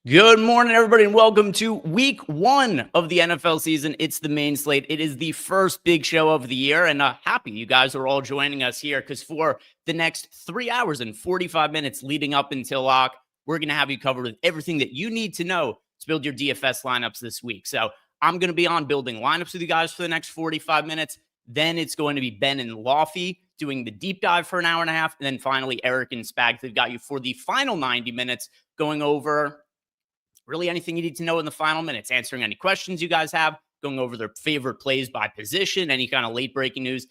Good morning, everybody, and welcome to week one of the NFL season. It's the main slate. It is the first big show of the year, and happy you guys are all joining us here because for the next 3 hours and 45 minutes leading up until lock, we're going to have you covered with everything that you need to know to build your DFS lineups this week. So I'm going to be on building lineups with you guys for the next 45 minutes. Then it's going to be Ben and Loughy doing the deep dive for an hour and a half. And then finally, Eric and Spags, they've got you for the final 90 minutes going over really anything you need to know in the final minutes, answering any questions you guys have, going over their favorite plays by position, any kind of late breaking news,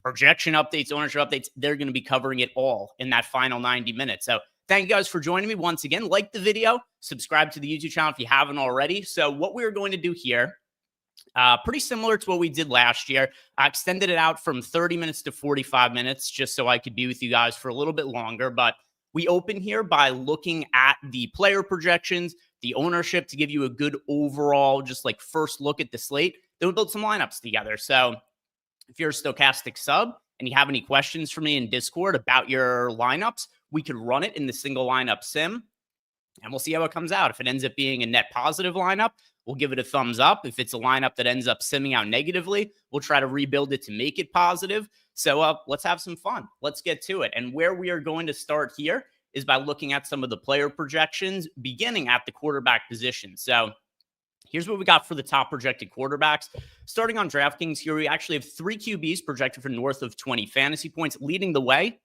projection updates, ownership updates. They're going to be covering it all in that final 90 minutes. So thank you guys for joining me once again. Like the video, subscribe to the YouTube channel if you haven't already. So what we're going to do here, pretty similar to what we did last year. I extended it out from 30 minutes to 45 minutes just so I could be with you guys for a little bit longer. But we open here by looking at the player projections, the ownership to give you a good overall, just like first look at the slate. Then we build some lineups together. So if you're a Stokastic sub and you have any questions for me in Discord about your lineups, we could run it in the single lineup sim and we'll see how it comes out. If it ends up being a net positive lineup, we'll give it a thumbs up. If it's a lineup that ends up simming out negatively, we'll try to rebuild it to make it positive. So let's have some fun. Let's get to it. And where we are going to start here is by looking at some of the player projections, beginning at the quarterback position. So here's what we got for the top projected quarterbacks. Starting on DraftKings here, we actually have 3 QBs projected for north of 20 fantasy points. Leading the way,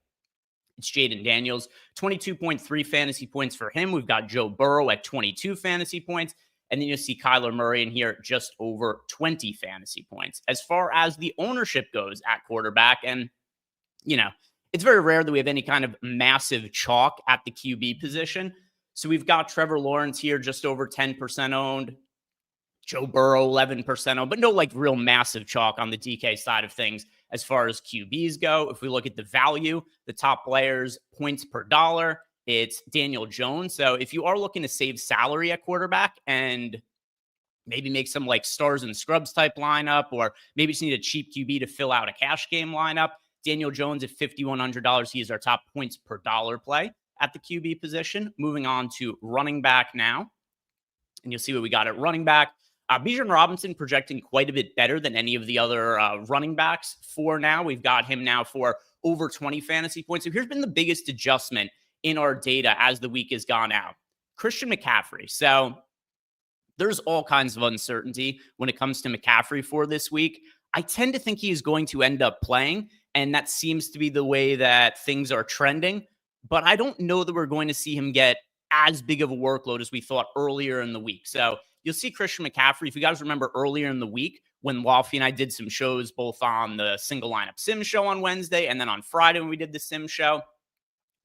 it's Jaden Daniels, 22.3 fantasy points for him. We've got Joe Burrow at 22 fantasy points. And then you'll see Kyler Murray in here just over 20 fantasy points. As far as the ownership goes at quarterback, and, you know, it's very rare that we have any kind of massive chalk at the QB position. So we've got Trevor Lawrence here just over 10% owned, Joe Burrow 11% owned, but no like real massive chalk on the DK side of things as far as QBs go. If we look at the value, the top players, points per dollar, it's Daniel Jones. So if you are looking to save salary at quarterback and maybe make some like stars and scrubs type lineup, or maybe just need a cheap QB to fill out a cash game lineup, Daniel Jones at $5,100. He is our top points per dollar play at the QB position. Moving on to running back now. And you'll see what we got at running back. Bijan Robinson projecting quite a bit better than any of the other running backs for now. We've got him now for over 20 fantasy points. So here's been the biggest adjustment in our data as the week has gone out. Christian McCaffrey. So there's all kinds of uncertainty when it comes to McCaffrey for this week. I tend to think he is going to end up playing, and that seems to be the way that things are trending. But I don't know that we're going to see him get as big of a workload as we thought earlier in the week. So you'll see Christian McCaffrey. If you guys remember earlier in the week when Loughy and I did some shows both on the single lineup sim show on Wednesday and then on Friday when we did the sim show,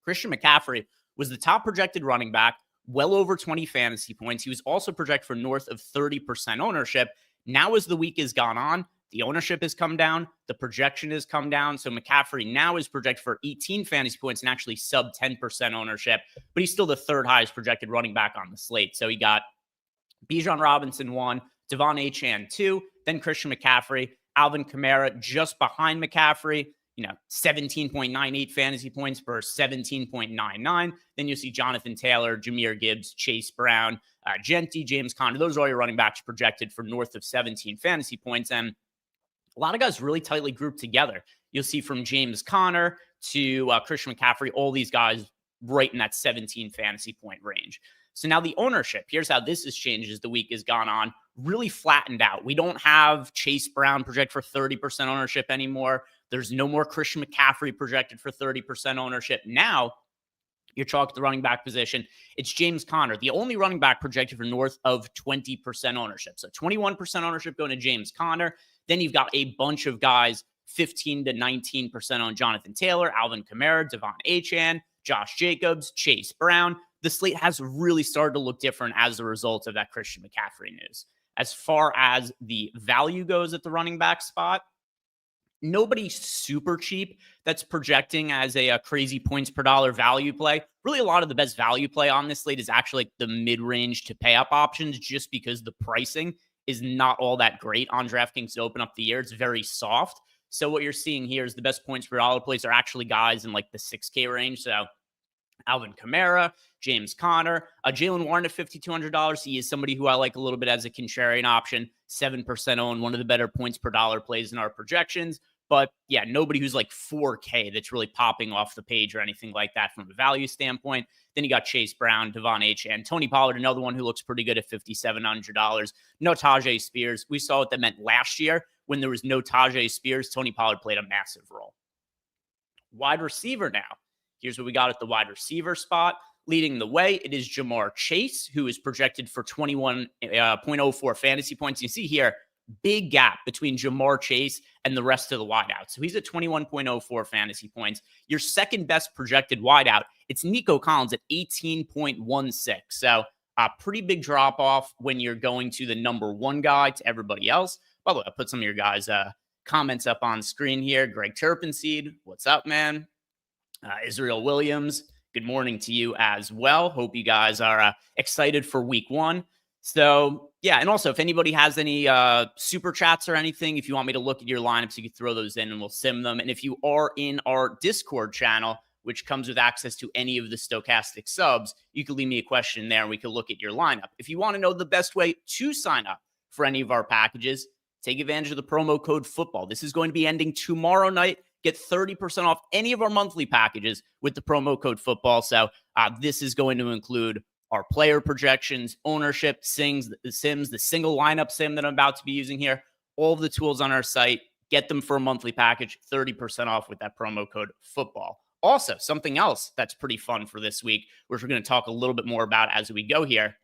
Christian McCaffrey was the top projected running back, well over 20 fantasy points. He was also projected for north of 30% ownership. Now as the week has gone on, the ownership has come down. The projection has come down. So McCaffrey now is projected for 18 fantasy points and actually sub 10% ownership, but he's still the third highest projected running back on the slate. So he got Bijan Robinson 1, Devon Achane 2, then Christian McCaffrey, Alvin Kamara just behind McCaffrey, 17.98 fantasy points per 17.99. Then you'll see Jonathan Taylor, Jahmyr Gibbs, Chase Brown, Genty, James Conner. Those are all your running backs projected for north of 17 fantasy points. And a lot of guys really tightly grouped together. You'll see from James Conner to Christian McCaffrey, all these guys right in that 17 fantasy point range. So now the ownership, here's how this has changed as the week has gone on, really flattened out. We don't have Chase Brown project for 30% ownership anymore. There's no more Christian McCaffrey projected for 30% ownership. Now you're chalk the running back position. It's James Conner, the only running back projected for north of 20% ownership. So 21% ownership going to James Conner. Then you've got a bunch of guys, 15 to 19% on Jonathan Taylor, Alvin Kamara, Devon Achane, Josh Jacobs, Chase Brown. The slate has really started to look different as a result of that Christian McCaffrey news. As far as the value goes at the running back spot, nobody super cheap that's projecting as a crazy points per dollar value play. Really, a lot of the best value play on this slate is actually like the mid-range to pay up options, just because the pricing is not all that great on DraftKings to open up the year. It's very soft. So what you're seeing here is the best points per dollar plays are actually guys in like the 6K range. So Alvin Kamara, James Conner, Jalen Warren at $5,200. He is somebody who I like a little bit as a contrarian option, 7% owned, one of the better points per dollar plays in our projections. But yeah, nobody who's like 4K that's really popping off the page or anything like that from a value standpoint. Then you got Chase Brown, Devon and Tony Pollard, another one who looks pretty good at $5,700. No Tajay Spears. We saw what that meant last year when there was no Tajay Spears. Tony Pollard played a massive role. Wide receiver now. Here's what we got at the wide receiver spot. Leading the way, it is Jamar Chase, who is projected for 21.04 fantasy points. You see here, big gap between Jamar Chase and the rest of the wideouts. So he's at 21.04 fantasy points. Your second best projected wideout, it's Nico Collins at 18.16. So a pretty big drop off when you're going to the number one guy to everybody else. By the way, I'll put some of your guys' comments up on screen here. Greg Turpinseed, what's up, man? Israel Williams, good morning to you as well. Hope you guys are excited for week one. So, yeah, and also if anybody has any super chats or anything, if you want me to look at your lineups, you can throw those in and we'll sim them. And if you are in our Discord channel, which comes with access to any of the Stokastic subs, you can leave me a question there and we can look at your lineup. If you want to know the best way to sign up for any of our packages, take advantage of the promo code football. This is going to be ending tomorrow night. Get 30% off any of our monthly packages with the promo code football. So this is going to include our player projections, ownership, the sims, the single lineup sim that I'm about to be using here, all of the tools on our site. Get them for a monthly package, 30% off with that promo code football. Also, something else that's pretty fun for this week, which we're going to talk a little bit more about as we go here.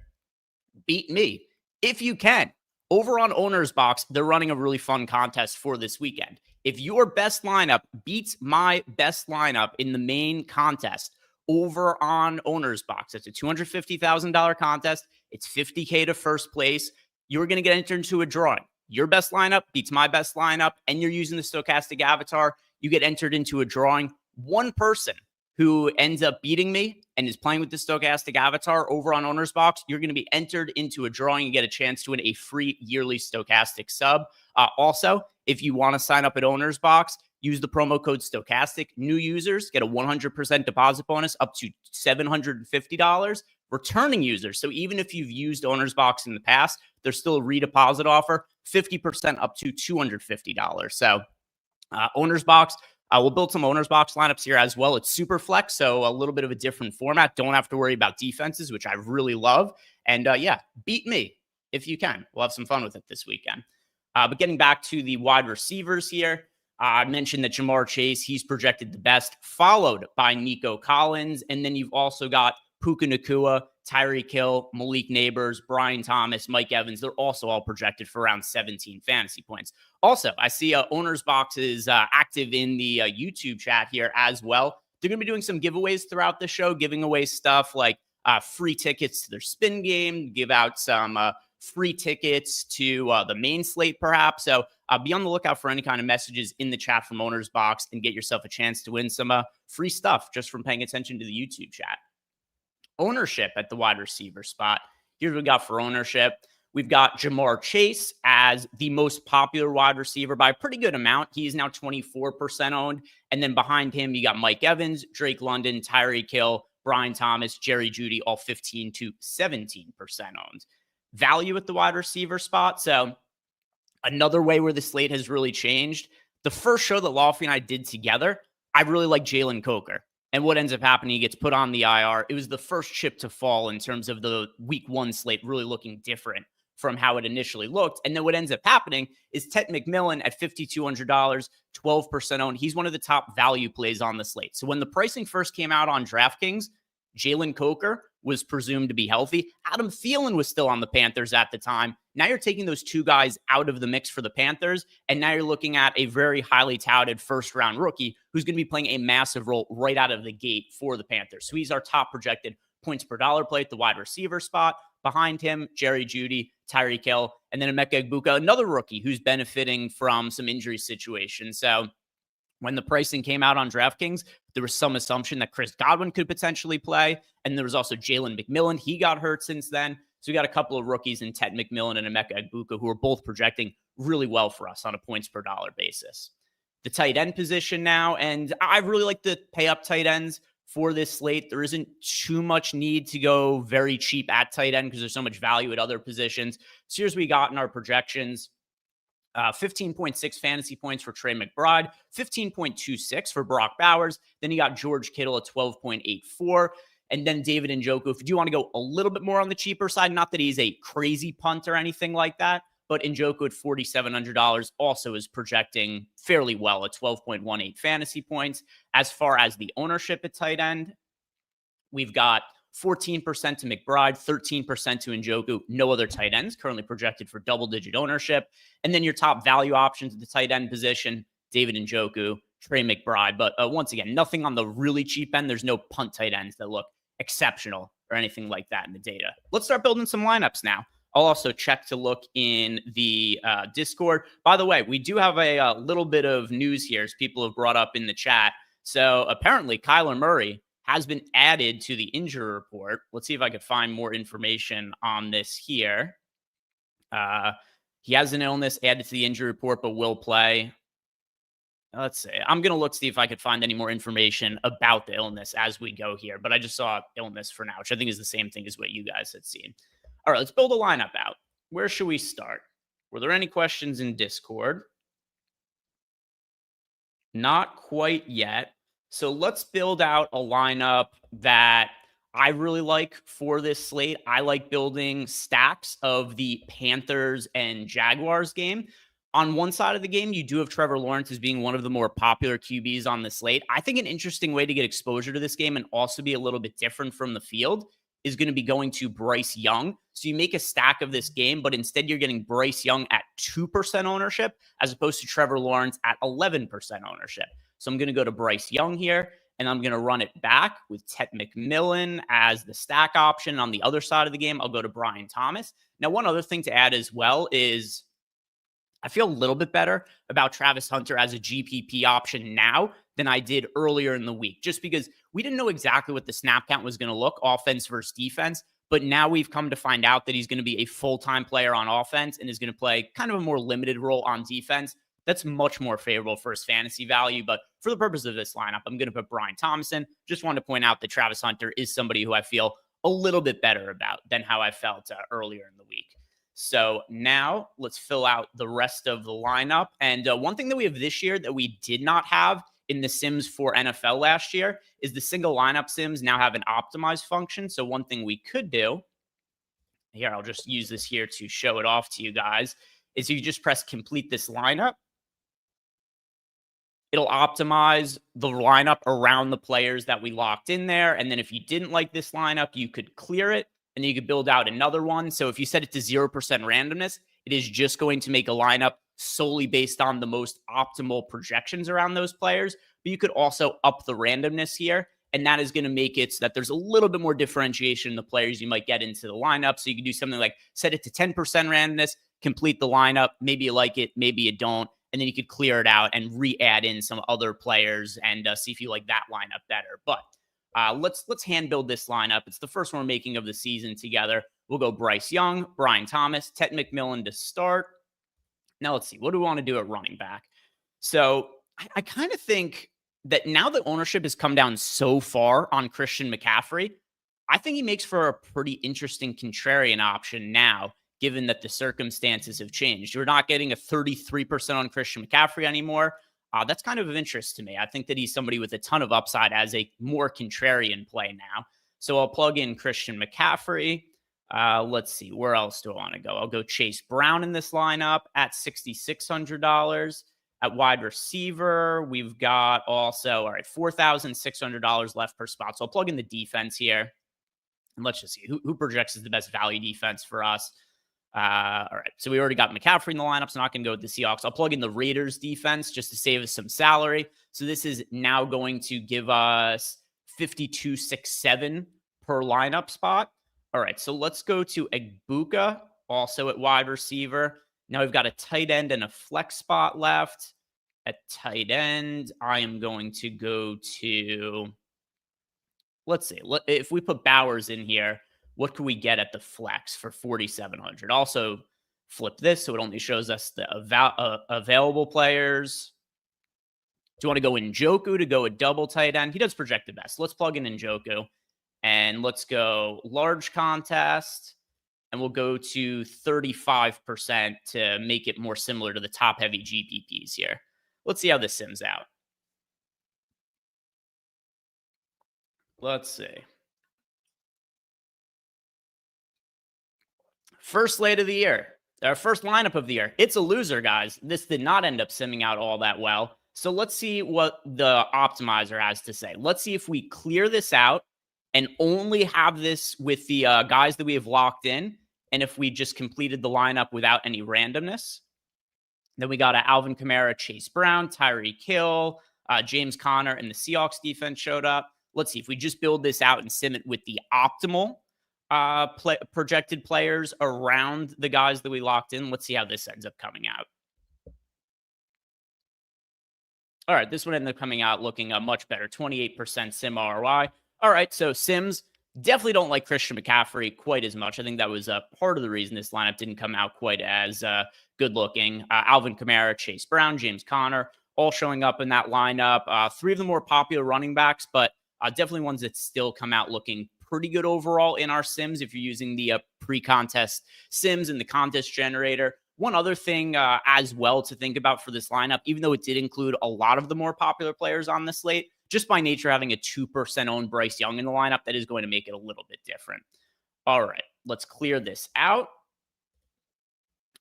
Beat me if you can. Over on OwnersBox, they're running a really fun contest for this weekend. If your best lineup beats my best lineup in the main contest over on OwnersBox, it's a $250,000 contest. It's $50K to first place. You're going to get entered into a drawing. Your best lineup beats my best lineup, and you're using the Stokastic avatar. You get entered into a drawing. One person who ends up beating me and is playing with the Stokastic avatar over on OwnersBox, you're going to be entered into a drawing and get a chance to win a free yearly Stokastic sub. Also, if you want to sign up at OwnersBox, use the promo code Stokastic. New users get a 100% deposit bonus up to $750. Returning users, so even if you've used OwnersBox in the past, there's still a redeposit offer, 50% up to $250. So OwnersBox, we'll build some OwnersBox lineups here as well. It's super flex, so a little bit of a different format. Don't have to worry about defenses, which I really love. And yeah, beat me if you can. We'll have some fun with it this weekend. But getting back to the wide receivers here, I mentioned that Jamar Chase, he's projected the best, followed by Nico Collins. And then you've also got Puka Nacua, Tyreek Hill, Malik Neighbors, Brian Thomas, Mike Evans. They're also all projected for around 17 fantasy points. Also, I see OwnersBox is active in the YouTube chat here as well. They're going to be doing some giveaways throughout the show, giving away stuff like free tickets to their spin game, give out some free tickets to the main slate, perhaps. So be on the lookout for any kind of messages in the chat from OwnersBox and get yourself a chance to win some free stuff just from paying attention to the YouTube chat. Ownership at the wide receiver spot. Here's what we got for ownership. We've got Jamar Chase as the most popular wide receiver by a pretty good amount. He is now 24% owned. And then behind him, you got Mike Evans, Drake London, Tyreek Hill, Brian Thomas, Jerry Jeudy, all 15 to 17% owned. Value at the wide receiver spot. So another way where the slate has really changed. The first show that Loughy and I did together, I really like Jalen Coker. And what ends up happening, he gets put on the IR. It was the first chip to fall in terms of the week one slate really looking different from how it initially looked. And then what ends up happening is Ted McMillan at $5,200, 12% owned. He's one of the top value plays on the slate. So when the pricing first came out on DraftKings, Jalen Coker was presumed to be healthy. Adam Thielen was still on the Panthers at the time. Now you're taking those two guys out of the mix for the Panthers, and now you're looking at a very highly touted first-round rookie who's going to be playing a massive role right out of the gate for the Panthers. So he's our top projected points per dollar play at the wide receiver spot. Behind him, Jerry Jeudy, Tyreek Hill, and then Emeka Egbuka, another rookie who's benefiting from some injury situations. So when the pricing came out on DraftKings, there was some assumption that Chris Godwin could potentially play. And there was also Jalen McMillan. He got hurt since then. So we got a couple of rookies in Ted McMillan and Emeka Egbuka who are both projecting really well for us on a points per dollar basis. The tight end position now, and I really like the pay up tight ends for this slate. There isn't too much need to go very cheap at tight end because there's so much value at other positions. So here's what we got in our projections. 15.6 fantasy points for Trey McBride, 15.26 for Brock Bowers. Then you got George Kittle at 12.84. And then David Njoku, if you do want to go a little bit more on the cheaper side, not that he's a crazy punt or anything like that, but Njoku at $4,700 also is projecting fairly well at 12.18 fantasy points. As far as the ownership at tight end, we've got 14% to McBride, 13% to Njoku. No other tight ends currently projected for double-digit ownership. And then your top value options at the tight end position, David Njoku, Trey McBride. But once again, nothing on the really cheap end. There's no punt tight ends that look exceptional or anything like that in the data. Let's start building some lineups now. I'll also check to look in the Discord. By the way, we do have a little bit of news here, as people have brought up in the chat. So apparently Kyler Murray has been added to the injury report. Let's see if I could find more information on this here. He has an illness added to the injury report, but will play. Let's see. I'm going to look, see if I could find any more information about the illness as we go here. But I just saw illness for now, which I think is the same thing as what you guys had seen. All right, let's build a lineup out. Where should we start? Were there any questions in Discord? Not quite yet. So let's build out a lineup that I really like for this slate. I like building stacks of the Panthers and Jaguars game. On one side of the game, you do have Trevor Lawrence as being one of the more popular QBs on the slate. I think an interesting way to get exposure to this game and also be a little bit different from the field is going to be going to Bryce Young. So you make a stack of this game, but instead you're getting Bryce Young at 2% ownership as opposed to Trevor Lawrence at 11% ownership. So I'm going to go to Bryce Young here, and I'm going to run it back with Ted McMillan as the stack option. On the other side of the game, I'll go to Brian Thomas. Now, one other thing to add as well is I feel a little bit better about Travis Hunter as a GPP option now than I did earlier in the week, just because we didn't know exactly what the snap count was going to look, offense versus defense. But now we've come to find out that he's going to be a full-time player on offense and is going to play kind of a more limited role on defense. That's much more favorable for his fantasy value. But for the purpose of this lineup, I'm going to put Brian Thompson. Just wanted to point out that Travis Hunter is somebody who I feel a little bit better about than how I felt earlier in the week. So now let's fill out the rest of the lineup. And one thing that we have this year that we did not have in the Sims for NFL last year is the single lineup Sims now have an optimized function. So one thing we could do here, I'll just use this here to show it off to you guys, is you just press complete this lineup. It'll optimize the lineup around the players that we locked in there. And then if you didn't like this lineup, you could clear it and you could build out another one. So if you set it to 0% randomness, it is just going to make a lineup solely based on the most optimal projections around those players. But you could also up the randomness here. And that is going to make it so that there's a little bit more differentiation in the players you might get into the lineup. So you can do something like set it to 10% randomness, complete the lineup. Maybe you like it, maybe you don't. And then you could clear it out and re-add in some other players and see if you like that lineup better. But let's hand build this lineup. It's the first one we're making of the season together. We'll go Bryce Young, Brian Thomas, Ted McMillan to start. Now let's see. What do we want to do at running back? So I kind of think that now that ownership has come down so far on Christian McCaffrey, I think he makes for a pretty interesting contrarian option now, given that the circumstances have changed. You're not getting a 33% on Christian McCaffrey anymore. That's kind of interest to me. I think that he's somebody with a ton of upside as a more contrarian play now. So I'll plug in Christian McCaffrey. Let's see. Where else do I want to go? I'll go Chase Brown in this lineup at $6,600. At wide receiver, we've got also, all right, $4,600 left per spot. So I'll plug in the defense here. And let's just see who projects as the best value defense for us. All right. So we already got McCaffrey in the lineup, so I'm not going to go with the Seahawks. I'll plug in the Raiders defense just to save us some salary. So this is now going to give us 52.67 per lineup spot. All right. So let's go to Egbuka, also at wide receiver. Now we've got a tight end and a flex spot left. At tight end, I am going to go to, let's see, if we put Bowers in here, what could we get at the flex for 4,700? Also flip this so it only shows us the available players. Do you want to go Njoku to go a double tight end? He does project the best. Let's plug in Njoku and let's go large contest. And we'll go to 35% to make it more similar to the top heavy GPPs here. Let's see how this sims out. Let's see. First slate of the year, our first lineup of the year. It's a loser, guys. This did not end up simming out all that well. So let's see what the optimizer has to say. Let's see if we clear this out and only have this with the guys that we have locked in. And if we just completed the lineup without any randomness. Then we got Alvin Kamara, Chase Brown, Tyreek Hill, James Conner, and the Seahawks defense showed up. Let's see if we just build this out and sim it with the optimal projected players around the guys that we locked in. Let's see how this ends up coming out. All right, this one ended up coming out looking much better, 28% sim ROI. All right, so sims definitely don't like Christian McCaffrey quite as much. I think that was part of the reason this lineup didn't come out quite as good looking. Alvin Kamara, Chase Brown, James Conner, all showing up in that lineup. Three of the more popular running backs, but definitely ones that still come out looking pretty good overall in our sims if you're using the pre-contest sims and the contest generator. One other thing as well to think about for this lineup, even though it did include a lot of the more popular players on the slate, just by nature having a 2% owned Bryce Young in the lineup, that is going to make it a little bit different. All right, let's clear this out.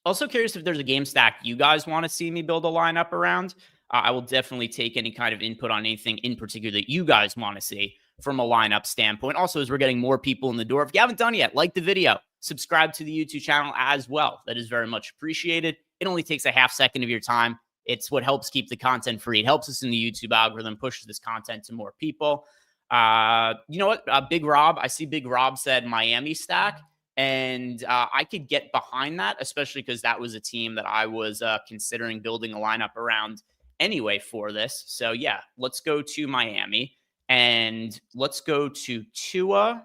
Also curious if there's a game stack you guys want to see me build a lineup around. I will definitely take any kind of input on anything in particular that you guys want to see from a lineup standpoint. Also, as we're getting more people in the door, if you haven't done yet, like the video, subscribe to the YouTube channel as well. That is very much appreciated. It only takes a half second of your time. It's what helps keep the content free. It helps us in the YouTube algorithm, pushes this content to more people. You know what? Big Rob, I see Big Rob said Miami stack. And I could get behind that, especially because that was a team that I was considering building a lineup around anyway for this. So yeah, let's go to Miami and let's go to Tua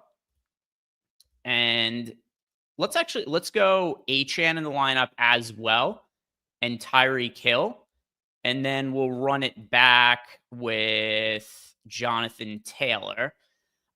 and let's go Achane in the lineup as well and Tyreek Hill. And then we'll run it back with Jonathan Taylor.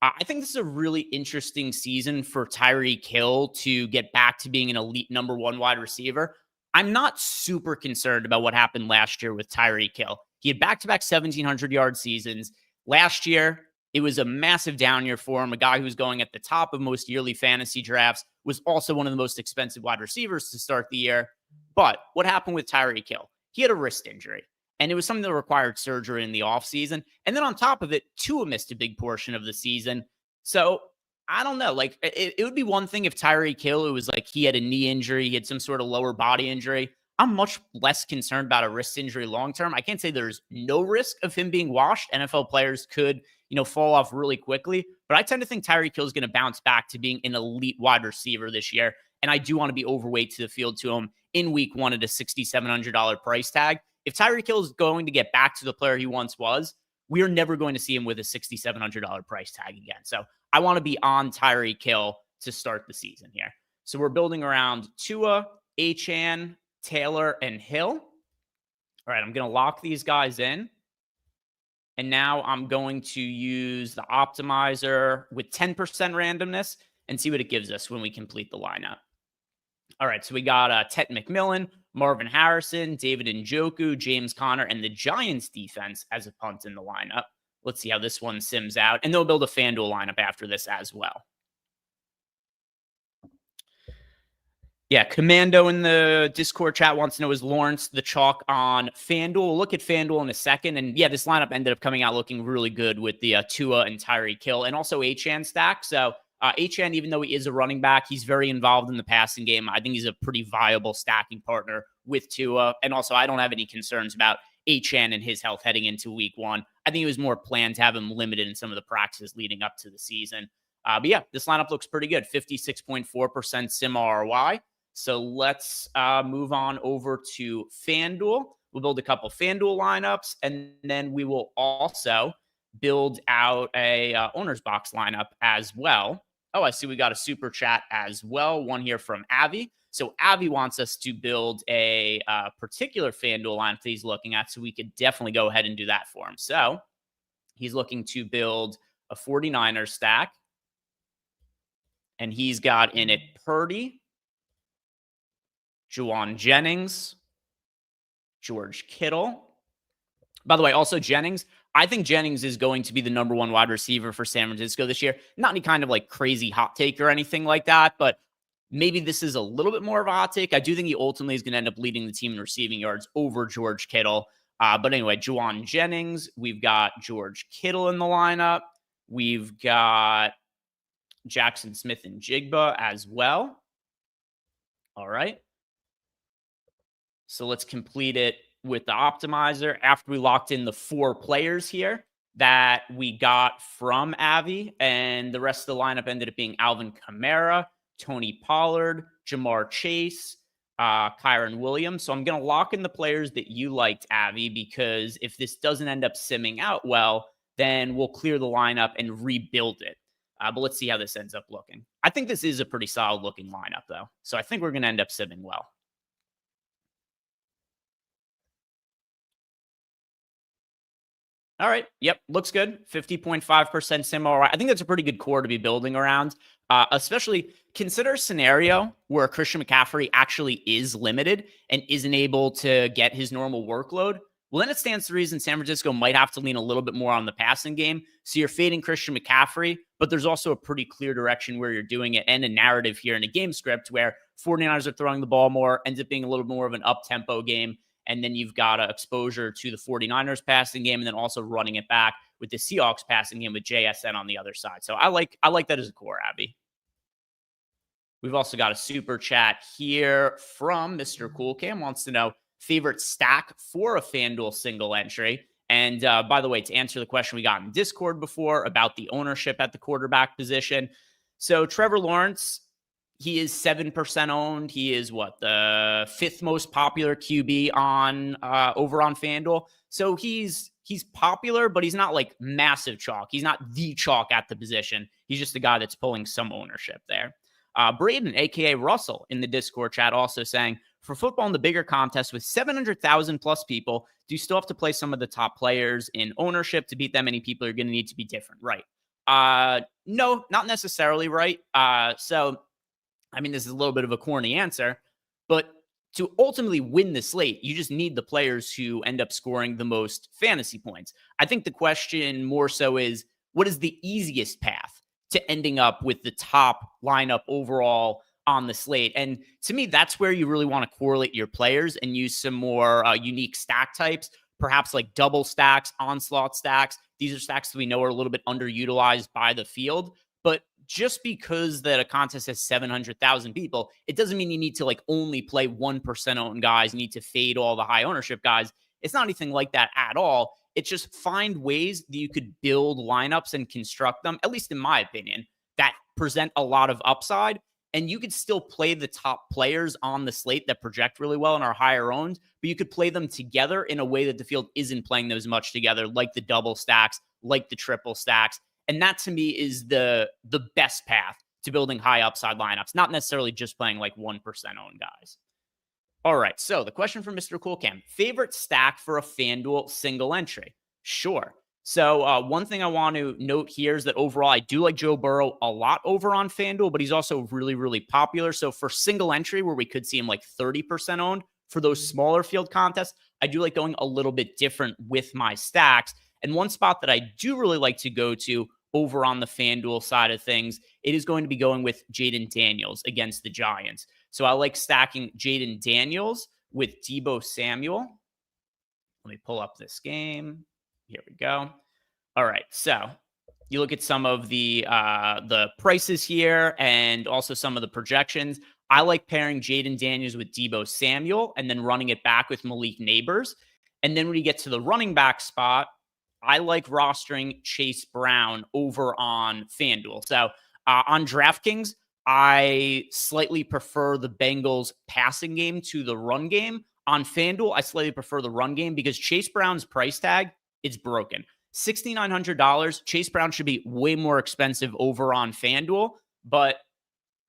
I think this is a really interesting season for Tyreek Hill to get back to being an elite number one wide receiver. I'm not super concerned about what happened last year with Tyreek Hill. He had back-to-back 1,700-yard seasons. Last year, it was a massive down year for him. A guy who was going at the top of most yearly fantasy drafts was also one of the most expensive wide receivers to start the year. But what happened with Tyreek Hill? He had a wrist injury, and it was something that required surgery in the offseason. And then on top of it, Tua missed a big portion of the season. So I don't know. Like, it would be one thing if Tyreek Hill, it was like he had a knee injury, he had some sort of lower body injury. I'm much less concerned about a wrist injury long term. I can't say there's no risk of him being washed. NFL players could, fall off really quickly. But I tend to think Tyreek Hill is going to bounce back to being an elite wide receiver this year. And I do want to be overweight to the field to him in week one at a $6,700 price tag. If Tyreek Hill is going to get back to the player he once was, we are never going to see him with a $6,700 price tag again. So I want to be on Tyreek Hill to start the season here. So we're building around Tua, Achane, Taylor, and Hill. All right, I'm going to lock these guys in. And now I'm going to use the optimizer with 10% randomness and see what it gives us when we complete the lineup. All right, so we got Ted McMillan, Marvin Harrison, David Njoku, James Conner, and the Giants defense as a punt in the lineup. Let's see how this one sims out. And they'll build a FanDuel lineup after this as well. Yeah, Commando in the Discord chat wants to know, is Lawrence the chalk on FanDuel? We'll look at FanDuel in a second. And yeah, this lineup ended up coming out looking really good with the Tua and Tyreek Hill and also Achane stack. So Achane, even though he is a running back, he's very involved in the passing game. I think he's a pretty viable stacking partner with Tua. And also, I don't have any concerns about Achane and his health heading into week one. I think it was more planned to have him limited in some of the practices leading up to the season. But yeah, this lineup looks pretty good. 56.4% sim ROI. So let's move on over to FanDuel. We'll build a couple FanDuel lineups, and then we will also build out a OwnersBox lineup as well. Oh, I see we got a super chat as well. One here from Avi. So Avi wants us to build a particular FanDuel line that he's looking at. So we could definitely go ahead and do that for him. So he's looking to build a 49ers stack. And he's got in it Purdy, Juwan Jennings, George Kittle. By the way, also Jennings. I think Jennings is going to be the number one wide receiver for San Francisco this year. Not any kind of like crazy hot take or anything like that, but maybe this is a little bit more of a hot take. I do think he ultimately is going to end up leading the team in receiving yards over George Kittle. But anyway, Juwan Jennings. We've got George Kittle in the lineup. We've got Jackson Smith and Jigba as well. All right. So let's complete it with the optimizer after we locked in the 4 players here that we got from Avi, and the rest of the lineup ended up being Alvin Kamara, Tony Pollard, Jamar Chase, Kyron Williams. So I'm going to lock in the players that you liked, Avi, because if this doesn't end up simming out well, then we'll clear the lineup and rebuild it. But let's see how this ends up looking. I think this is a pretty solid looking lineup, though. So I think we're going to end up simming well. All right. Yep. Looks good. 50.5% sim. All right. I think that's a pretty good core to be building around, especially consider a scenario where Christian McCaffrey actually is limited and isn't able to get his normal workload. Well, then it stands to reason San Francisco might have to lean a little bit more on the passing game. So you're fading Christian McCaffrey, but there's also a pretty clear direction where you're doing it and a narrative here in a game script where 49ers are throwing the ball more, ends up being a little more of an up-tempo game. And then you've got exposure to the 49ers passing game and then also running it back with the Seahawks passing game with JSN on the other side. So I like that as a core, Abby. We've also got a super chat here from Mr. Cool Cam. Wants to know favorite stack for a FanDuel single entry. And by the way, to answer the question we got in Discord before about the ownership at the quarterback position. So Trevor Lawrence, he is 7% owned. He is the 5th most popular QB on over on FanDuel. So he's popular, but he's not like massive chalk. He's not the chalk at the position. He's just a guy that's pulling some ownership there. Braden, aka Russell, in the Discord chat also saying, for football in the bigger contest with 700,000 plus people, do you still have to play some of the top players in ownership to beat that many people? You're going to need to be different, right? No, not necessarily, right? So I mean, this is a little bit of a corny answer, but to ultimately win the slate, you just need the players who end up scoring the most fantasy points. I think the question more so is, what is the easiest path to ending up with the top lineup overall on the slate? And to me, that's where you really want to correlate your players and use some more unique stack types, perhaps like double stacks, onslaught stacks. These are stacks that we know are a little bit underutilized by the field. But just because that a contest has 700,000 people, it doesn't mean you need to only play 1% owned guys. You need to fade all the high ownership guys. It's not anything like that at all. It's just find ways that you could build lineups and construct them, at least in my opinion, that present a lot of upside. And you could still play the top players on the slate that project really well and are higher owned, but you could play them together in a way that the field isn't playing those much together, like the double stacks, like the triple stacks. And that to me is the best path to building high upside lineups, not necessarily just playing 1% owned guys. All right. So the question from Mr. Cool Cam, favorite stack for a FanDuel single entry? Sure. So one thing I want to note here is that overall, I do like Joe Burrow a lot over on FanDuel, but he's also really, really popular. So for single entry, where we could see him 30% owned for those smaller field contests, I do like going a little bit different with my stacks. And one spot that I do really like to go to over on the FanDuel side of things, it is going to be going with Jaden Daniels against the Giants. So I like stacking Jaden Daniels with Deebo Samuel. Let me pull up this game. Here we go. All right. So you look at some of the prices here and also some of the projections. I like pairing Jaden Daniels with Deebo Samuel and then running it back with Malik Neighbors. And then when you get to the running back spot, I like rostering Chase Brown over on FanDuel. So on DraftKings, I slightly prefer the Bengals passing game to the run game. On FanDuel, I slightly prefer the run game because Chase Brown's price tag is broken. $6,900. Chase Brown should be way more expensive over on FanDuel. but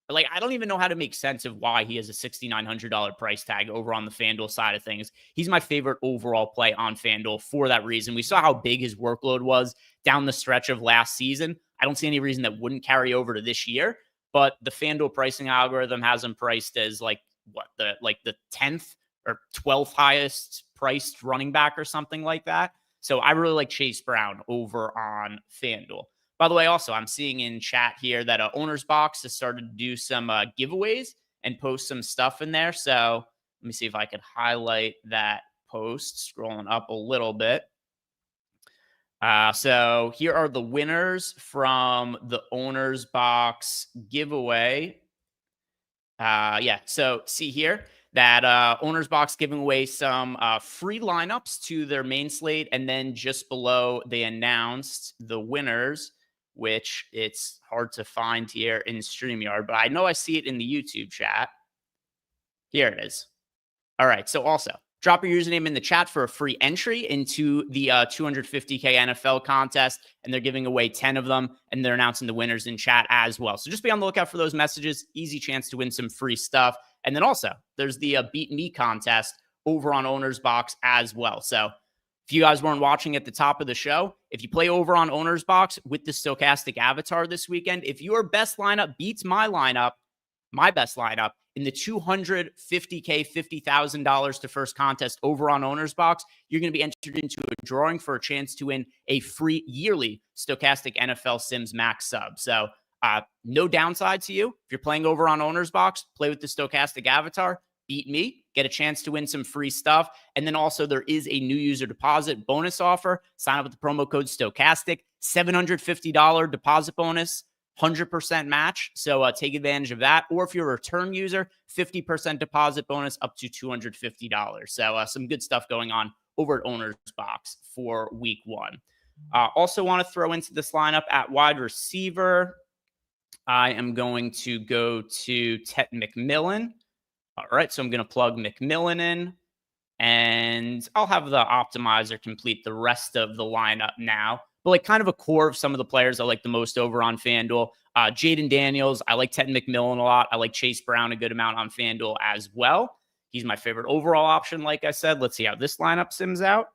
like, I don't even know how to make sense of why he has a $6,900 price tag over on the FanDuel side of things. He's my favorite overall play on FanDuel for that reason. We saw how big his workload was down the stretch of last season. I don't see any reason that wouldn't carry over to this year, but the FanDuel pricing algorithm has him priced as the 10th or 12th highest priced running back or something like that. So I really like Chase Brown over on FanDuel. By the way, also, I'm seeing in chat here that OwnersBox has started to do some giveaways and post some stuff in there. So let me see if I could highlight that post, scrolling up a little bit. So here are the winners from the OwnersBox giveaway. So see here that OwnersBox giving away some free lineups to their main slate. And then just below, they announced the winners, which it's hard to find here in StreamYard, but I know I see it in the YouTube chat. Here it is. All right. So also drop your username in the chat for a free entry into the 250K NFL contest. And they're giving away 10 of them. And they're announcing the winners in chat as well. So just be on the lookout for those messages. Easy chance to win some free stuff. And then also there's the Beat Me contest over on OwnersBox as well. So if you guys weren't watching at the top of the show, if you play over on OwnersBox with the Stokastic avatar this weekend, if your best lineup beats my best lineup in the 250K, $50,000 to first contest over on OwnersBox, you're going to be entered into a drawing for a chance to win a free yearly Stokastic NFL Sims Max sub. So no downside to you. If you're playing over on OwnersBox, play with the Stokastic avatar, beat me, get a chance to win some free stuff. And then also there is a new user deposit bonus offer. Sign up with the promo code Stokastic, $750 deposit bonus, 100% match. So take advantage of that. Or if you're a return user, 50% deposit bonus up to $250. So some good stuff going on over at OwnersBox for week one. Also want to throw into this lineup at wide receiver. I am going to go to Tet McMillan. All right, so I'm going to plug McMillan in, and I'll have the optimizer complete the rest of the lineup now. But like kind of a core of some of the players I like the most over on FanDuel. Jaden Daniels, I like Ted McMillan a lot. I like Chase Brown a good amount on FanDuel as well. He's my favorite overall option, like I said. Let's see how this lineup sims out.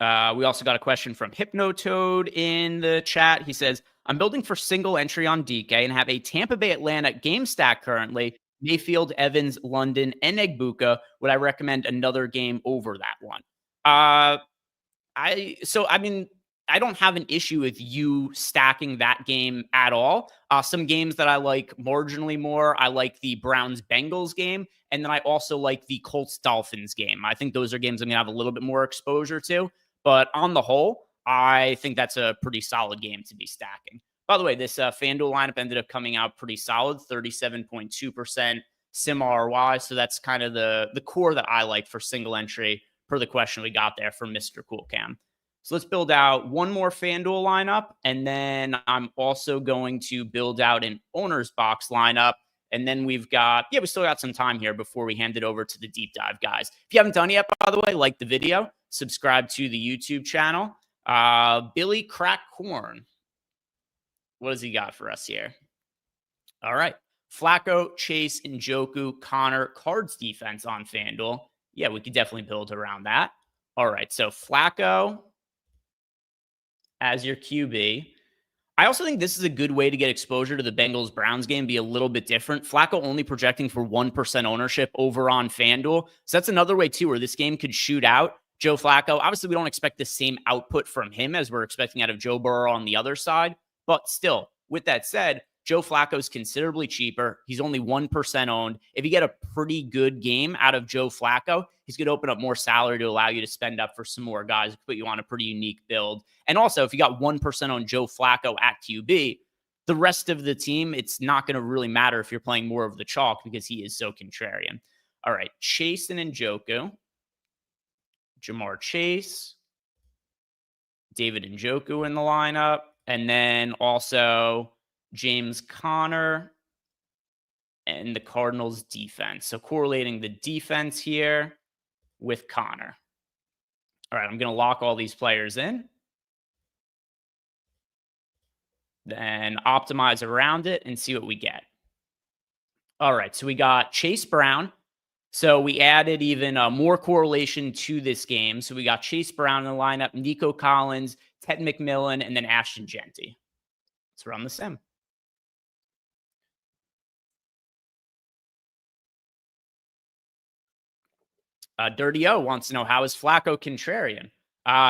We also got a question from Hypnotoad in the chat. He says, I'm building for single entry on DK and have a Tampa Bay Atlanta game stack currently. Mayfield, Evans, London, and Egbuka. Would I recommend another game over that one? I don't have an issue with you stacking that game at all. Some games that I like marginally more, I like the Browns-Bengals game, and then I also like the Colts-Dolphins game. I think those are games I'm going to have a little bit more exposure to. But on the whole, I think that's a pretty solid game to be stacking. By the way, this FanDuel lineup ended up coming out pretty solid, 37.2% sim ROI. So that's kind of the core that I like for single entry per the question we got there from Mr. Cool Cam. So let's build out one more FanDuel lineup. And then I'm also going to build out an OwnersBox lineup. And then we still got some time here before we hand it over to the deep dive guys. If you haven't done it yet, by the way, like the video, subscribe to the YouTube channel. Billy Crack Corn. What has he got for us here? All right. Flacco, Chase, Njoku, Connor, Cards defense on FanDuel. Yeah, we could definitely build around that. All right. So Flacco as your QB. I also think this is a good way to get exposure to the Bengals-Browns game, be a little bit different. Flacco only projecting for 1% ownership over on FanDuel. So that's another way, too, where this game could shoot out. Joe Flacco, obviously, we don't expect the same output from him as we're expecting out of Joe Burrow on the other side. But still, with that said, Joe Flacco is considerably cheaper. He's only 1% owned. If you get a pretty good game out of Joe Flacco, he's going to open up more salary to allow you to spend up for some more guys, put you on a pretty unique build. And also, if you got 1% on Joe Flacco at QB, the rest of the team, it's not going to really matter if you're playing more of the chalk because he is so contrarian. All right, Chase and Njoku. Jamar Chase. David Njoku in the lineup. And then also James Conner and the Cardinals defense. So correlating the defense here with Conner. All right, I'm going to lock all these players in. then optimize around it and see what we get. All right, so we got Chase Brown. So we added even more correlation to this game. So we got Chase Brown in the lineup, Nico Collins, Ted McMillan, and then Ashton Genty. Let's run the sim. Dirty O wants to know, how is Flacco contrarian?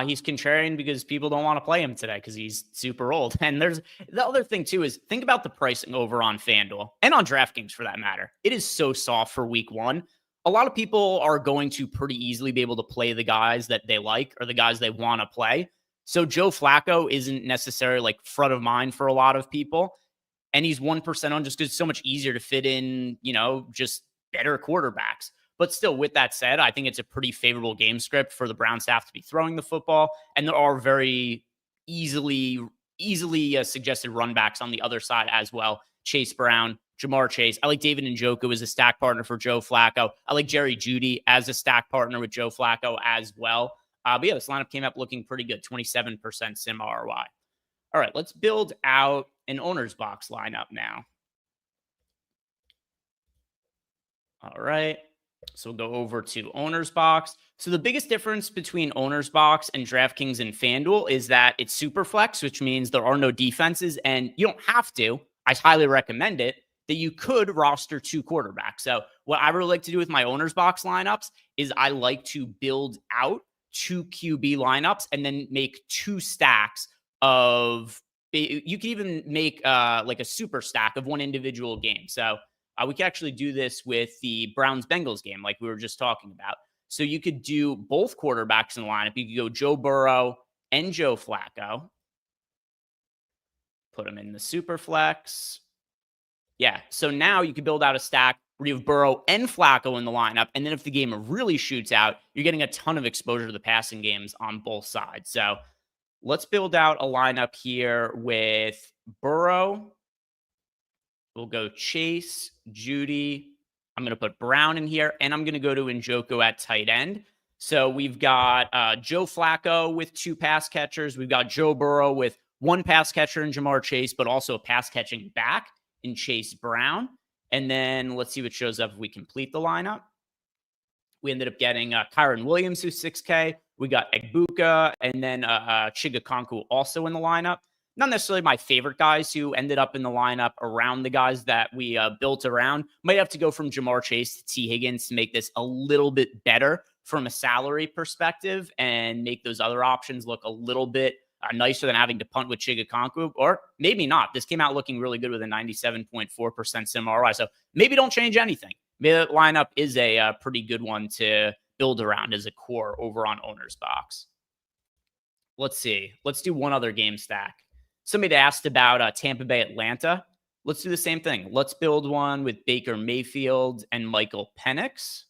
He's contrarian because people don't want to play him today because he's super old. And there's the other thing too is think about the pricing over on FanDuel and on DraftKings for that matter. It is so soft for week one. A lot of people are going to pretty easily be able to play the guys that they like or the guys they want to play. So Joe Flacco isn't necessarily like front of mind for a lot of people. And he's 1% on just because it's so much easier to fit in, just better quarterbacks. But still, with that said, I think it's a pretty favorable game script for the Browns staff to be throwing the football. And there are very easily suggested run backs on the other side as well. Chase Brown, Jamar Chase. I like David Njoku as a stack partner for Joe Flacco. I like Jerry Jeudy as a stack partner with Joe Flacco as well. But yeah, this lineup came up looking pretty good, 27% sim ROI. All right, let's build out an owner's box lineup now. All right. So we'll go over to Owner's Box. So the biggest difference between Owner's Box and DraftKings and FanDuel is that it's super flex, which means there are no defenses, and you don't have to. I highly recommend it that you could roster 2 quarterbacks. So what I really like to do with my Owner's Box lineups is I like to build out 2 QB lineups and then make 2 stacks of. You can even make like a super stack of one individual game. So we could actually do this with the Browns-Bengals game like we were just talking about. So you could do both quarterbacks in the lineup. You could go Joe Burrow and Joe Flacco. Put them in the super flex. Yeah, so now you could build out a stack where you have Burrow and Flacco in the lineup. And then if the game really shoots out, you're getting a ton of exposure to the passing games on both sides. So let's build out a lineup here with Burrow. We'll go Chase, Jeudy. I'm going to put Brown in here, and I'm going to go to Njoku at tight end. So we've got Joe Flacco with 2 pass catchers. We've got Joe Burrow with 1 pass catcher in Jamar Chase, but also a pass catching back in Chase Brown. And then let's see what shows up if we complete the lineup. We ended up getting Kyron Williams, who's 6K. We got Egbuka, and then Chigakonku also in the lineup. Not necessarily my favorite guys who ended up in the lineup around the guys that we built around. Might have to go from Jamar Chase to T. Higgins to make this a little bit better from a salary perspective and make those other options look a little bit nicer than having to punt with Chigakonku, or maybe not. This came out looking really good with a 97.4% sim ROI. So maybe don't change anything. Maybe that lineup is a pretty good one to build around as a core over on Owner's Box. Let's see. Let's do one other game stack. Somebody asked about Tampa Bay, Atlanta. Let's do the same thing. Let's build one with Baker Mayfield and Michael Penix.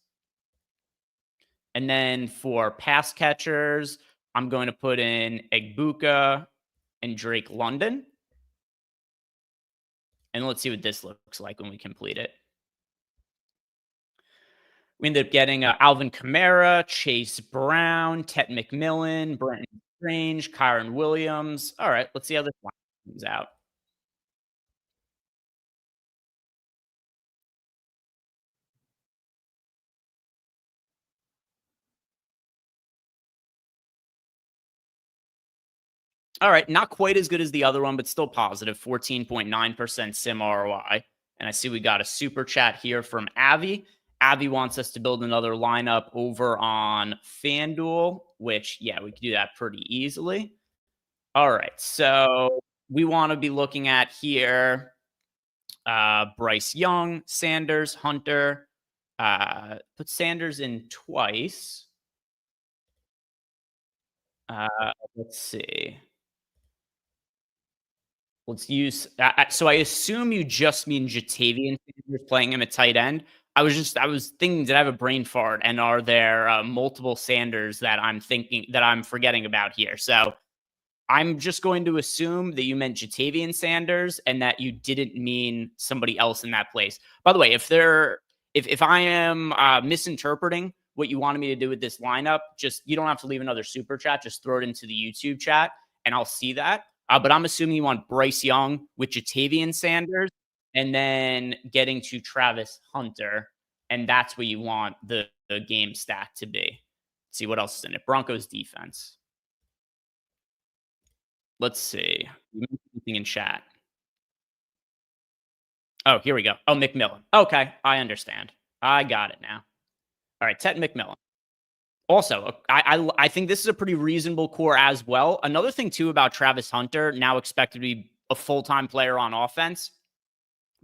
And then for pass catchers, I'm going to put in Egbuka and Drake London. And let's see what this looks like when we complete it. We ended up getting Alvin Kamara, Chase Brown, Ted McMillan, Brenton Strange, Kyron Williams. All right, let's see how this one comes out. All right, not quite as good as the other one, but still positive, 14.9% sim ROI. And I see we got a super chat here from Avi. Avi wants us to build another lineup over on FanDuel, which, yeah, we could do that pretty easily. All right, so we want to be looking at here Bryce Young, Sanders, Hunter. Put Sanders in twice. Let's see. Let's use so I assume you just mean Jatavian Sanders playing him at tight end. I was thinking, did I have a brain fart? And are there multiple Sanders that I'm forgetting about here? So I'm just going to assume that you meant Jatavian Sanders and that you didn't mean somebody else in that place. By the way, if I am misinterpreting what you wanted me to do with this lineup, just you don't have to leave another super chat. Just throw it into the YouTube chat and I'll see that. But I'm assuming you want Bryce Young with Jatavian Sanders and then getting to Travis Hunter. And that's what you want the game stack to be. Let's see what else is in it. Broncos defense. Let's see. Anything in chat? Oh, here we go. Oh, McMillan. Okay, I understand. I got it now. All right, Ted McMillan. Also, I think this is a pretty reasonable core as well. Another thing too about Travis Hunter, now expected to be a full-time player on offense.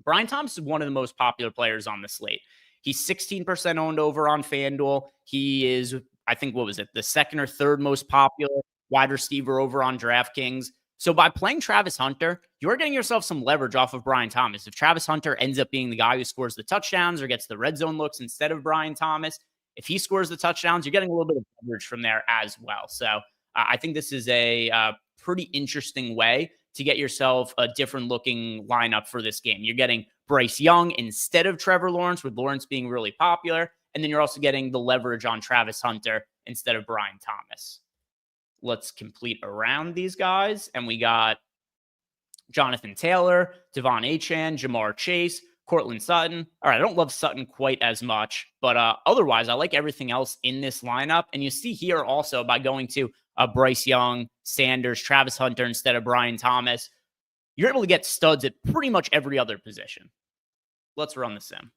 Brian Thomas is one of the most popular players on the slate. He's 16% owned over on FanDuel. He is, I think, what was it, the second or third most popular wide receiver over on DraftKings. So by playing Travis Hunter, you're getting yourself some leverage off of Brian Thomas. If Travis Hunter ends up being the guy who scores the touchdowns or gets the red zone looks instead of Brian Thomas, if he scores the touchdowns, you're getting a little bit of leverage from there as well. So I think this is a pretty interesting way to get yourself a different looking lineup for this game. You're getting Bryce Young instead of Trevor Lawrence, with Lawrence being really popular. And then you're also getting the leverage on Travis Hunter instead of Brian Thomas. Let's complete around these guys. And we got Jonathan Taylor, Devon Achane, Jamar Chase, Cortland Sutton. All right, I don't love Sutton quite as much, but otherwise, I like everything else in this lineup. And you see here also by going to Bryce Young, Sanders, Travis Hunter instead of Brian Thomas, you're able to get studs at pretty much every other position. Let's run the sim.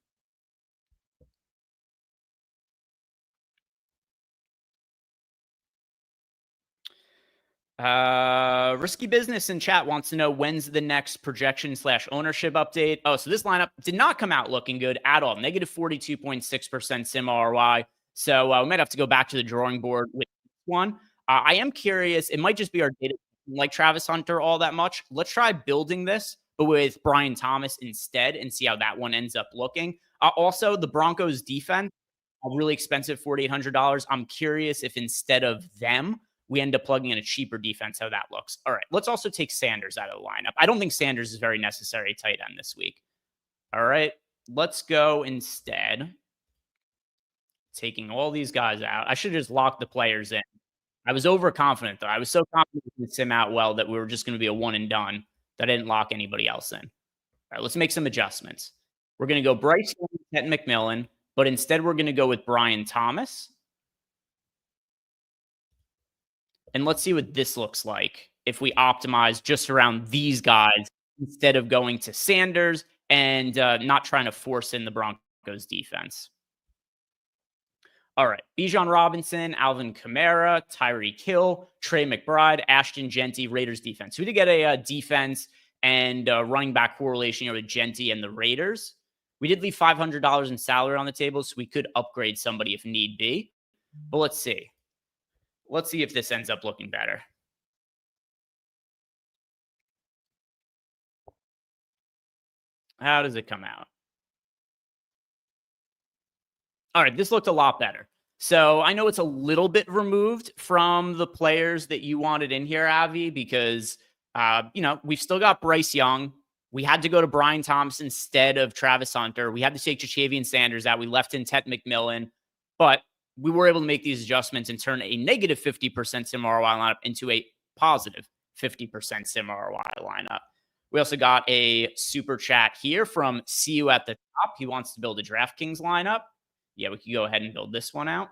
Risky Business in chat wants to know when's the next projection / ownership update. Oh, so this lineup did not come out looking good at all. Negative 42.6% sim ROI. So we might have to go back to the drawing board with this one. I am curious. It might just be our data like Travis Hunter all that much. Let's try building this, but with Brian Thomas instead and see how that one ends up looking. Also, the Broncos defense, really expensive, $4,800. I'm curious if instead of them, we end up plugging in a cheaper defense, how that looks. All right, let's also take Sanders out of the lineup. I don't think Sanders is very necessary tight end this week. All right, let's go instead. Taking all these guys out. I should have just locked the players in. I was overconfident, though. I was so confident with sim out well that we were just going to be a one and done that I didn't lock anybody else in. All right, let's make some adjustments. We're going to go Bryce Young, Ted McMillan, but instead we're going to go with Brian Thomas. And let's see what this looks like if we optimize just around these guys instead of going to Sanders and not trying to force in the Broncos defense. All right. Bijan Robinson, Alvin Kamara, Tyreek Hill, Trey McBride, Ashton Genty, Raiders defense. So we did get a defense and running back correlation here with Genty and the Raiders. We did leave $500 in salary on the table, so we could upgrade somebody if need be. But let's see. Let's see if this ends up looking better. How does it come out? All right, this looked a lot better. So I know it's a little bit removed from the players that you wanted in here, Avi, because, we've still got Bryce Young. We had to go to Brian Thomas instead of Travis Hunter. We had to take Jatavian Sanders out. We left in Ted McMillan, but we were able to make these adjustments and turn a negative 50% sim ROI lineup into a positive 50% sim ROI lineup. We also got a super chat here from See You at the Top. He wants to build a DraftKings lineup. Yeah, we can go ahead and build this one out.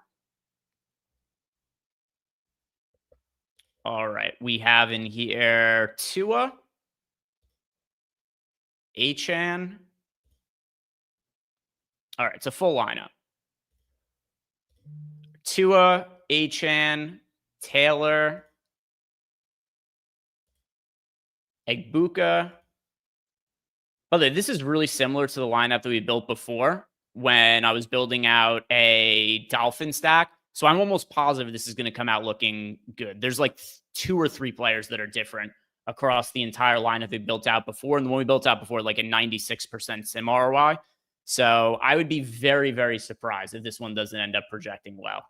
All right. We have in here Tua, Achane. All right. It's a full lineup. Tua, Achane, Taylor, Egbuka. By the way, this is really similar to the lineup that we built before when I was building out a Dolphin stack. So I'm almost positive this is going to come out looking good. There's like 2 or 3 players that are different across the entire lineup they built out before. And the one we built out before, like a 96% sim ROI. So I would be very, very surprised if this one doesn't end up projecting well.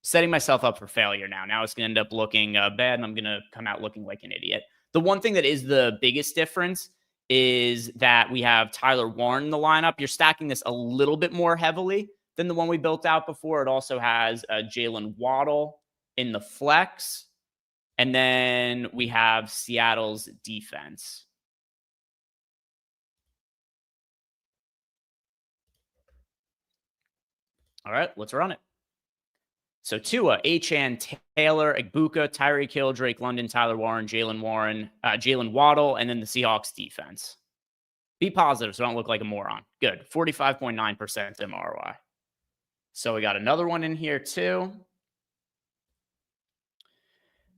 Setting myself up for failure now. Now it's going to end up looking bad, and I'm going to come out looking like an idiot. The one thing that is the biggest difference is that we have Tyler Warren in the lineup. You're stacking this a little bit more heavily than the one we built out before. It also has Jalen Waddle in the flex. And then we have Seattle's defense. All right, let's run it. So Tua, Achane, Taylor, Egbuka, Tyreek Hill, Drake London, Tyler Warren, Jalen Waddle, and then the Seahawks defense. Be positive so I don't look like a moron. Good. 45.9% MROI. So we got another one in here too.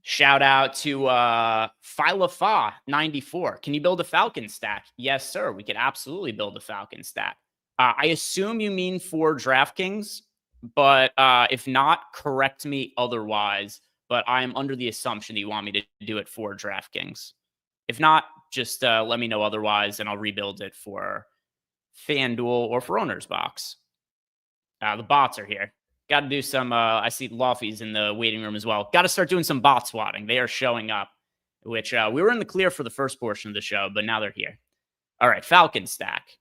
Shout out to Phylafa 94. Can you build a Falcon stack? Yes, sir. We could absolutely build a Falcon stack. I assume you mean for DraftKings, but if not, correct me otherwise. But I am under the assumption that you want me to do it for DraftKings. If not, just let me know otherwise, and I'll rebuild it for FanDuel or for OwnersBox. The bots are here. Got to do some, I see Loughy's in the waiting room as well. Got to start doing some bot swatting. They are showing up, which we were in the clear for the first portion of the show, but now they're here. All right, Falcon stack.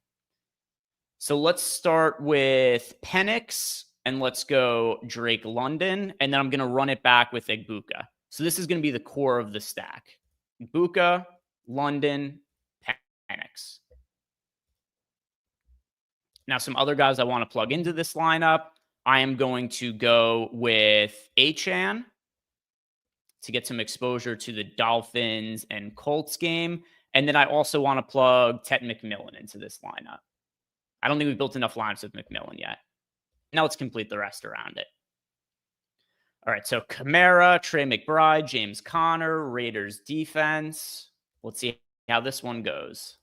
So let's start with Penix, and let's go Drake London, and then I'm going to run it back with Egbuka. So this is going to be the core of the stack. Egbuka, London, Penix. Now, some other guys I want to plug into this lineup. I am going to go with Achane to get some exposure to the Dolphins and Colts game. And then I also want to plug Ted McMillan into this lineup. I don't think we've built enough lineups with McMillan yet. Now let's complete the rest around it. All right, so Kamara, Trey McBride, James Conner, Raiders defense. Let's see how this one goes.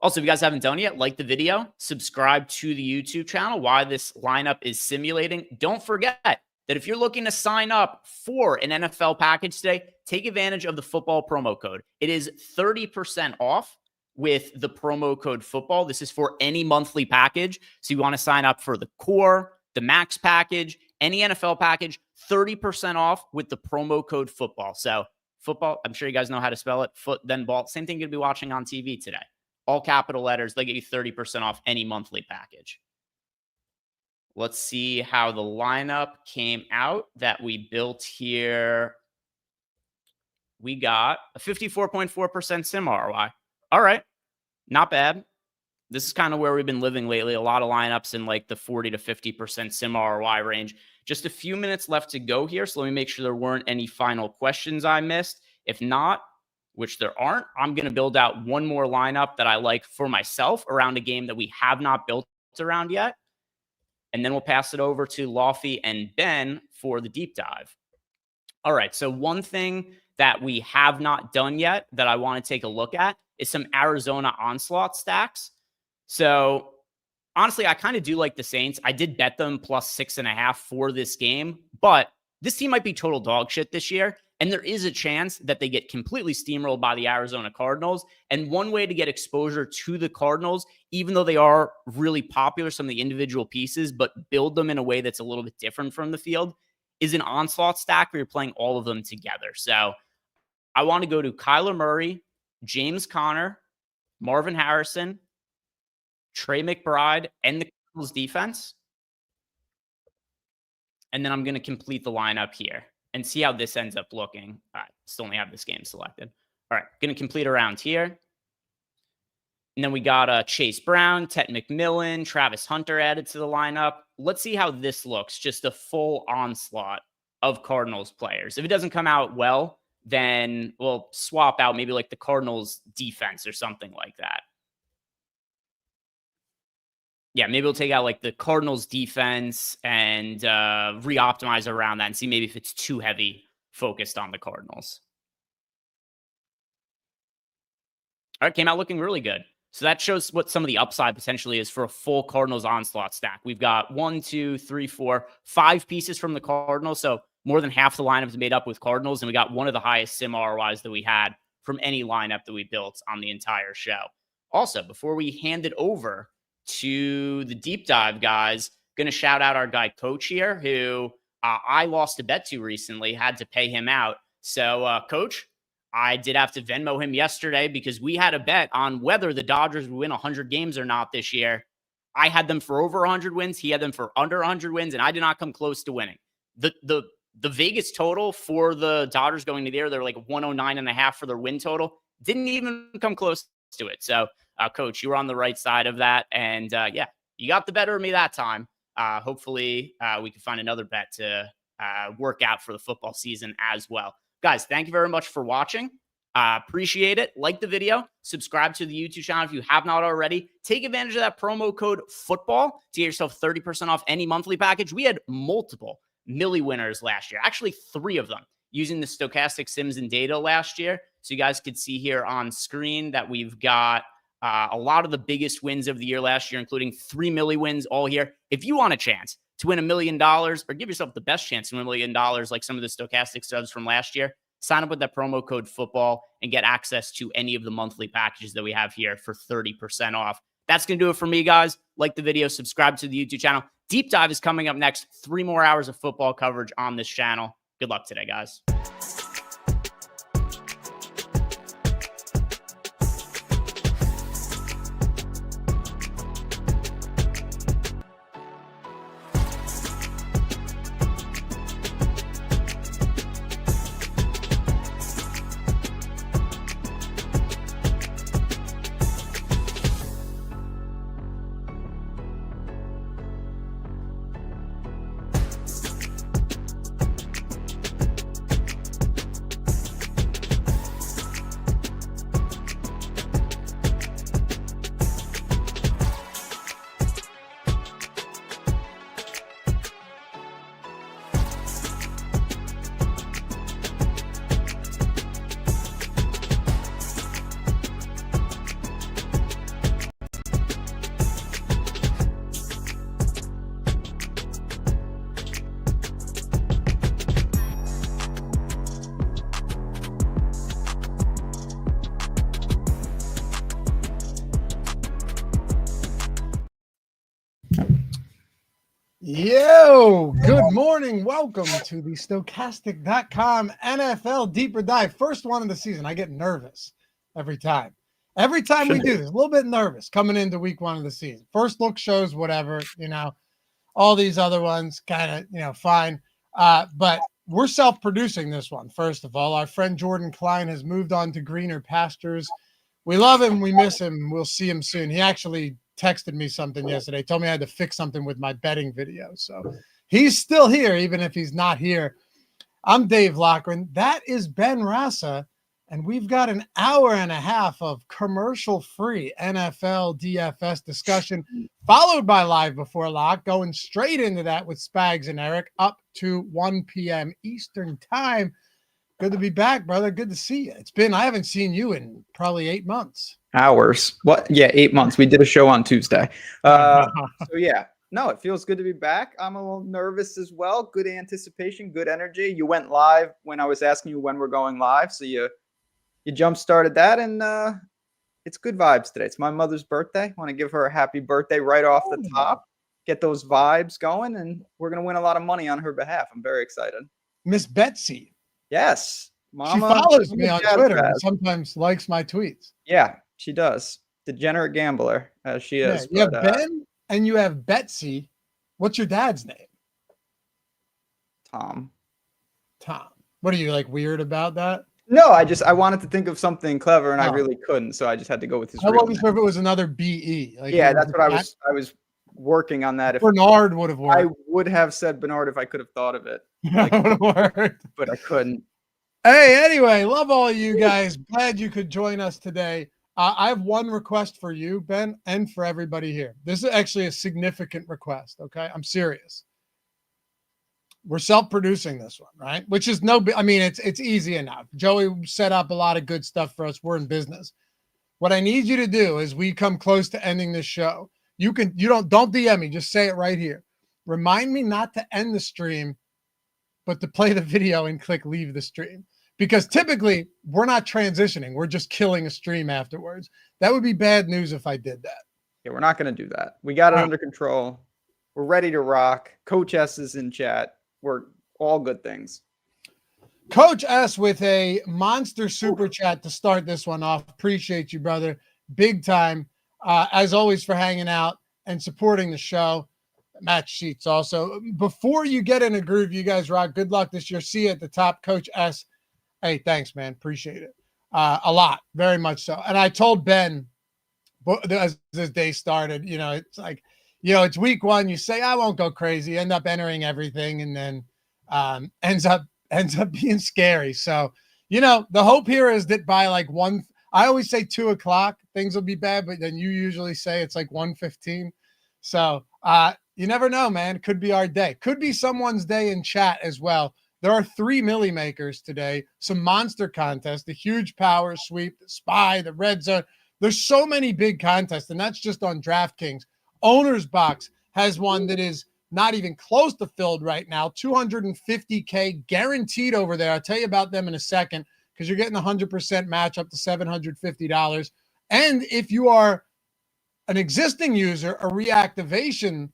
Also, if you guys haven't done it yet, like the video, subscribe to the YouTube channel while this lineup is simulating. Don't forget that if you're looking to sign up for an NFL package today, take advantage of the football promo code. It is 30% off with the promo code football. This is for any monthly package. So you want to sign up for the core, the max package, any NFL package, 30% off with the promo code football. So football, I'm sure you guys know how to spell it. Foot, then ball. Same thing you'd be watching on TV today. All capital letters. They get you 30% off any monthly package. Let's see how the lineup came out that we built here. We got a 54.4% sim ROI. All right. Not bad. This is kind of where we've been living lately. A lot of lineups in like the 40 to 50% sim ROI range. Just a few minutes left to go here. So let me make sure there weren't any final questions I missed. If not, which there aren't, I'm going to build out one more lineup that I like for myself around a game that we have not built around yet. And then we'll pass it over to Loughy and Ben for the deep dive. All right, so one thing that we have not done yet that I want to take a look at is some Arizona onslaught stacks. So honestly, I kind of do like the Saints. I did bet them plus 6.5 for this game, but this team might be total dog shit this year. And there is a chance that they get completely steamrolled by the Arizona Cardinals. And one way to get exposure to the Cardinals, even though they are really popular, some of the individual pieces, but build them in a way that's a little bit different from the field, is an onslaught stack where you're playing all of them together. So I want to go to Kyler Murray, James Conner, Marvin Harrison, Trey McBride, and the Cardinals defense. And then I'm going to complete the lineup here and see how this ends up looking. All right, still only have this game selected. All right, going to complete around here. And then we got Chase Brown, Ted McMillan, Travis Hunter added to the lineup. Let's see how this looks. Just a full onslaught of Cardinals players. If it doesn't come out well, then we'll swap out maybe like the Cardinals defense or something like that. Yeah, maybe we'll take out like the Cardinals defense and re-optimize around that and see maybe if it's too heavy focused on the Cardinals. All right, came out looking really good. So that shows what some of the upside potentially is for a full Cardinals onslaught stack. We've got 1, 2, 3, 4, 5 pieces from the Cardinals. So more than half the lineup is made up with Cardinals. And we got one of the highest sim ROIs that we had from any lineup that we built on the entire show. Also, before we hand it over to the deep dive guys, going to shout out our guy Coach here, who I lost a bet to recently, had to pay him out. So Coach, I did have to Venmo him yesterday because we had a bet on whether the Dodgers would win 100 games or not this year. I had them for over 100 wins. He had them for under 100 wins, and I did not come close to winning. The the Vegas total for the Dodgers going to there, they're like 109.5 for their win total. Didn't even come close to it. So, Coach, you were on the right side of that. And yeah, you got the better of me that time. Hopefully, we can find another bet to work out for the football season as well. Guys, thank you very much for watching. Appreciate it. Like the video, subscribe to the YouTube channel if you have not already. Take advantage of that promo code football to get yourself 30% off any monthly package. We had multiple Millie winners last year, actually 3 of them using the Stokastic Sims and data last year. So you guys could see here on screen that we've got a lot of the biggest wins of the year last year, including 3 Millie wins all here. If you want a chance to win $1 million or give yourself the best chance to win $1 million, like some of the Stokastic subs from last year, sign up with that promo code football and get access to any of the monthly packages that we have here for 30% off. That's going to do it for me, guys. Like the video, subscribe to the YouTube channel. Deep Dive is coming up next. 3 more hours of football coverage on this channel. Good luck today, guys. Yo, good morning. Welcome to the Stokastic.com NFL Deeper Dive. First one of the season. I get nervous every time. Every time we do this, a little bit nervous coming into week 1 of the season. First look shows, whatever, all these other ones kind of, fine. But we're self-producing this one, first of all. Our friend Jordan Klein has moved on to greener pastures. We love him. We miss him. We'll see him soon. He actually texted me something yesterday, told me I had to fix something with my betting video. So he's still here, even if he's not here. I'm Dave Loughran. That is Ben Rasa. And we've got an hour and a half of commercial-free NFL DFS discussion, followed by Live Before Lock, going straight into that with Spags and Eric up to 1 p.m. Eastern time. Good to be back, brother. Good to see you. I haven't seen you in probably 8 months. Hours. What? Yeah, 8 months. We did a show on Tuesday. So yeah, no, it feels good to be back. I'm a little nervous as well. Good anticipation, good energy. You went live when I was asking you when we're going live, so you jump started that, and it's good vibes today. It's my mother's birthday. I want to give her a happy birthday right off the top. Get those vibes going, and we're gonna win a lot of money on her behalf. I'm very excited. Miss Betsy. Yes, Mama. She follows me on Twitter and sometimes likes my tweets. Yeah. She does. Degenerate gambler, as she is. Yeah, you have Ben and you have Betsy. What's your dad's name? Tom. What are you, like, weird about that? No, I wanted to think of something clever and I really couldn't, so I just had to go with his real name. I wasn't sure if it was another BE. Yeah, that's what I was working on that. If Bernard would have worked. I would have said Bernard if I could have thought of it. But I couldn't. Hey, anyway, love all of you guys. Glad you could join us today. I have one request for you, Ben, and for everybody here. This is actually a significant request, okay? I'm serious. We're self-producing this one, right? Which is it's easy enough. Joey set up a lot of good stuff for us. We're in business. What I need you to do is we come close to ending this show. Don't DM me, just say it right here. Remind me not to end the stream, but to play the video and click leave the stream. Because typically we're not transitioning. We're just killing a stream afterwards. That would be bad news if I did that. Yeah, we're not going to do that. We got it under control. We're ready to rock. Coach S is in chat. We're all good things. Coach S with a monster super chat to start this one off. Appreciate you, brother. Big time. As always, for hanging out and supporting the show. match sheets also. Before you get in a groove, you guys rock. Good luck this year. See you at the top, Coach S. Hey, thanks, man. Appreciate it. A lot, very much so. And I told Ben as this day started, it's like, it's week one. You say, I won't go crazy, end up entering everything, and then ends up being scary. So, the hope here is that by like I always say 2:00, things will be bad, but then you usually say it's like 1:15. So you never know, man. Could be our day. Could be someone's day in chat as well. There are 3 milli makers today, some monster contests, the huge power sweep, the spy, the red zone. There's so many big contests, and that's just on DraftKings. OwnersBox has one that is not even close to filled right now, $250K guaranteed over there. I'll tell you about them in a second because you're getting 100% match up to $750. And if you are an existing user, a reactivation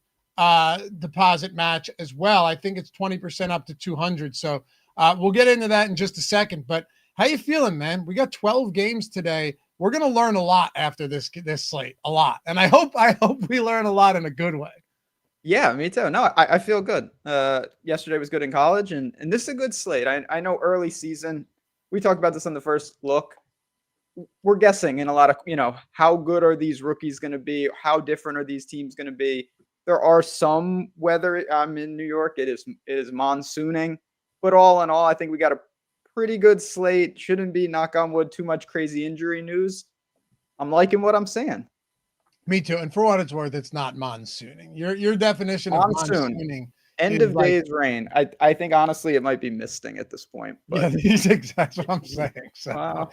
deposit match as well. I think it's 20% up to 200. So we'll get into that in just a second. But how you feeling, man? We got 12 games today. We're going to learn a lot after this slate, a lot. And I hope we learn a lot in a good way. Yeah, me too. No, I feel good. Yesterday was good in college, and this is a good slate. I know early season, we talked about this on the first look. We're guessing in a lot of, how good are these rookies going to be? How different are these teams going to be? There are some weather. I'm in New York. It is monsooning, but all in all, I think we got a pretty good slate. Shouldn't be, knock on wood, too much crazy injury news. I'm liking what I'm saying. Me too. And for what it's worth, it's not monsooning. Your definition of monsooning. End of days rain. I think honestly it might be misting at this point. But. Yeah, that's what I'm saying. So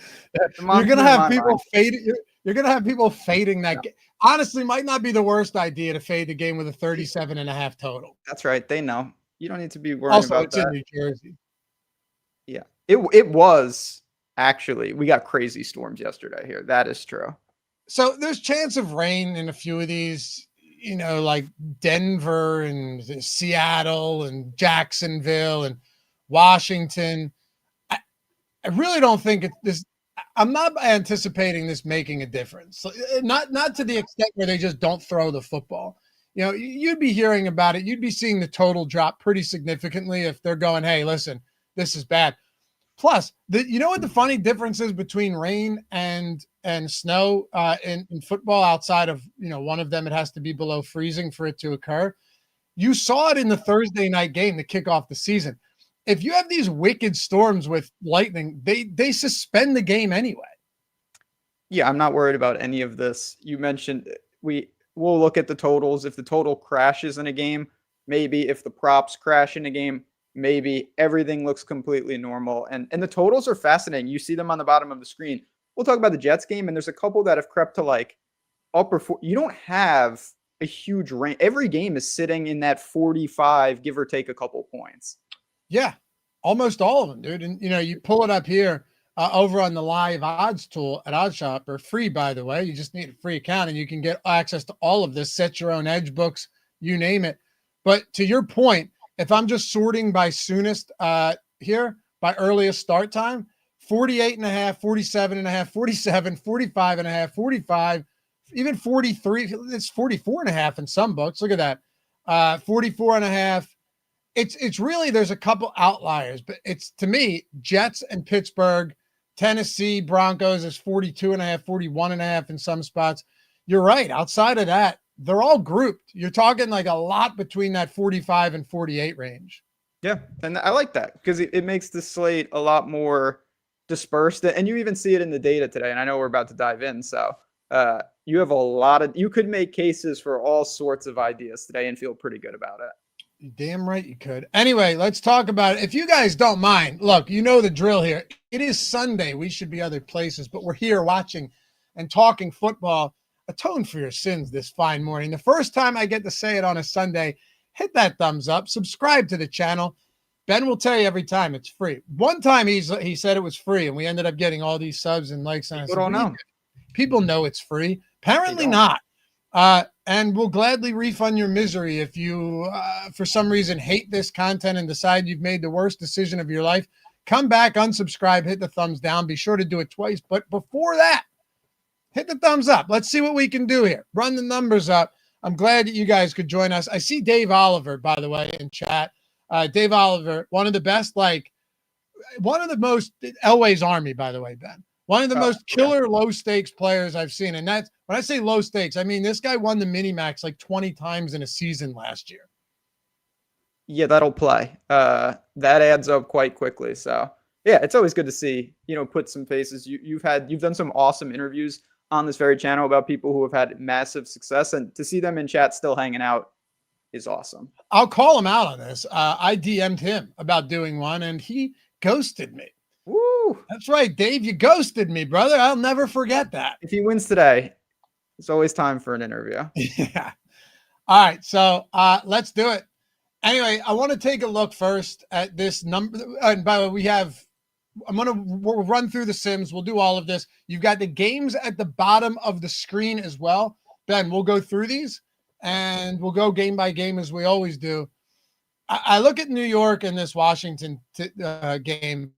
you're gonna have people fading. You're gonna have people fading that. Yeah. Honestly, might not be the worst idea to fade the game with a 37.5 total. That's right. They know. You don't need to be worried about that. Also, it's in New Jersey. Yeah, it was actually. We got crazy storms yesterday here. That is true. So there's chance of rain in a few of these. Like Denver and Seattle and Jacksonville and Washington. I really don't think I'm not anticipating this making a difference. Not to the extent where they just don't throw the football. You'd be hearing about it. You'd be seeing the total drop pretty significantly if they're going, hey, listen, this is bad. Plus, what the funny difference is between rain and snow in football outside of, one of them, it has to be below freezing for it to occur. You saw it in the Thursday night game to kick off the season. If you have these wicked storms with lightning, they suspend the game anyway. Yeah, I'm not worried about any of this. You mentioned we'll look at the totals. If the total crashes in a game, maybe. If the props crash in a game, maybe. Everything looks completely normal. And the totals are fascinating. You see them on the bottom of the screen. We'll talk about the Jets game, and there's a couple that have crept to like upper four. You don't have a huge range. Every game is sitting in that 45, give or take a couple points. Yeah, almost all of them, dude. And, you pull it up here over on the live odds tool at OddsShopper, free, by the way. You just need a free account, and you can get access to all of this, set your own edge books, you name it. But to your point, if I'm just sorting by soonest here, by earliest start time, 48.5, 47.5, 47, 45.5, 45, even 43. It's 44.5 in some books. Look at that. 44.5. It's really, there's a couple outliers, but it's, to me, Jets and Pittsburgh, Tennessee, Broncos is 42.5, 41.5 in some spots. You're right. Outside of that, they're all grouped. You're talking like a lot between that 45 and 48 range. Yeah, and I like that because it makes the slate a lot more dispersed, and you even see it in the data today. And I know we're about to dive in, so you have you could make cases for all sorts of ideas today and feel pretty good about it. You're damn right you could. Anyway, let's talk about it. If you guys don't mind, look, you know the drill here. It is Sunday. We should be other places, but we're here watching and talking football. Atone for your sins this fine morning. The first time I get to say it on a Sunday, hit that thumbs up, subscribe to the channel. Ben will tell you every time it's free. One time he said it was free, and we ended up getting all these subs and likes. And People don't know. People know it's free. Apparently not. And we'll gladly refund your misery if you, for some reason, hate this content and decide you've made the worst decision of your life. Come back, unsubscribe, hit the thumbs down. Be sure to do it twice. But before that, hit the thumbs up. Let's see what we can do here. Run the numbers up. I'm glad that you guys could join us. I see Dave Oliver, by the way, in chat. Dave Oliver, one of the most Elway's Army, by the way, Ben. One of the most killer low stakes players I've seen. And that's when I say low stakes, I mean this guy won the mini max like 20 times in a season last year. Yeah, that'll play. That adds up quite quickly. So yeah, it's always good to see, put some faces. You've done some awesome interviews on this very channel about people who have had massive success, and to see them in chat still hanging out is awesome. I'll call him out on this. I DM'd him about doing one and he ghosted me. Woo! That's right, Dave. You ghosted me, brother. I'll never forget that. If he wins today, it's always time for an interview. Yeah. All right. So let's do it. Anyway, I want to take a look first at this number. And by the way, we'll run through the sims. We'll do all of this. You've got the games at the bottom of the screen as well. Ben, we'll go through these and we'll go game by game as we always do. I look at New York in this Washington game.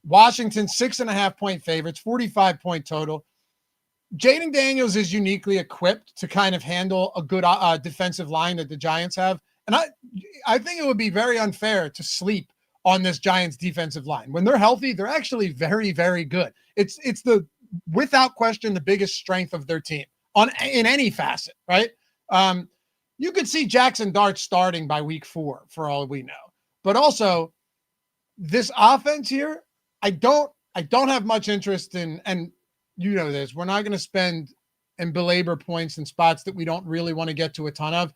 Washington 6.5-point favorites, 45-point total. Jaden Daniels is uniquely equipped to kind of handle a good defensive line that the Giants have. And I think it would be very unfair to sleep on this Giants defensive line. When they're healthy, they're actually very, very good. It's without question the biggest strength of their team in any facet, right? You could see Jackson Dart starting by week 4 for all we know. But also this offense here, I don't have much interest in, and you know this, we're not going to spend and belabor points in spots that we don't really want to get to a ton of.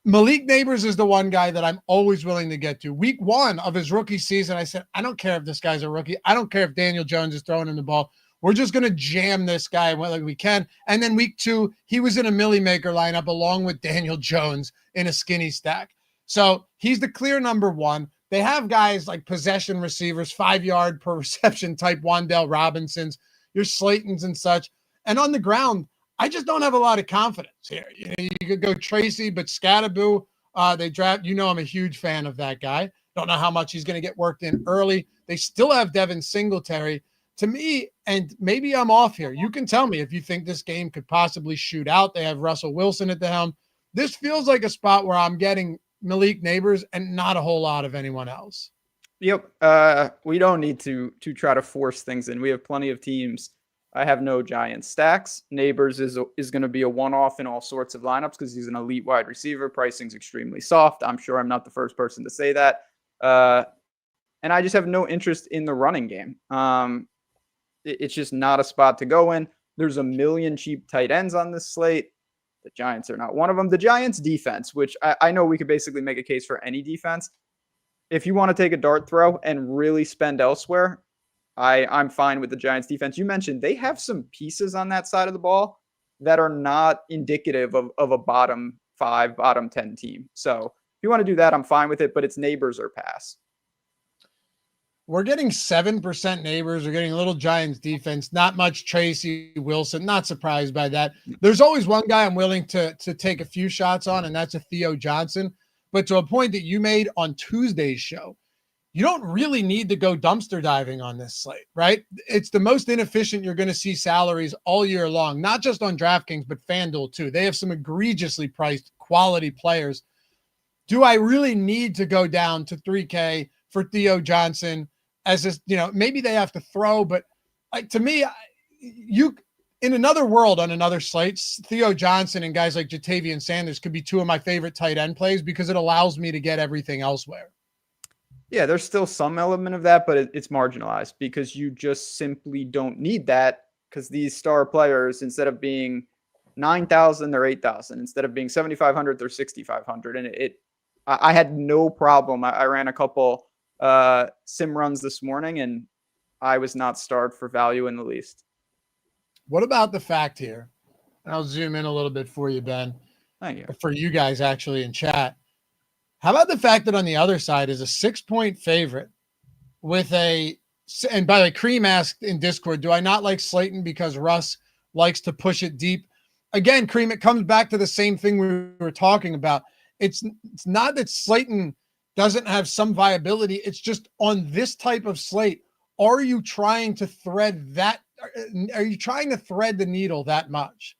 Malik Neighbors is the one guy that I'm always willing to get to. Week 1 of his rookie season, I said, I don't care if this guy's a rookie. I don't care if Daniel Jones is throwing him the ball. We're just going to jam this guy whether we can. And then week 2, he was in a Millie Maker lineup along with Daniel Jones in a skinny stack. So he's the clear number 1. They have guys like possession receivers, 5-yard per reception type Wan'Dale Robinsons, your Slaytons and such. And on the ground, I just don't have a lot of confidence here. You could go Tracy, but Scatterboo, they draft. I'm a huge fan of that guy. Don't know how much he's going to get worked in early. They still have Devin Singletary. To me, and maybe I'm off here, you can tell me if you think this game could possibly shoot out. They have Russell Wilson at the helm. This feels like a spot where I'm getting Malik Neighbors and not a whole lot of anyone else. Yep. We don't need to try to force things in. We have plenty of teams. I have no Giants stacks. Neighbors is going to be a one-off in all sorts of lineups because he's an elite wide receiver. Pricing's extremely soft. I'm sure I'm not the first person to say that. And I just have no interest in the running game. It's just not a spot to go in. There's a million cheap tight ends on this slate. The Giants are not one of them. The Giants defense, which I know we could basically make a case for any defense. If you want to take a dart throw and really spend elsewhere, I'm fine with the Giants defense. You mentioned they have some pieces on that side of the ball that are not indicative of a bottom 5, bottom 10 team. So if you want to do that, I'm fine with it, but it's Neighbors or pass. We're getting 7% Neighbors. We're getting a little Giants defense. Not much Tracy Wilson. Not surprised by that. There's always one guy I'm willing to take a few shots on, and that's a Theo Johnson. But to a point that you made on Tuesday's show, you don't really need to go dumpster diving on this slate, right? It's the most inefficient you're going to see salaries all year long, not just on DraftKings, but FanDuel too. They have some egregiously priced quality players. Do I really need to go down to 3K for Theo Johnson? As this, maybe they have to throw, but to me, in another world on another slate, Theo Johnson and guys like Jatavian Sanders could be 2 of my favorite tight end plays because it allows me to get everything elsewhere. Yeah, there's still some element of that, but it's marginalized because you just simply don't need that because these star players, instead of being 9,000, they're 8,000. Instead of being 7,500, they're 6,500. And I had no problem. I ran a couple sim runs this morning, and I was not starved for value in the least. What about the fact here? And I'll zoom in a little bit for you, Ben. Thank you. For you guys actually in chat. How about the fact that on the other side is a 6-point favorite with and by the way, Cream asked in Discord, do I not like Slayton because Russ likes to push it deep? Again, Cream, it comes back to the same thing we were talking about. It's not that Slayton doesn't have some viability. It's just on this type of slate, are you trying to thread the needle that much?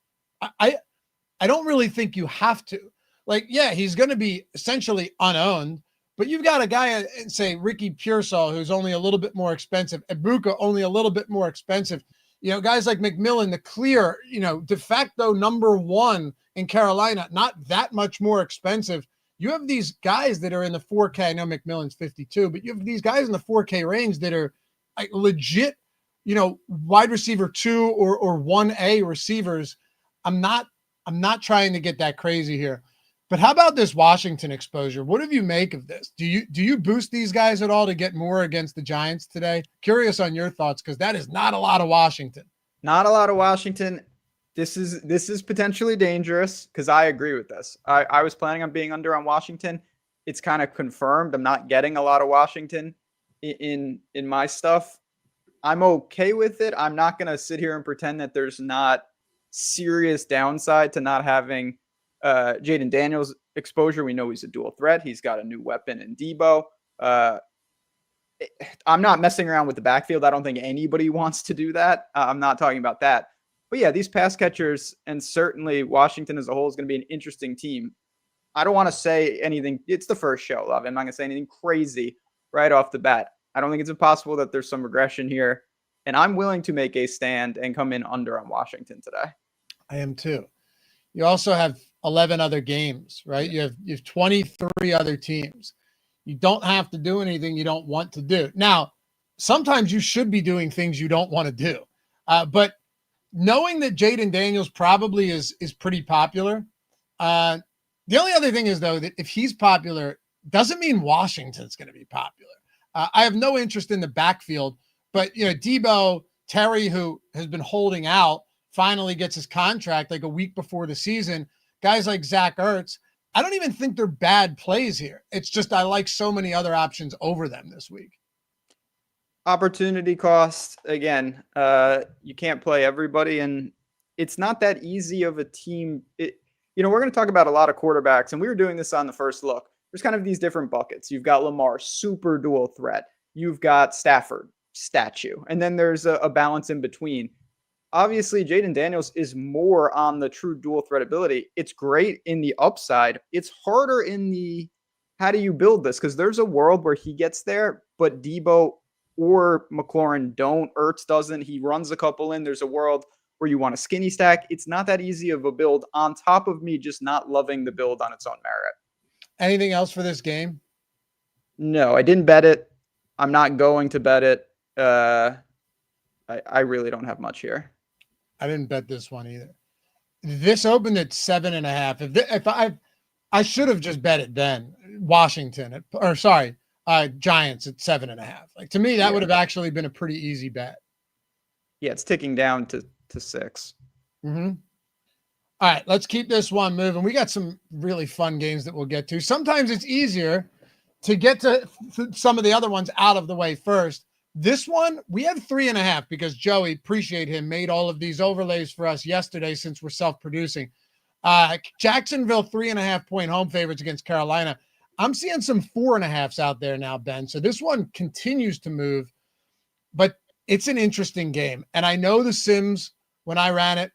I don't really think you have to. Like, yeah, he's going to be essentially unowned, but you've got a guy, say, Ricky Pearsall, who's only a little bit more expensive, Ibuka only a little bit more expensive. Guys like McMillan, the clear, de facto number one in Carolina, not that much more expensive. You have these guys that are in the 4K. I know McMillan's 52, but you have these guys in the 4K range that are like legit, wide receiver 2 or 1A receivers. I'm not trying to get that crazy here. But how about this Washington exposure? What do you make of this? Do you boost these guys at all to get more against the Giants today? Curious on your thoughts, because that is not a lot of Washington. Not a lot of Washington. This is potentially dangerous because I agree with this. I was planning on being under on Washington. It's kind of confirmed. I'm not getting a lot of Washington in my stuff. I'm okay with it. I'm not going to sit here and pretend that there's not serious downside to not having Jaden Daniels exposure. We know he's a dual threat. He's got a new weapon in Debo. I'm not messing around with the backfield. I don't think anybody wants to do that. I'm not talking about that. But yeah, these pass catchers and certainly Washington as a whole is going to be an interesting team. I don't want to say anything. It's the first show, Love. I'm not going to say anything crazy right off the bat. I don't think it's impossible that there's some regression here. And I'm willing to make a stand and come in under on Washington today. I am too. You also have 11 other games, right? You have 23 other teams. You don't have to do anything you don't want to do. Now, sometimes you should be doing things you don't want to do. But knowing that Jaden Daniels probably is pretty popular. The only other thing is, though, that if he's popular, doesn't mean Washington's going to be popular. I have no interest in the backfield, but Debo, Terry, who has been holding out, finally gets his contract like a week before the season. Guys like Zach Ertz, I don't even think they're bad plays here. It's just I like so many other options over them this week. Opportunity cost, again, you can't play everybody, and it's not that easy of a team. We're going to talk about a lot of quarterbacks, and we were doing this on the first look. There's kind of these different buckets. You've got Lamar, super dual threat. You've got Stafford, statue. And then there's a balance in between. Obviously, Jaden Daniels is more on the true dual threat ability. It's great in the upside. It's harder in the how do you build this? Because there's a world where he gets there, but Debo or McLaurin don't. Ertz doesn't. He runs a couple in. There's a world where you want a skinny stack. It's not that easy of a build on top of me just not loving the build on its own merit. Anything else for this game? No, I didn't bet it. I'm not going to bet it. I really don't have much here. I didn't bet this one either. This opened at 7.5. I should have just bet it then. Washington, Giants at 7.5. Like, to me, that would have actually been a pretty easy bet. Yeah, it's ticking down to 6. Mm-hmm. All right, let's keep this one moving. We got some really fun games that we'll get to. Sometimes it's easier to get to some of the other ones out of the way first. This one, we have 3.5 because Joey, appreciate him, made all of these overlays for us yesterday since we're self-producing. Jacksonville, 3.5-point home favorites against Carolina. I'm seeing some 4.5s out there now, Ben. So this one continues to move, but it's an interesting game. And I know the Sims, when I ran it,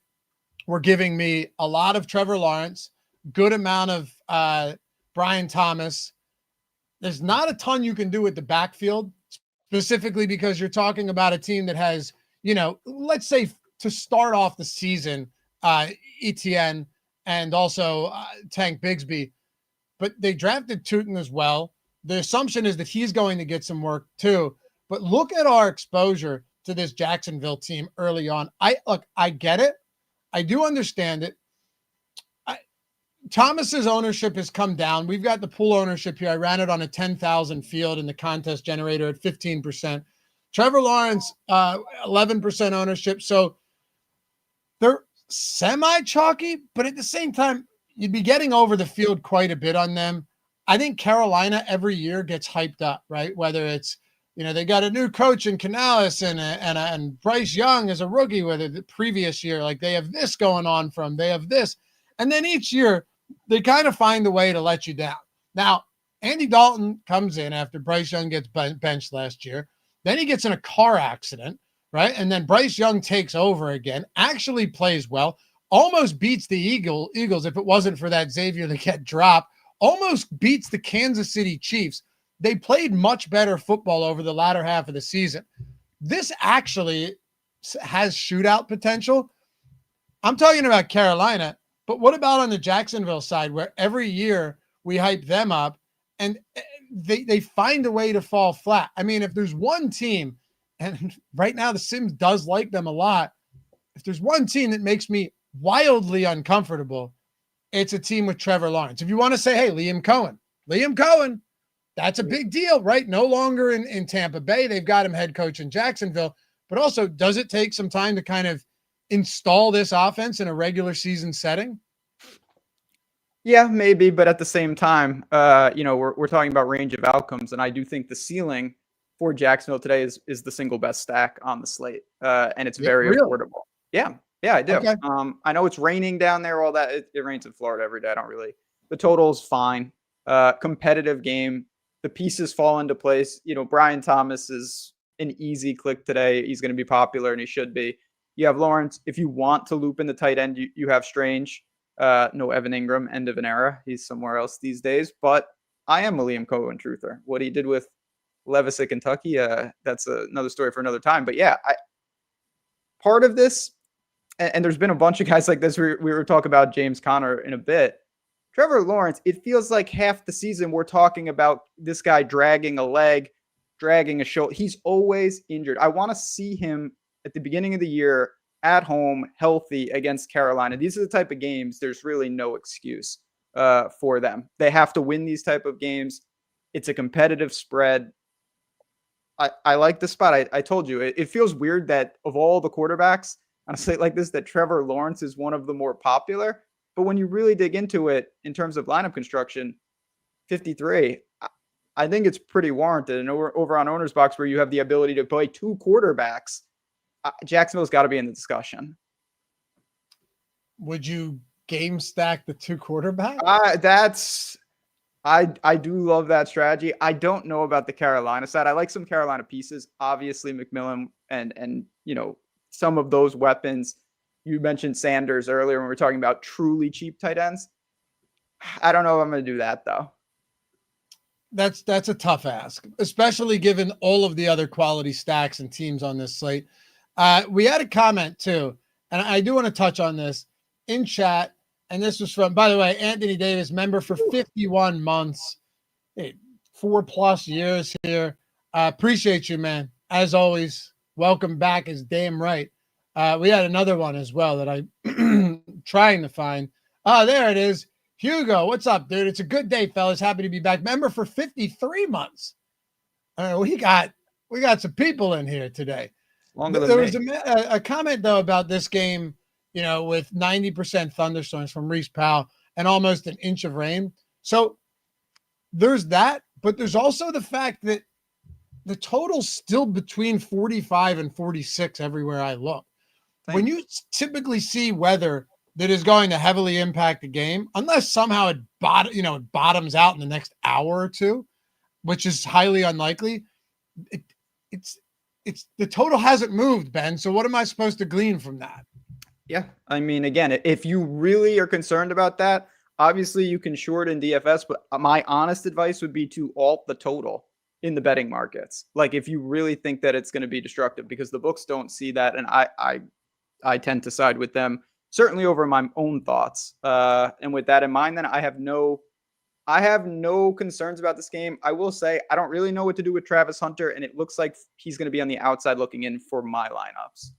were giving me a lot of Trevor Lawrence, good amount of Brian Thomas. There's not a ton you can do with the backfield, specifically because you're talking about a team that has, let's say to start off the season, ETN and also Tank Bigsby, but they drafted Tootin as well. The assumption is that he's going to get some work too, but look at our exposure to this Jacksonville team early on. I get it. I do understand it. Thomas's ownership has come down. We've got the pool ownership here. I ran it on a 10,000 field in the contest generator at 15%. Trevor Lawrence, 11% ownership. So they're semi-chalky, but at the same time, you'd be getting over the field quite a bit on them. I think Carolina every year gets hyped up, right? Whether it's, they got a new coach in Canales and Bryce Young as a rookie, whether the previous year, like they have this going on from, they have this. And then each year, they kind of find a way to let you down. Now, Andy Dalton comes in after Bryce Young gets benched last year. Then he gets in a car accident, right? And then Bryce Young takes over again, actually plays well. almost beats the Eagles if it wasn't for that Xavier that get dropped, almost beats the Kansas City Chiefs. They played much better football over the latter half of the season. This actually has shootout potential. I'm talking about Carolina, but what about on the Jacksonville side, where every year we hype them up and they find a way to fall flat? I mean, if there's one team, and right now the Sims does like them a lot, if there's one team that makes me wildly uncomfortable, it's a team with Trevor Lawrence. If you want to say, hey, Liam Cohen, that's a big deal, right? No longer in Tampa Bay. They've got him head coach in Jacksonville. But also, does it take some time to kind of install this offense in a regular season setting? Yeah, maybe. But at the same time, we're talking about range of outcomes. And I do think the ceiling for Jacksonville today is the single best stack on the slate. And it's very affordable. Yeah, I do. Okay. I know it's raining down there, all that. It rains in Florida every day. The total's fine. Competitive game. The pieces fall into place. Brian Thomas is an easy click today. He's going to be popular, and he should be. You have Lawrence. If you want to loop in the tight end, you have Strange. No Evan Ingram, end of an era. He's somewhere else these days. But I am a Liam Cohen truther. What he did with Levis at Kentucky, that's another story for another time. But yeah, part of this, and there's been a bunch of guys like this. We were talking about James Conner in a bit. Trevor Lawrence, it feels like half the season we're talking about this guy dragging a leg, dragging a shoulder. He's always injured. I want to see him at the beginning of the year at home, healthy against Carolina. These are the type of games there's really no excuse for them. They have to win these type of games. It's a competitive spread. I like the spot. I told you, it feels weird that of all the quarterbacks on a slate like this, that Trevor Lawrence is one of the more popular. But when you really dig into it in terms of lineup construction, 53, I think it's pretty warranted. And over on OwnersBox, where you have the ability to play two quarterbacks, Jacksonville's got to be in the discussion. Would you game stack the two quarterbacks? I do love that strategy. I don't know about the Carolina side. I like some Carolina pieces. Obviously, McMillan and some of those weapons. You mentioned Sanders earlier when we were talking about truly cheap tight ends. I don't know if I'm going to do that, though. That's a tough ask, especially given all of the other quality stacks and teams on this slate. We had a comment, too, and I do want to touch on this in chat. And this was from, by the way, Anthony Davis, member for 51 months, 4+ years here. Appreciate you, man. As always, welcome back is damn right. We had another one as well that I'm trying to find. Oh, there it is. Hugo, what's up, dude? It's a good day, fellas. Happy to be back. Member for 53 months. We got some people in here today. There was a comment, though, about this game, with 90% thunderstorms from Reese Powell and almost an inch of rain. So there's that, but there's also the fact that the total's still between 45 and 46 everywhere I look. When you typically see weather that is going to heavily impact the game, unless somehow it bottoms out in the next hour or two, which is highly unlikely, it's the total hasn't moved, Ben. So what am I supposed to glean from that? Yeah. I mean, again, if you really are concerned about that, obviously you can short in DFS, but my honest advice would be to alt the total in the betting markets. Like if you really think that it's going to be destructive, because the books don't see that. And I tend to side with them, certainly over my own thoughts. And with that in mind, then I have no concerns about this game. I will say I don't really know what to do with Travis Hunter, and it looks like he's going to be on the outside looking in for my lineups.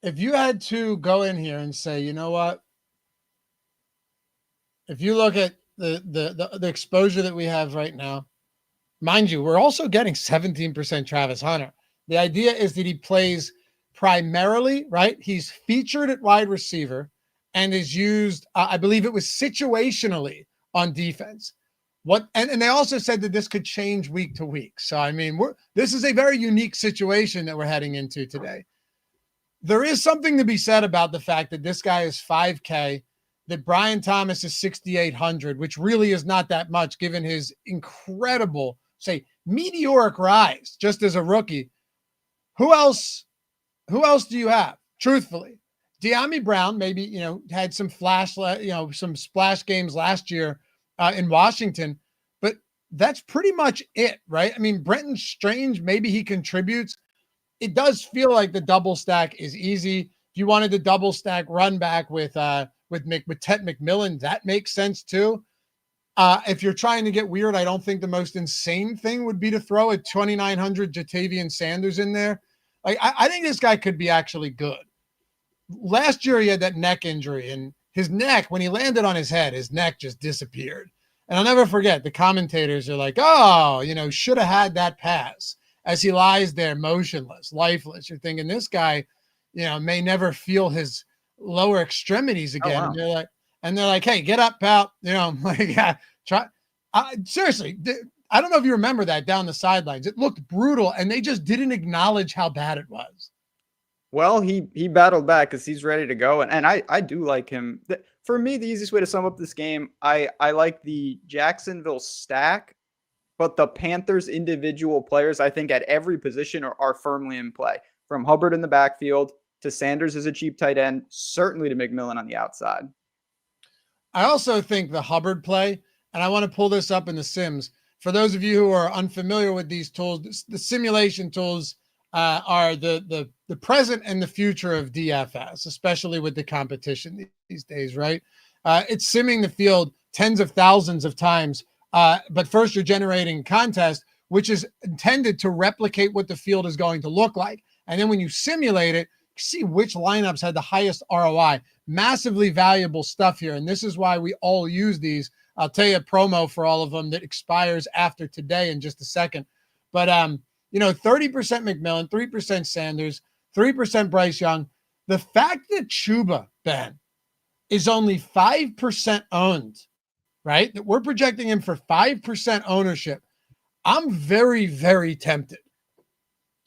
If you had to go in here and say, you know what, if you look at the exposure that we have right now, mind you, we're also getting 17% Travis Hunter. The idea is that he plays primarily, right? He's featured at wide receiver and is used, I believe it was situationally on defense. And they also said that this could change week to week. So, I mean, this is a very unique situation that we're heading into today. There is something to be said about the fact that this guy is 5K, that Brian Thomas is 6,800, which really is not that much given his incredible, say, meteoric rise just as a rookie. Who else do you have? Truthfully, De'Ami Brown maybe, had some some splash games last year in Washington, but that's pretty much it, right? I mean, Brenton Strange, maybe he contributes. It does feel like the double stack is easy. If you wanted to double stack run back with Ted McMillan, that makes sense too. If you're trying to get weird, I don't think the most insane thing would be to throw a 2,900 Jatavian Sanders in there. Like, I think this guy could be actually good. Last year, he had that neck injury, and his neck, when he landed on his head, his neck just disappeared. And I'll never forget, the commentators are like, oh, should have had that pass, as he lies there motionless, lifeless. You're thinking this guy, may never feel his lower extremities again. Oh, wow. And they're like, hey, get up, pal. Try. Seriously, I don't know if you remember that down the sidelines. It looked brutal, and they just didn't acknowledge how bad it was. Well, he battled back because he's ready to go. And I do like him. For me, the easiest way to sum up this game, I like the Jacksonville stack, but the Panthers' individual players, I think, at every position are firmly in play. From Hubbard in the backfield to Sanders as a cheap tight end, certainly to McMillan on the outside. I also think the Hubbard play, and I want to pull this up in the Sims. For those of you who are unfamiliar with these tools, the simulation tools are the present and the future of DFS, especially with the competition these days, right? It's simming the field tens of thousands of times. But first you're generating contest, which is intended to replicate what the field is going to look like. And then when you simulate it, see which lineups had the highest ROI. Massively valuable stuff here. And this is why we all use these. I'll tell you a promo for all of them that expires after today in just a second. But, 30% McMillan, 3% Sanders, 3% Bryce Young. The fact that Chuba, Ben, is only 5% owned, right? That we're projecting him for 5% ownership. I'm very, very tempted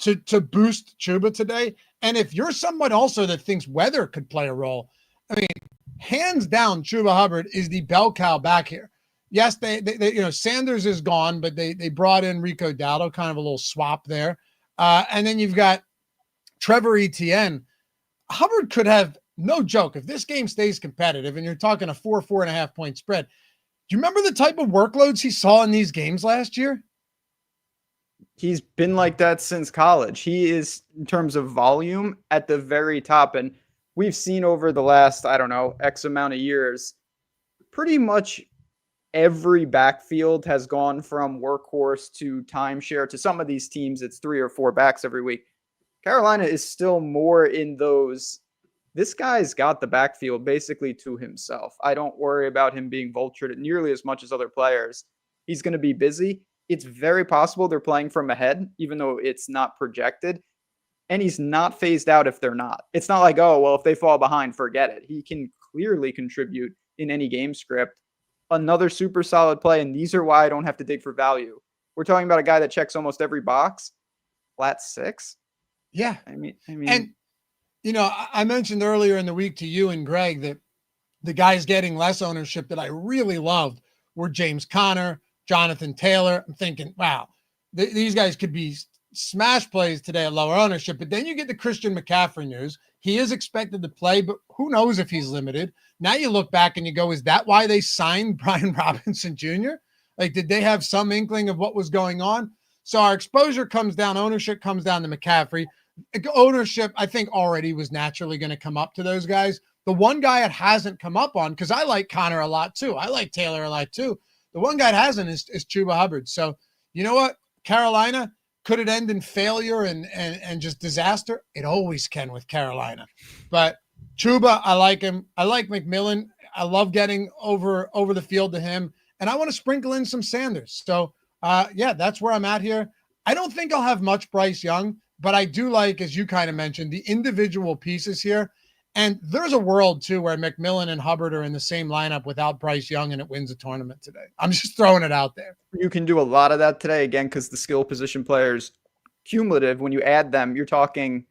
to boost Chuba today. And if you're someone also that thinks weather could play a role, I mean, hands down, Chuba Hubbard is the bell cow back here. Yes, they Sanders is gone, but they brought in Rico Dowdle, kind of a little swap there. And then you've got Trevor Etienne. Hubbard could have, no joke, if this game stays competitive and you're talking a 4.5 point spread, do you remember the type of workloads he saw in these games last year? He's been like that since college. He is, in terms of volume, at the very top. And we've seen over the last, X amount of years, pretty much every backfield has gone from workhorse to timeshare. To some of these teams, it's 3 or 4 backs every week. Carolina is still more in those. This guy's got the backfield basically to himself. I don't worry about him being vultured nearly as much as other players. He's going to be busy. It's very possible they're playing from ahead, even though it's not projected. And he's not phased out if they're not. It's not like, oh, well, if they fall behind, forget it. He can clearly contribute in any game script. Another super solid play, and these are why I don't have to dig for value. We're talking about a guy that checks almost every box. Flat 6. Yeah. I mean, and I mentioned earlier in the week to you and Greg that the guys getting less ownership that I really loved were James Conner, Jonathan Taylor. I'm thinking, wow, these guys could be smash plays today at lower ownership. But then you get the Christian McCaffrey news. He is expected to play, but who knows if he's limited. Now you look back and you go, is that why they signed Brian Robinson Jr.? Like, did they have some inkling of what was going on? So our exposure comes down, ownership comes down to McCaffrey. Ownership, I think, already was naturally going to come up to those guys. The one guy it hasn't come up on, because I like Connor a lot too. I like Taylor a lot too. The one guy it hasn't is Chuba Hubbard. So you know what? Carolina, could it end in failure and just disaster? It always can with Carolina. But Chuba, I like him. I like McMillan. I love getting over the field to him. And I want to sprinkle in some Sanders. So, that's where I'm at here. I don't think I'll have much Bryce Young, but I do like, as you kind of mentioned, the individual pieces here. And there's a world, too, where McMillan and Hubbard are in the same lineup without Bryce Young, and it wins a tournament today. I'm just throwing it out there. You can do a lot of that today, again, because the skill position players, cumulative, when you add them, you're talking,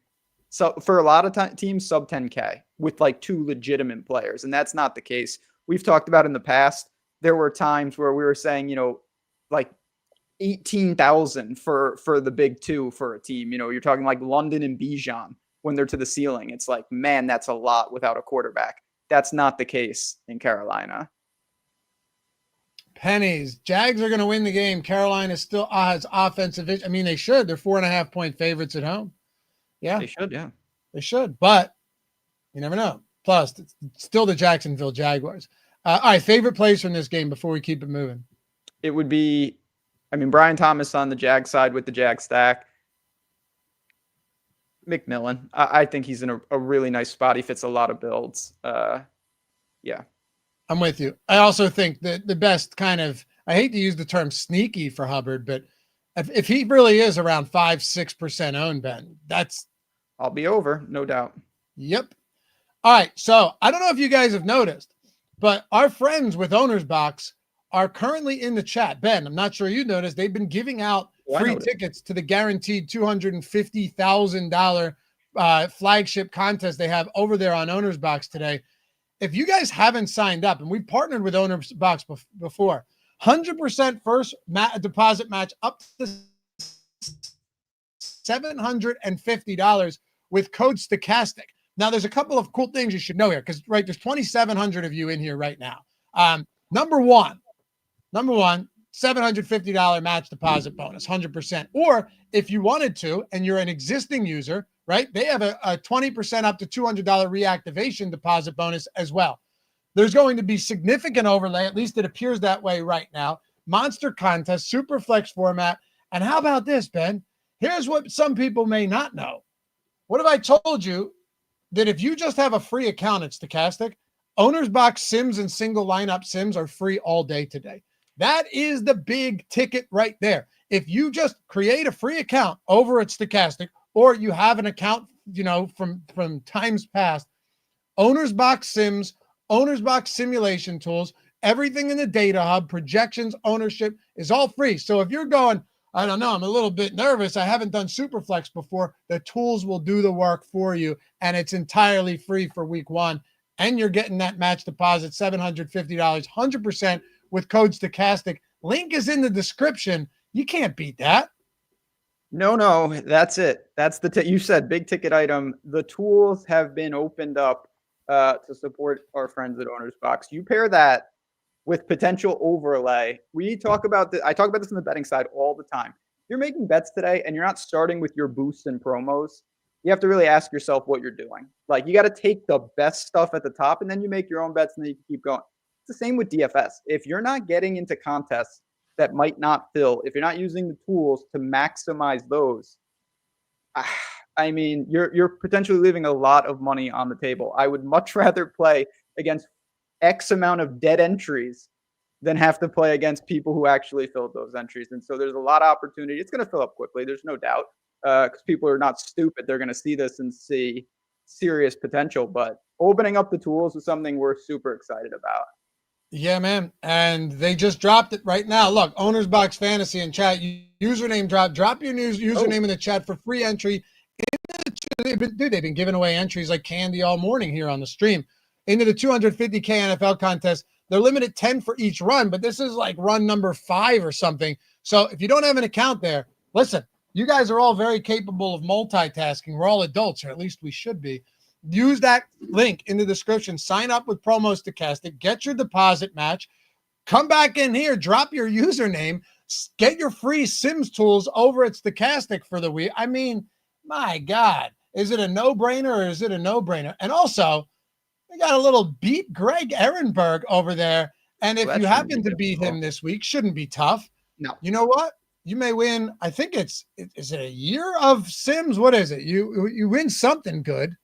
so for a lot of teams, sub 10K with like 2 legitimate players. And that's not the case. We've talked about in the past, there were times where we were saying, like 18,000 for the big 2 for a team. You're talking like London and Bijan when they're to the ceiling. It's like, man, that's a lot without a quarterback. That's not the case in Carolina. Pennies. Jags are going to win the game. Carolina still has offensive. I mean, they should. They're 4.5-point favorites at home. Yeah, They should. Yeah, they should. But you never know. Plus, it's still the Jacksonville Jaguars. All right, favorite plays from this game before we keep it moving. it would be. I mean, Brian Thomas on the Jag side with the Jag stack. McMillan. I think he's in a really nice spot. He fits a lot of builds. Yeah. I'm with you. I also think that the best kind of, I hate to use the term sneaky for Hubbard, but if he really is around 5-6% owned, Ben, I'll be over, no doubt. Yep. All right. So I don't know if you guys have noticed, but our friends with OwnersBox are currently in the chat. Ben, I'm not sure you noticed, they've been giving out free tickets to the guaranteed $250,000 flagship contest they have over there on OwnersBox today. If you guys haven't signed up, and we've partnered with OwnersBox before, 100% first deposit match up to $750 with code Stokastic. Now, there's a couple of cool things you should know here because, right, there's 2,700 of you in here right now. Number one, $750 match deposit bonus, 100%. Or if you wanted to, and you're an existing user, right, they have a 20% up to $200 reactivation deposit bonus as well. There's going to be significant overlay, at least it appears that way right now. Monster contest, super flex format. And how about this, Ben? Here's what some people may not know. What if I told you that if you just have a free account at Stokastic, OwnersBox sims and single lineup sims are free all day today? That is the big ticket right there. If you just create a free account over at Stokastic, or you have an account, from times past, OwnersBox sims, OwnersBox simulation tools, everything in the data hub, projections, ownership is all free. So if you're going, I don't know, I'm a little bit nervous, I haven't done Superflex before, the tools will do the work for you, and it's entirely free for week one. And you're getting that match deposit, $750, 100% with code Stokastic. Link is in the description. You can't beat that. No, that's it. That's you said big ticket item. The tools have been opened up to support our friends at OwnersBox. You pair that with potential overlay. I talk about this on the betting side all the time. You're making bets today and you're not starting with your boosts and promos. You have to really ask yourself what you're doing. Like, you got to take the best stuff at the top and then you make your own bets and then you can keep going. It's the same with DFS. If you're not getting into contests that might not fill, if you're not using the tools to maximize those, I mean, you're potentially leaving a lot of money on the table. I would much rather play against X amount of dead entries than have to play against people who actually filled those entries. And so there's a lot of opportunity. It's going to fill up quickly. There's no doubt, because people are not stupid. They're going to see this and see serious potential. But opening up the tools is something we're super excited about. Yeah, man. And they just dropped it right now. Look, OwnersBox Fantasy in chat, username drop. Drop your username in the chat for free entry. They've been giving away entries like candy all morning here on the stream into the 250K NFL contest. They're limited 10 for each run, but this is like run number 5 or something. So if you don't have an account there, listen, you guys are all very capable of multitasking. We're all adults, or at least we should be. Use that link in the description. Sign up with promo Stokastic. Get your deposit match. Come back in here. Drop your username. Get your free Sims tools over at Stokastic for the week. I mean, my God, is it a no-brainer or is it a no-brainer? And also, we got a little beat Greg Ehrenberg over there. And if you happen to beat him this week, shouldn't be tough. No. You know what? You may win. I think is it a year of Sims? What is it? You win something good.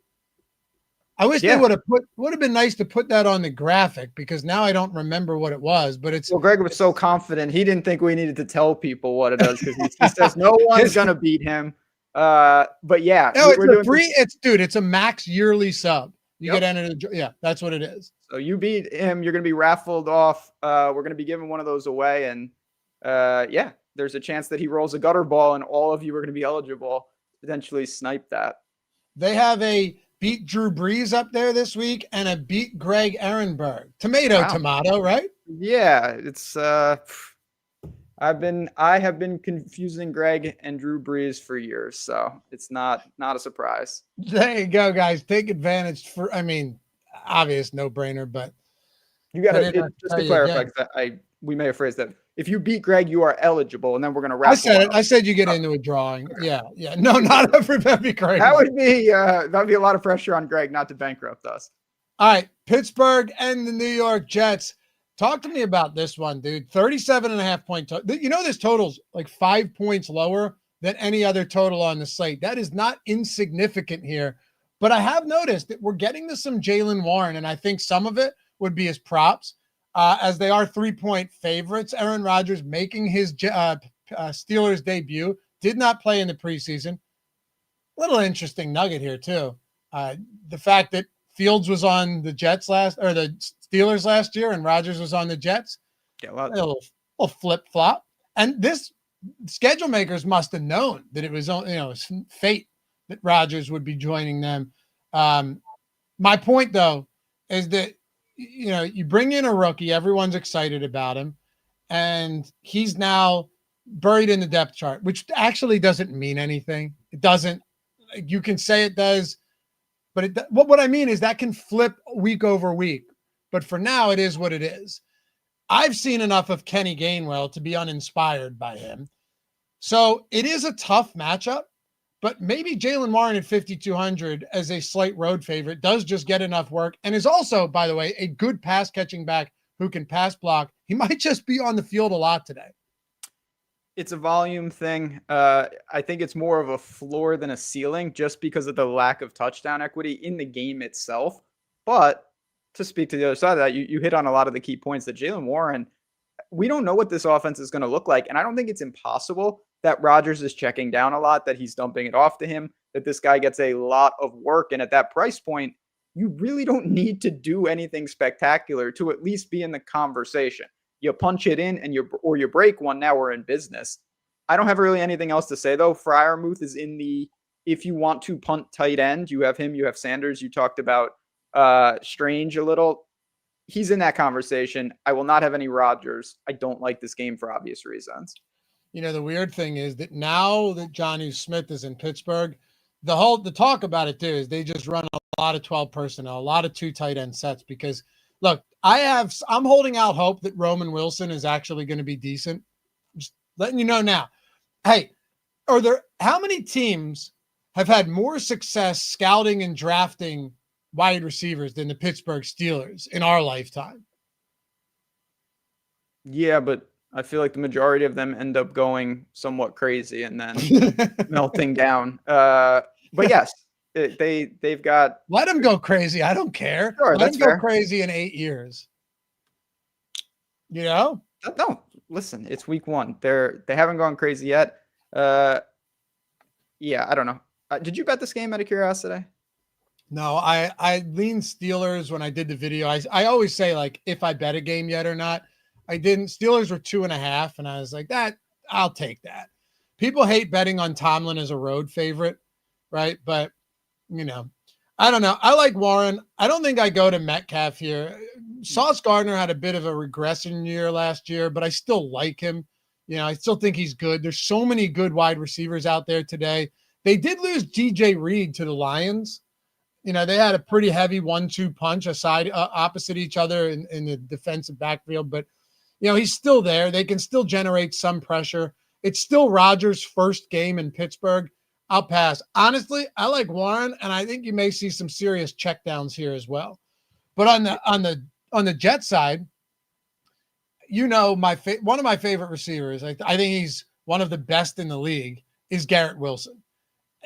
I wish they would have been nice to put that on the graphic, because now I don't remember what it was, but it's. Well, Greg was so confident. He didn't think we needed to tell people what it is, because he says no one's going to beat him. But yeah, no, it's free. It's a max yearly sub. You get entered. Yeah, that's what it is. So you beat him, you're going to be raffled off. We're going to be giving one of those away. And there's a chance that he rolls a gutter ball and all of you are going to be eligible to potentially snipe that. They have a beat Drew Brees up there this week and a beat Greg Ehrenberg. Tomato, right? Yeah, it's I I have been confusing Greg and Drew Brees for years, so it's not a surprise. There you go, guys. Take advantage obvious no-brainer, but You got I to just to clarify, because we may have phrased that. If you beat Greg, you are eligible, and then we're going to wrap. I said it. I said you get into a drawing. Yeah. No, not everybody crazy. That would be a lot of pressure on Greg not to bankrupt us. All right, Pittsburgh and the New York Jets. Talk to me about this one, dude. 37.5 point total. You know, this total's like 5 points lower than any other total on the slate. That is not insignificant here. But I have noticed that we're getting to some Jaylen Warren, and I think some of it would be his props, as they are 3-point favorites. Aaron Rodgers making his Steelers debut, did not play in the preseason. Little interesting nugget here, too. The fact that Fields was on the the Steelers last year, and Rodgers was on the Jets. Yeah, a little flip flop. And this schedule makers must have known that it was, it's fate that Rodgers would be joining them. My point, though, is that you bring in a rookie, everyone's excited about him, and he's now buried in the depth chart, which actually doesn't mean anything. It doesn't. You can say it does. But what I mean is that can flip week over week. But for now, it is what it is. I've seen enough of Kenny Gainwell to be uninspired by him. So it is a tough matchup, but maybe Jaylen Warren at 5,200 as a slight road favorite does just get enough work, and is also, by the way, a good pass catching back who can pass block. He might just be on the field a lot today. It's a volume thing. I think it's more of a floor than a ceiling just because of the lack of touchdown equity in the game itself. But to speak to the other side of that, you hit on a lot of the key points that Jaylen Warren, we don't know what this offense is going to look like. And I don't think it's impossible that Rodgers is checking down a lot, that he's dumping it off to him, that this guy gets a lot of work. And at that price point, you really don't need to do anything spectacular to at least be in the conversation. You punch it in and you break one, now we're in business. I don't have really anything else to say, though. Freiermuth is in the, if you want to punt tight end, you have him, you have Sanders. You talked about Strange a little. He's in that conversation. I will not have any Rodgers. I don't like this game for obvious reasons. The weird thing is that now that Jonnu Smith is in Pittsburgh, the talk about it too is they just run a lot of 12 personnel, a lot of 2 tight end sets, because look, I'm holding out hope that Roman Wilson is actually going to be decent. Just letting you know now. Hey, how many teams have had more success scouting and drafting wide receivers than the Pittsburgh Steelers in our lifetime? Yeah, but I feel like the majority of them end up going somewhat crazy and then melting down. But yes, they've got. Let them go crazy. I don't care. Sure, Let them go fair. crazy in 8 years. No, listen, it's week 1. They haven't gone crazy yet. Yeah, I don't know. Did you bet this game out of curiosity? No, I leaned Steelers when I did the video. I always say, like, if I bet a game yet or not. I didn't. Steelers were 2.5, and I was like, I'll take that. People hate betting on Tomlin as a road favorite, right? But, I don't know. I like Warren. I don't think I go to Metcalf here. Sauce Gardner had a bit of a regression year last year, but I still like him. I still think he's good. There's so many good wide receivers out there today. They did lose DJ Reed to the Lions. They had a pretty heavy 1-2 punch opposite each other in the defensive backfield, but he's still there. They can still generate some pressure. It's still Rodgers' first game in Pittsburgh. I'll pass. Honestly, I like Warren, and I think you may see some serious checkdowns here as well. But on the Jet side, one of my favorite receivers, I think he's one of the best in the league, is Garrett Wilson.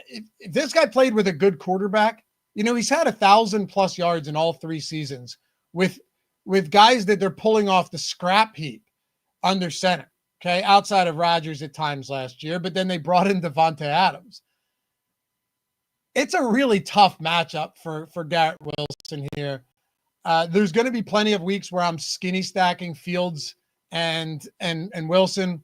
If this guy played with a good quarterback, he's had 1,000+ yards in all 3 seasons with guys that they're pulling off the scrap heap under center, okay, outside of Rodgers at times last year, but then they brought in Devontae Adams. It's a really tough matchup for Garrett Wilson here. There's going to be plenty of weeks where I'm skinny stacking Fields and Wilson.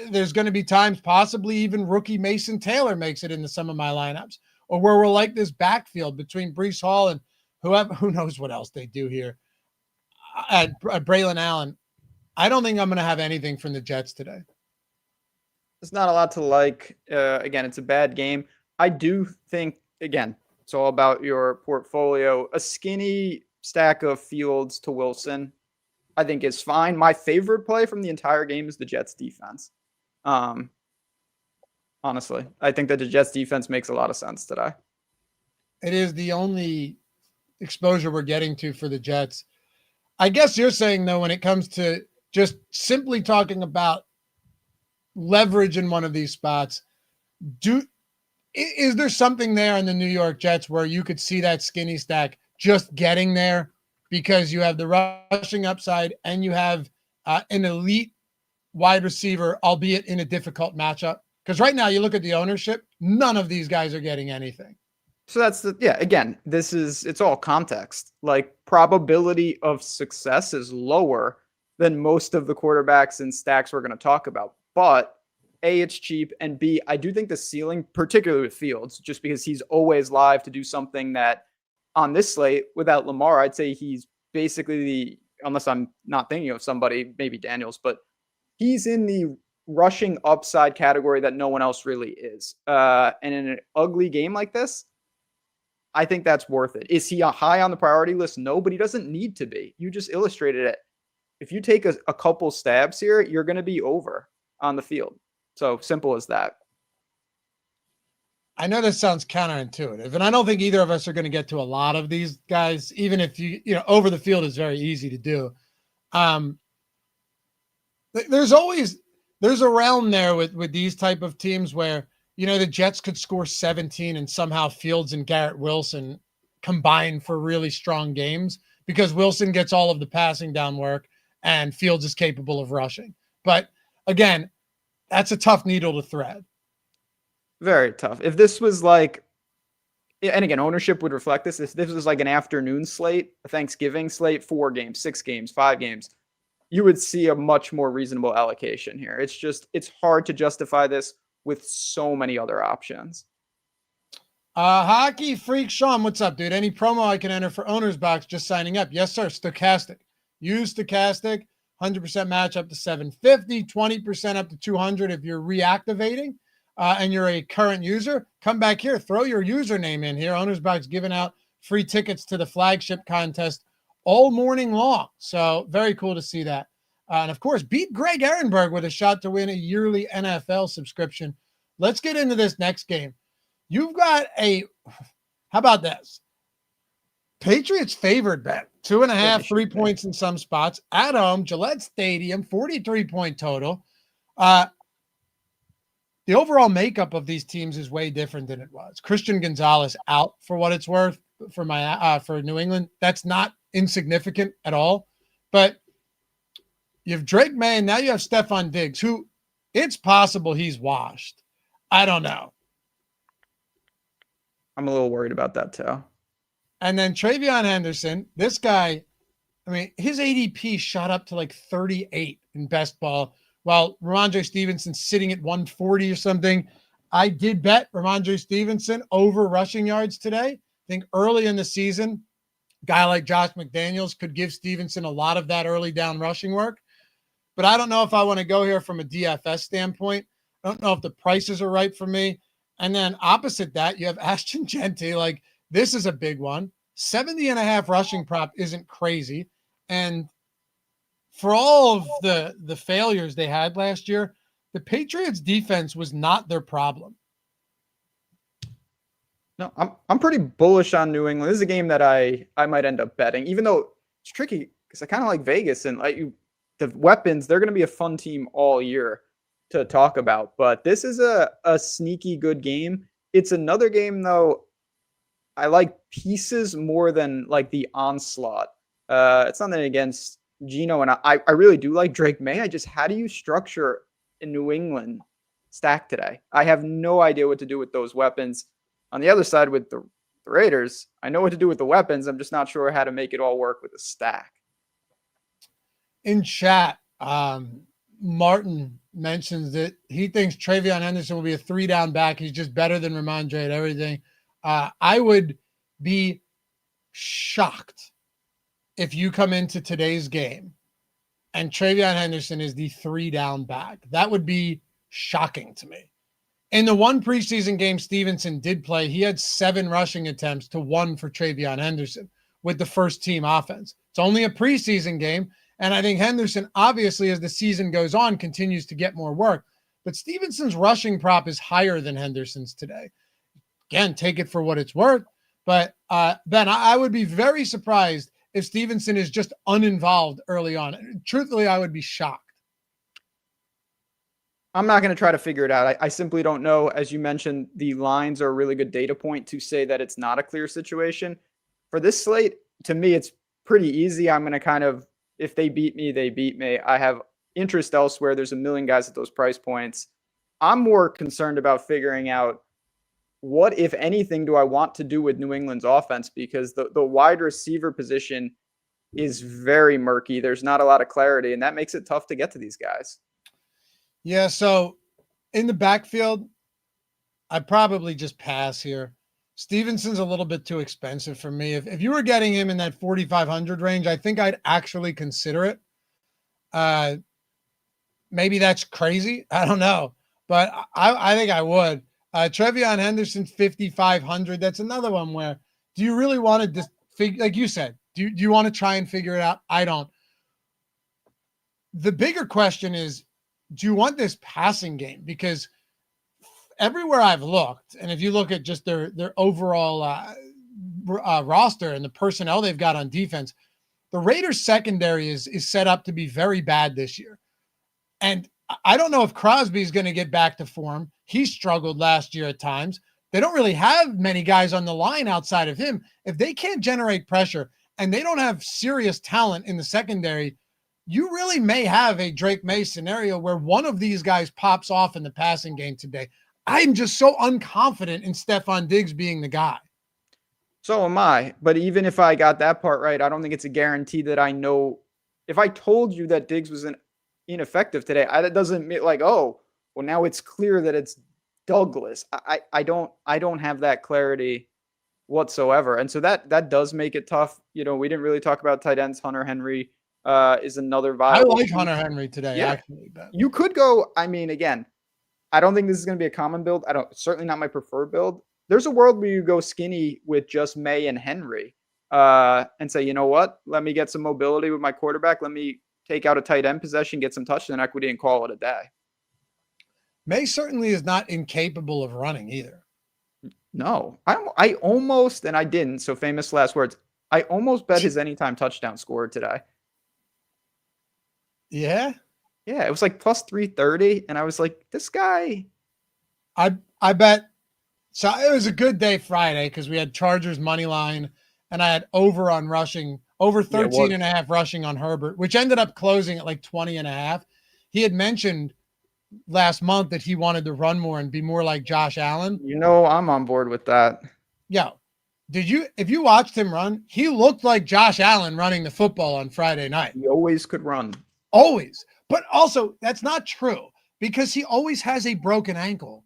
There's going to be times possibly even rookie Mason Taylor makes it into some of my lineups, or where we're like this backfield between Breece Hall and who knows what else they do here. Braylon Allen. I don't think I'm going to have anything from the Jets today. There's not a lot to like. Again, it's a bad game. I do think, again, it's all about your portfolio. A skinny stack of Fields to Wilson, I think is fine. My favorite play from the entire game is the Jets defense. Honestly, I think that the Jets defense makes a lot of sense today. It is the only exposure we're getting to for the Jets. I guess you're saying, though, when it comes to just simply talking about leverage in one of these spots, is there something there in the New York Jets where you could see that skinny stack just getting there because you have the rushing upside and you have an elite wide receiver, albeit in a difficult matchup? Because right now you look at the ownership, none of these guys are getting anything. So again, it's all context. Like, probability of success is lower than most of the quarterbacks and stacks we're going to talk about. But A, it's cheap, and B, I do think the ceiling, particularly with Fields, just because he's always live to do something that on this slate without Lamar, I'd say he's basically unless I'm not thinking of somebody, maybe Daniels, but he's in the rushing upside category that no one else really is. And in an ugly game like this, I think that's worth it. Is he high on the priority list? No, but he doesn't need to be. You just illustrated it. If you take a couple stabs here, you're going to be over on the field. So simple as that. I know this sounds counterintuitive, and I don't think either of us are going to get to a lot of these guys, even if over the field is very easy to do. There's a realm there with these type of teams where, the Jets could score 17 and somehow Fields and Garrett Wilson combine for really strong games because Wilson gets all of the passing down work and Fields is capable of rushing. But again, that's a tough needle to thread. Very tough. If this was like, and again, ownership would reflect this. If this was like an afternoon slate, a Thanksgiving slate, 4 games, 6 games, 5 games, you would see a much more reasonable allocation here. It's hard to justify this with so many other options. Hockey Freak Sean, what's up, dude? Any promo I can enter for OwnersBox just signing up? Yes, sir. Stokastic. Use Stokastic. 100% match up to 750, 20% up to 200 if you're reactivating and you're a current user. Come back here. Throw your username in here. OwnersBox giving out free tickets to the flagship contest all morning long. So very cool to see that. And of course, beat Greg Ehrenberg with a shot to win a yearly NFL subscription. Let's get into this next game. You've got how about this? Patriots favored bet, 2.5, 3 points in some spots at home, Gillette Stadium, 43-point total. The overall makeup of these teams is way different than it was. Christian Gonzalez out for what it's worth for New England. That's not insignificant at all, but you have Drake May, and now you have Stephon Diggs, who it's possible he's washed. I don't know. I'm a little worried about that too. And then Travion Henderson, this guy, his ADP shot up to like 38 in best ball, while Ramondre Stevenson's sitting at 140 or something. I did bet Ramondre Stevenson over rushing yards today. I think early in the season, a guy like Josh McDaniels could give Stevenson a lot of that early down rushing work. But I don't know if I want to go here from a DFS standpoint. I don't know if the prices are right for me. And then opposite that, you have Ashton Genty. Like, this is a big one. 70.5 rushing prop isn't crazy. And for all of the failures they had last year, the Patriots defense was not their problem. No, I'm pretty bullish on New England. This is a game that I might end up betting, even though it's tricky because I kind of like Vegas and the weapons. They're going to be a fun team all year to talk about, but this is a sneaky good game. It's another game though. I like pieces more than like the onslaught. It's nothing against Gino, and I really do like Drake May. How do you structure a New England stack today? I have no idea what to do with those weapons. On the other side with the Raiders, I know what to do with the weapons. I'm just not sure how to make it all work with a stack. In chat, Martin mentions that he thinks Travion Henderson will be a 3-down back. He's just better than Ramondre at everything. I would be shocked if you come into today's game and Travion Henderson is the 3-down back. That would be shocking to me. In the one preseason game Stevenson did play, he had 7 rushing attempts to 1 for Travion Henderson with the first team offense. It's only a preseason game, and I think Henderson, obviously, as the season goes on, continues to get more work. But Stevenson's rushing prop is higher than Henderson's today. Again, take it for what it's worth. But Ben, I would be very surprised if Stevenson is just uninvolved early on. Truthfully, I would be shocked. I'm not going to try to figure it out. I simply don't know. As you mentioned, the lines are a really good data point to say that it's not a clear situation. For this slate, to me, it's pretty easy. I'm going to kind of, if they beat me, they beat me. I have interest elsewhere. There's a million guys at those price points. I'm more concerned about figuring out what, if anything, do I want to do with New England's offense, because the wide receiver position is very murky. There's not a lot of clarity, and that makes it tough to get to these guys. Yeah, so in the backfield, I'd probably just pass here. Stevenson's a little bit too expensive for me. If you were getting him in that 4,500 range, I think I'd actually consider it. Maybe that's crazy. I don't know. But I think I would. Travion Henderson, 5,500. That's another one where, do you really want to just like you said, do you want to try and figure it out? I don't. The bigger question is, do you want this passing game? Because everywhere I've looked, and if you look at just their overall roster and the personnel they've got on defense, the Raiders secondary is set up to be very bad this year. And I don't know if Crosby is going to get back to form. He struggled last year at times. They don't really have many guys on the line outside of him. If they can't generate pressure and they don't have serious talent in the secondary, you really may have a Drake May scenario where one of these guys pops off in the passing game today. I'm just so unconfident in Stefon Diggs being the guy. So am I. But even if I got that part right, I don't think it's a guarantee that I know. If I told you that Diggs was ineffective today, that doesn't mean like, oh, well, now it's clear that it's Douglas. I don't have that clarity whatsoever. And so that does make it tough. You know, we didn't really talk about tight ends. Hunter Henry is another viable. I like Hunter Henry today, actually. But you could go, I mean, again, I don't think this is going to be a common build. Certainly not my preferred build. There's a world where you go skinny with just May and Henry and say, you know what, let me get some mobility with my quarterback. Let me take out a tight end possession, get some touchdown equity, and call it a day. May certainly is not incapable of running either. No, I almost, and I didn't, so famous last words, I almost bet his anytime touchdown score today. Yeah? Yeah, it was like plus 330, and I was like, this guy. I bet. So it was a good day Friday because we had Chargers money line, and I had over on rushing, over 13 and a half rushing on Herbert, which ended up closing at like 20 and a half. He had mentioned last month that he wanted to run more and be more like Josh Allen. You know, I'm on board with that. Yeah. If you watched him run, he looked like Josh Allen running the football on Friday night. He always could run. Always. But also, that's not true because he always has a broken ankle.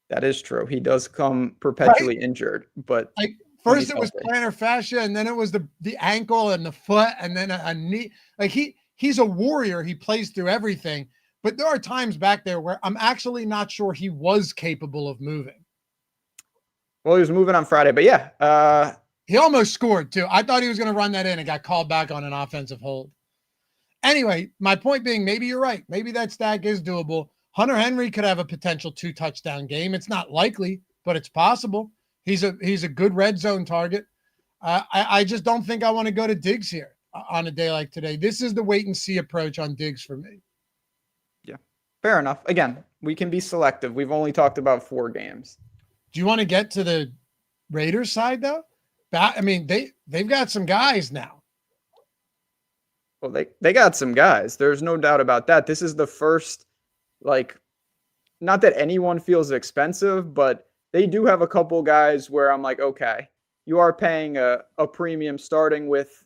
That is true. He does come perpetually injured, but like first it was plantar fascia, and then it was the ankle and the foot, and then a knee. Like he's a warrior. He plays through everything. But there are times back there where I'm actually not sure he was capable of moving. Well, he was moving on Friday, but yeah. He almost scored too. I thought he was going to run that in and got called back on an offensive hold. Anyway, my point being, maybe you're right. Maybe that stack is doable. Hunter Henry could have a potential 2-touchdown game. It's not likely, but it's possible. He's a good red zone target. I just don't think I want to go to Diggs here on a day like today. This is the wait and see approach on Diggs for me. Yeah, fair enough. Again, we can be selective. We've only talked about 4 games. Do you want to get to the Raiders side though? I mean, they've got some guys now. Well, they got some guys. There's no doubt about that. This is the first, not that anyone feels expensive, but they do have a couple guys where I'm like, okay, you are paying a premium starting with,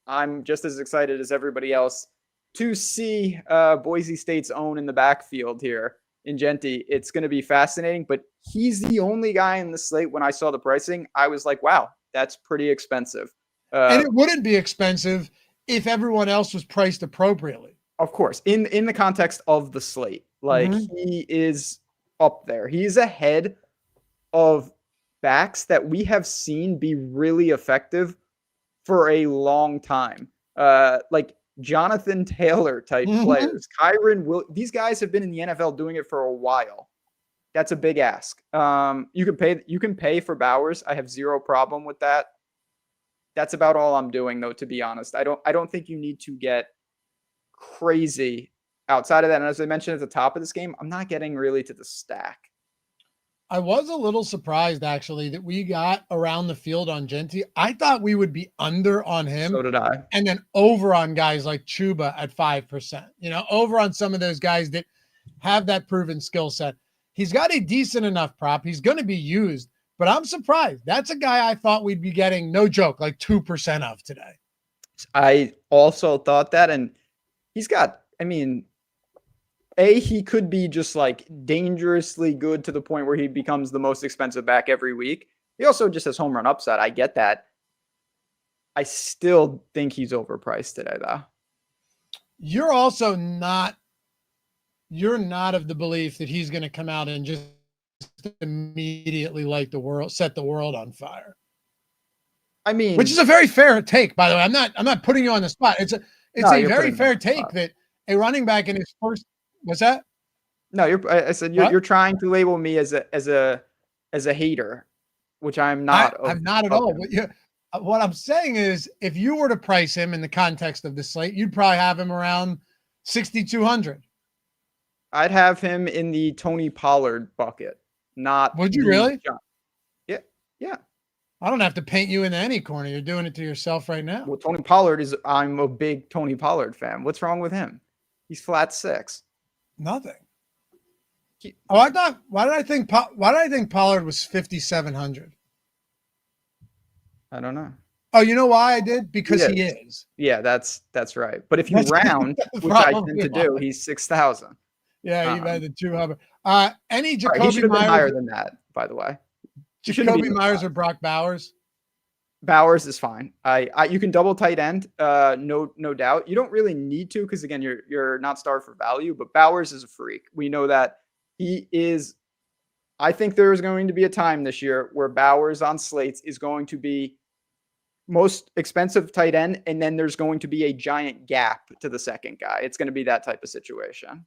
I'm just as excited as everybody else to see Boise State's own in the backfield here in Genti. It's going to be fascinating, but he's the only guy in the slate. When I saw the pricing, I was like, wow, that's pretty expensive. And it wouldn't be expensive if everyone else was priced appropriately. Of course, in the context of the slate, like he is up there. He's ahead of backs that we have seen be really effective for a long time. Like Jonathan Taylor type players, these guys have been in the NFL doing it for a while. That's a big ask. You can pay for Bowers. I have zero problem with that. That's about all I'm doing, though, to be honest. I don't think you need to get crazy outside of that. And as I mentioned at the top of this game, I'm not getting really to the stack. I was a little surprised, actually, that we got around the field on Genty. I thought we would be under on him. So did I. And then over on guys like Chuba at 5%. Over on some of those guys that have that proven skill set. He's got a decent enough prop. He's going to be used, but I'm surprised. That's a guy I thought we'd be getting, no joke, like 2% of today. I also thought that, and he's got, he could be just like dangerously good to the point where he becomes the most expensive back every week. He also just has home run upside. I get that. I still think he's overpriced today, though. You're also not of the belief that he's going to come out and just immediately set the world on fire. Which is a very fair take, by the way. I'm not putting you on the spot. It's a very fair take that a running back in his first. What's that? No, you're trying to label me as a hater, which I'm not. I'm not at all. What I'm saying is, if you were to price him in the context of the slate, you'd probably have him around 6,200. I'd have him in the Tony Pollard bucket. Would you really? Yeah. I don't have to paint you into any corner. You're doing it to yourself right now. Well, Tony Pollard I'm a big Tony Pollard fan. What's wrong with him? He's flat 6. Nothing. Why did I think Pollard was 5,700? I don't know. Oh, you know why I did? Because he is. Yeah, that's right. But if you round, which I tend to do, he's 6,000. Yeah, you've had the 200. Any Jacoby he should have been Myers higher than that, by the way. Jacoby Myers or Brock Bowers? Bowers is fine. You can double tight end, no doubt. You don't really need to because again, you're not starved for value. But Bowers is a freak. We know that he is. I think there is going to be a time this year where Bowers on slates is going to be most expensive tight end, and then there's going to be a giant gap to the second guy. It's going to be that type of situation.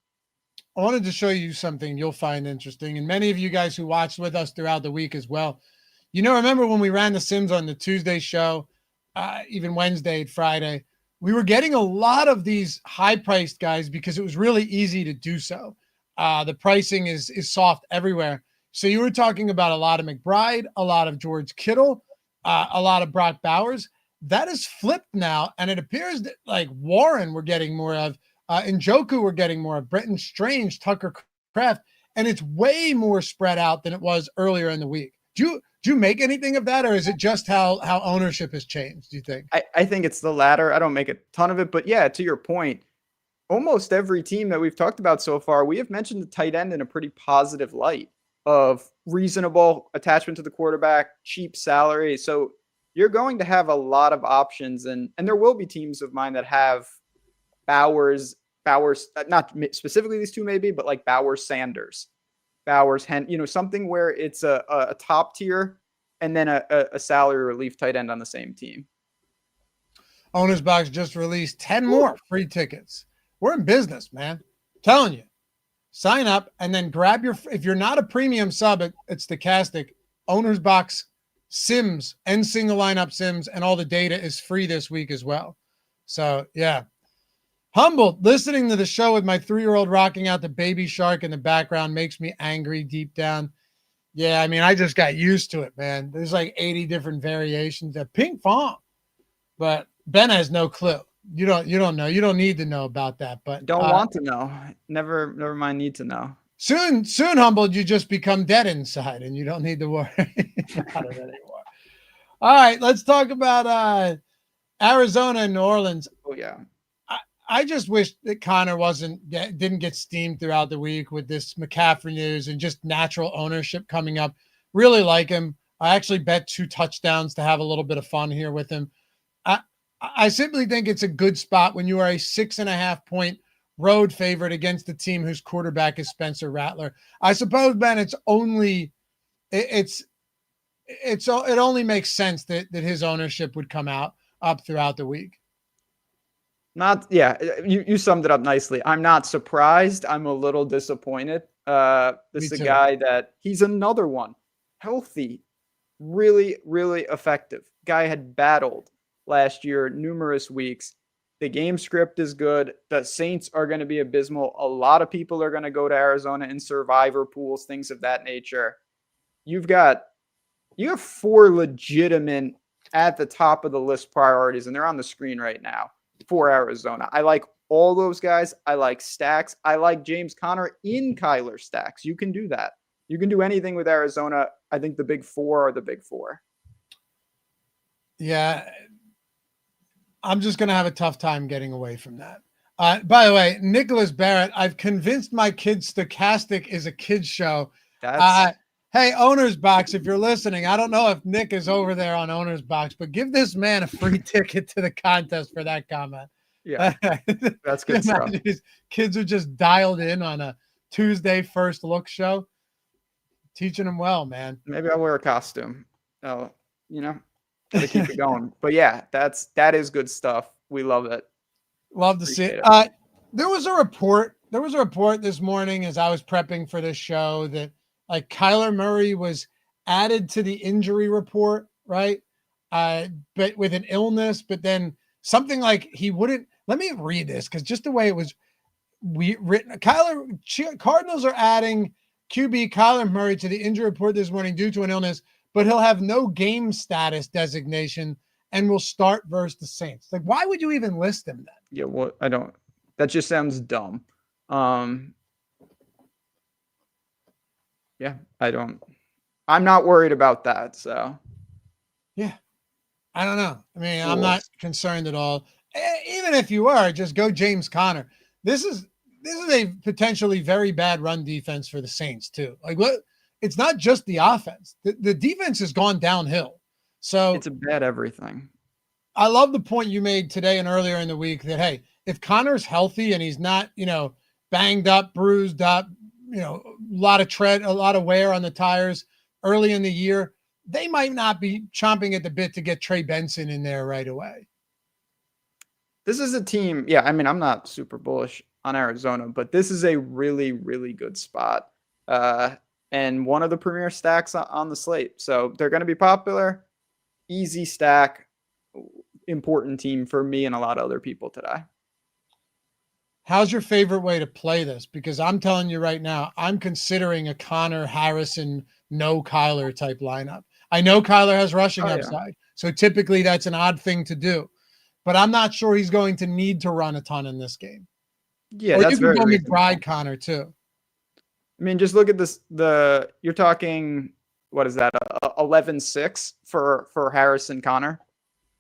I wanted to show you something you'll find interesting, and many of you guys who watched with us throughout the week as well. Remember when we ran the Sims on the Tuesday show, even Wednesday, Friday, we were getting a lot of these high-priced guys because it was really easy to do so. The pricing is soft everywhere. So you were talking about a lot of McBride, a lot of George Kittle, a lot of Brock Bowers. That is flipped now, and it appears that like Warren we're getting more of, Njoku we're getting more of, Brenton Strange, Tucker Kraft, and it's way more spread out than it was earlier in the week. Do you make anything of that, or is it just how ownership has changed, do you think? I think it's the latter. I don't make a ton of it, but yeah, to your point, almost every team that we've talked about so far, we have mentioned the tight end in a pretty positive light of reasonable attachment to the quarterback, cheap salary. So you're going to have a lot of options, and there will be teams of mine that have Bowers, not specifically these two maybe, but like Bowers, Sanders, Bowers, something where it's a top tier and then a salary relief tight end on the same team. OwnersBox just released 10 more free tickets. We're in business, man. I'm telling you. Sign up and then grab if you're not a premium sub at Stokastic, OwnersBox Sims and single lineup Sims and all the data is free this week as well. So yeah. Humbled listening to the show with my 3-year-old rocking out the Baby Shark in the background makes me angry deep down. Yeah, I just got used to it, man. There's like 80 different variations of Pink Fong. But Ben has no clue. You don't know. You don't need to know about that. But don't want to know. Never mind need to know. Soon, Humbled, you just become dead inside and you don't need to worry about it anymore. All right, let's talk about Arizona and New Orleans. Oh yeah. I just wish that Connor didn't get steamed throughout the week with this McCaffrey news and just natural ownership coming up. Really like him. I actually bet 2 touchdowns to have a little bit of fun here with him. I simply think it's a good spot when you are a 6.5 point road favorite against the team whose quarterback is Spencer Rattler. I suppose, Ben, it only makes sense that his ownership would come up throughout the week. You summed it up nicely. I'm not surprised. I'm a little disappointed. This is a guy that he's another one. Healthy, really, really effective. Guy had battled last year numerous weeks. The game script is good. The Saints are going to be abysmal. A lot of people are going to go to Arizona in survivor pools, things of that nature. You have 4 legitimate at the top of the list priorities, and they're on the screen right now for Arizona. I like all those guys. I like stacks. I like James Conner in Kyler stacks. You can do that. You can do anything with Arizona. I think the big 4 are the big 4. Yeah. I'm just going to have a tough time getting away from that. By the way, Nicholas Barrett, I've convinced my kids Stokastic is a kid's show. Hey, OwnersBox, if you're listening, I don't know if Nick is over there on OwnersBox, but give this man a free ticket to the contest for that comment. Yeah, that's good stuff. Kids are just dialed in on a Tuesday first look show. Teaching them well, man. Maybe I'll wear a costume. Gotta keep it going. But yeah, that is good stuff. We love it. Love to see it. There was a report this morning as I was prepping for this show that like Kyler Murray was added to the injury report, right? But with an illness, but then something like he wouldn't. Let me read this because just the way it was written, Cardinals are adding QB Kyler Murray to the injury report this morning due to an illness, but he'll have no game status designation and will start versus the Saints. Like, why would you even list him then? Yeah, well, I don't. That just sounds dumb. Yeah, I'm not worried about that. So, yeah, I don't know. I mean, I'm not concerned at all. Even if you are, just go James Conner. This is a potentially very bad run defense for the Saints too. Like, what? It's not just the offense. The defense has gone downhill. So it's a bad everything. I love the point you made today and earlier in the week that, hey, if Connor's healthy and he's not, banged up, bruised up, a lot of wear on the tires early in the year, they might not be chomping at the bit to get Trey Benson in there right away. This is a team. Yeah. I mean, I'm not super bullish on Arizona, but this is a really, really good spot. And one of the premier stacks on the slate. So they're going to be popular, easy stack, important team for me and a lot of other people today. How's your favorite way to play this? Because I'm telling you right now, I'm considering a Connor Harrison, no Kyler type lineup. I know Kyler has rushing upside. So typically that's an odd thing to do, but I'm not sure he's going to need to run a ton in this game. Yeah. Or that's you can go McBride Connor too. I mean, just look at this. You're talking, what is that? 11-6 for Harrison Connor.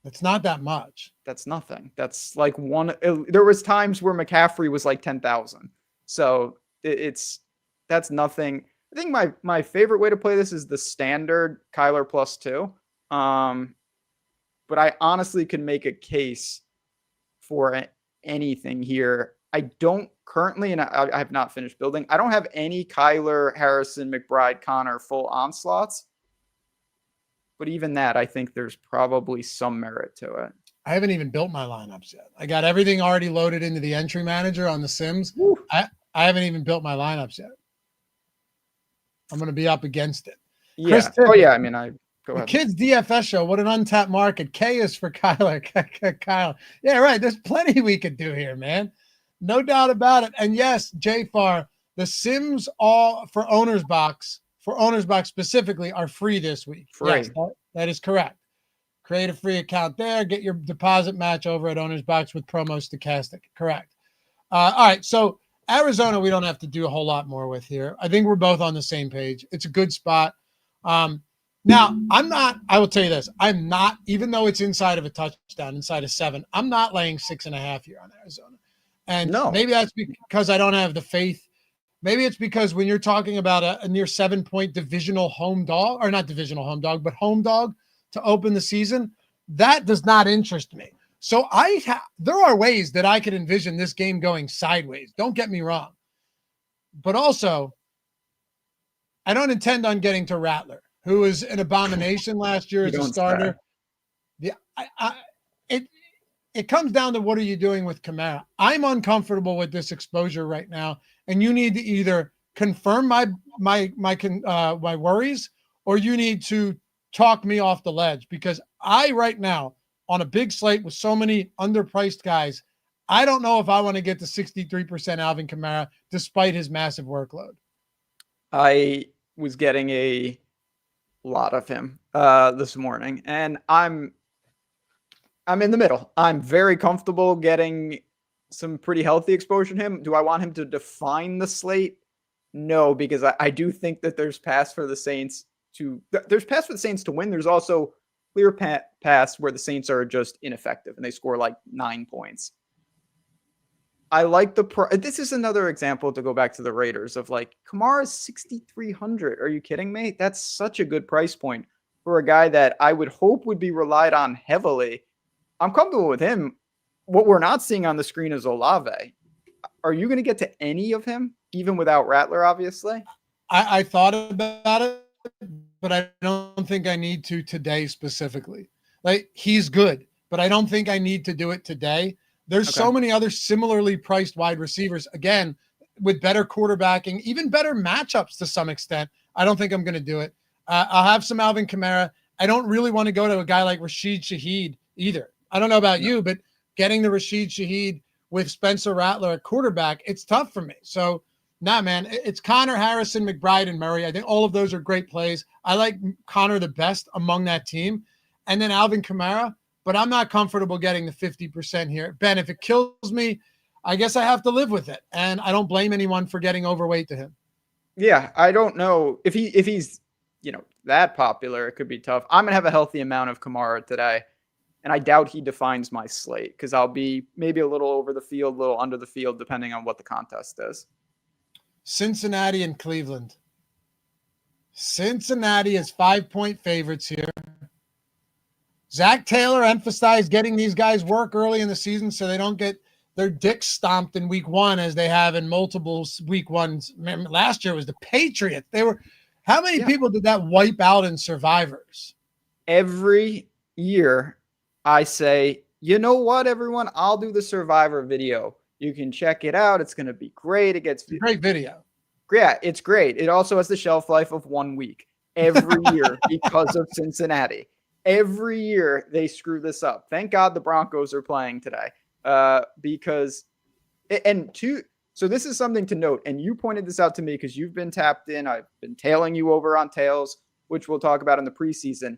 It's not that much. That's nothing. That's like one. There was times where McCaffrey was like 10,000. So that's nothing. I think my favorite way to play this is the standard Kyler +2. But I honestly could make a case for anything here. I don't currently, and I have not finished building. I don't have any Kyler, Harrison, McBride, Connor full onslaughts. But even that, I think there's probably some merit to it. I haven't even built my lineups yet. I got everything already loaded into the entry manager on the Sims. I haven't even built my lineups yet. I'm going to be up against it. Yeah. I mean, go ahead. Kids DFS show. What an untapped market. K is for Kyler. Kyle. Yeah, right. There's plenty we could do here, man. No doubt about it. And yes, JFAR, the Sims all for OwnersBox specifically are free this week. Free. Yes, that is correct. Create a free account there. Get your deposit match over at OwnersBox with promo Stokastic. Correct. All right. So Arizona, we don't have to do a whole lot more with here. I think we're both on the same page. It's a good spot. Now, I will tell you this. I'm not, even though it's inside of a touchdown, inside of 7, I'm not laying 6.5 here on Arizona. And maybe that's because I don't have the faith. Maybe it's because when you're talking about a near 7-point divisional home dog, or not divisional home dog, but home dog to open the season, that does not interest me. So there are ways that I could envision this game going sideways. Don't get me wrong. But also, I don't intend on getting to Rattler, who was an abomination last year as a starter. It comes down to what are you doing with Kamara? I'm uncomfortable with this exposure right now, and you need to either confirm my worries, or you need to talk me off the ledge, because I right now on a big slate with so many underpriced guys, I don't know if I want to get to 63% Alvin Kamara despite his massive workload. I was getting a lot of him this morning, and I'm in the middle. I'm very comfortable getting some pretty healthy exposure to him. Do I want him to define the slate? No, because I do think that there's pass for the Saints to win. There's also clear pass where the Saints are just ineffective and they score like 9 points. I like this is another example to go back to the Raiders of like Kamara's 6,300. Are you kidding me? That's such a good price point for a guy that I would hope would be relied on heavily. I'm comfortable with him. What we're not seeing on the screen is Olave. Are you going to get to any of him, even without Rattler, obviously? I thought about it, but I don't think I need to today specifically. Like, he's good, but I don't think I need to do it today. There's so many other similarly priced wide receivers, again, with better quarterbacking, even better matchups to some extent. I don't think I'm going to do it. I'll have some Alvin Kamara. I don't really want to go to a guy like Rashid Shaheed either. I don't know about you, but getting the Rashid Shaheed with Spencer Rattler at quarterback, it's tough for me. So, nah, man, it's Connor, Harrison, McBride, and Murray. I think all of those are great plays. I like Connor the best among that team. And then Alvin Kamara, but I'm not comfortable getting the 50% here. Ben, if it kills me, I guess I have to live with it. And I don't blame anyone for getting overweight to him. Yeah, I don't know. If he's, that popular, it could be tough. I'm going to have a healthy amount of Kamara today. And I doubt he defines my slate because I'll be maybe a little over the field, a little under the field, depending on what the contest is. Cincinnati and Cleveland. Cincinnati is 5-point favorites here. Zach Taylor emphasized getting these guys work early in the season so they don't get their dicks stomped in week one as they have in multiple week ones. Remember, last year was the Patriots. How many people did that wipe out in Survivors? Every year I say, you know what, everyone? I'll do the Survivor video. You can check it out. It's going to be great. It's a great video. Yeah, it's great. It also has the shelf life of 1 week every year because of Cincinnati. Every year they screw this up. Thank God the Broncos are playing today. So this is something to note. And you pointed this out to me because you've been tapped in. I've been tailing you over on tails, which we'll talk about in the preseason.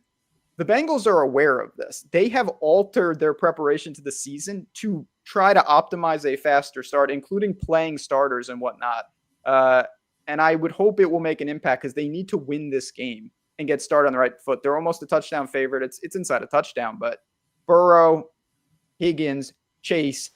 The Bengals are aware of this. They have altered their preparation to the season to try to optimize a faster start, including playing starters and whatnot. And I would hope it will make an impact because they need to win this game and get started on the right foot. They're almost a touchdown favorite. It's inside a touchdown, but Burrow, Higgins, Chase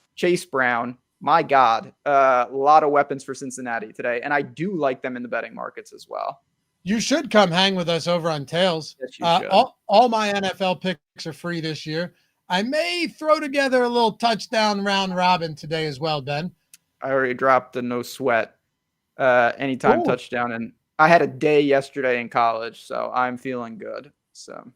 Brown, my God, a lot of weapons for Cincinnati today. And I do like them in the betting markets as well. You should come hang with us over on Tails. Yes, you should. All my NFL picks are free this year. I may throw together a little touchdown round robin today as well, Ben. I already dropped the no sweat anytime touchdown, and I had a day yesterday in college, so I'm feeling good. So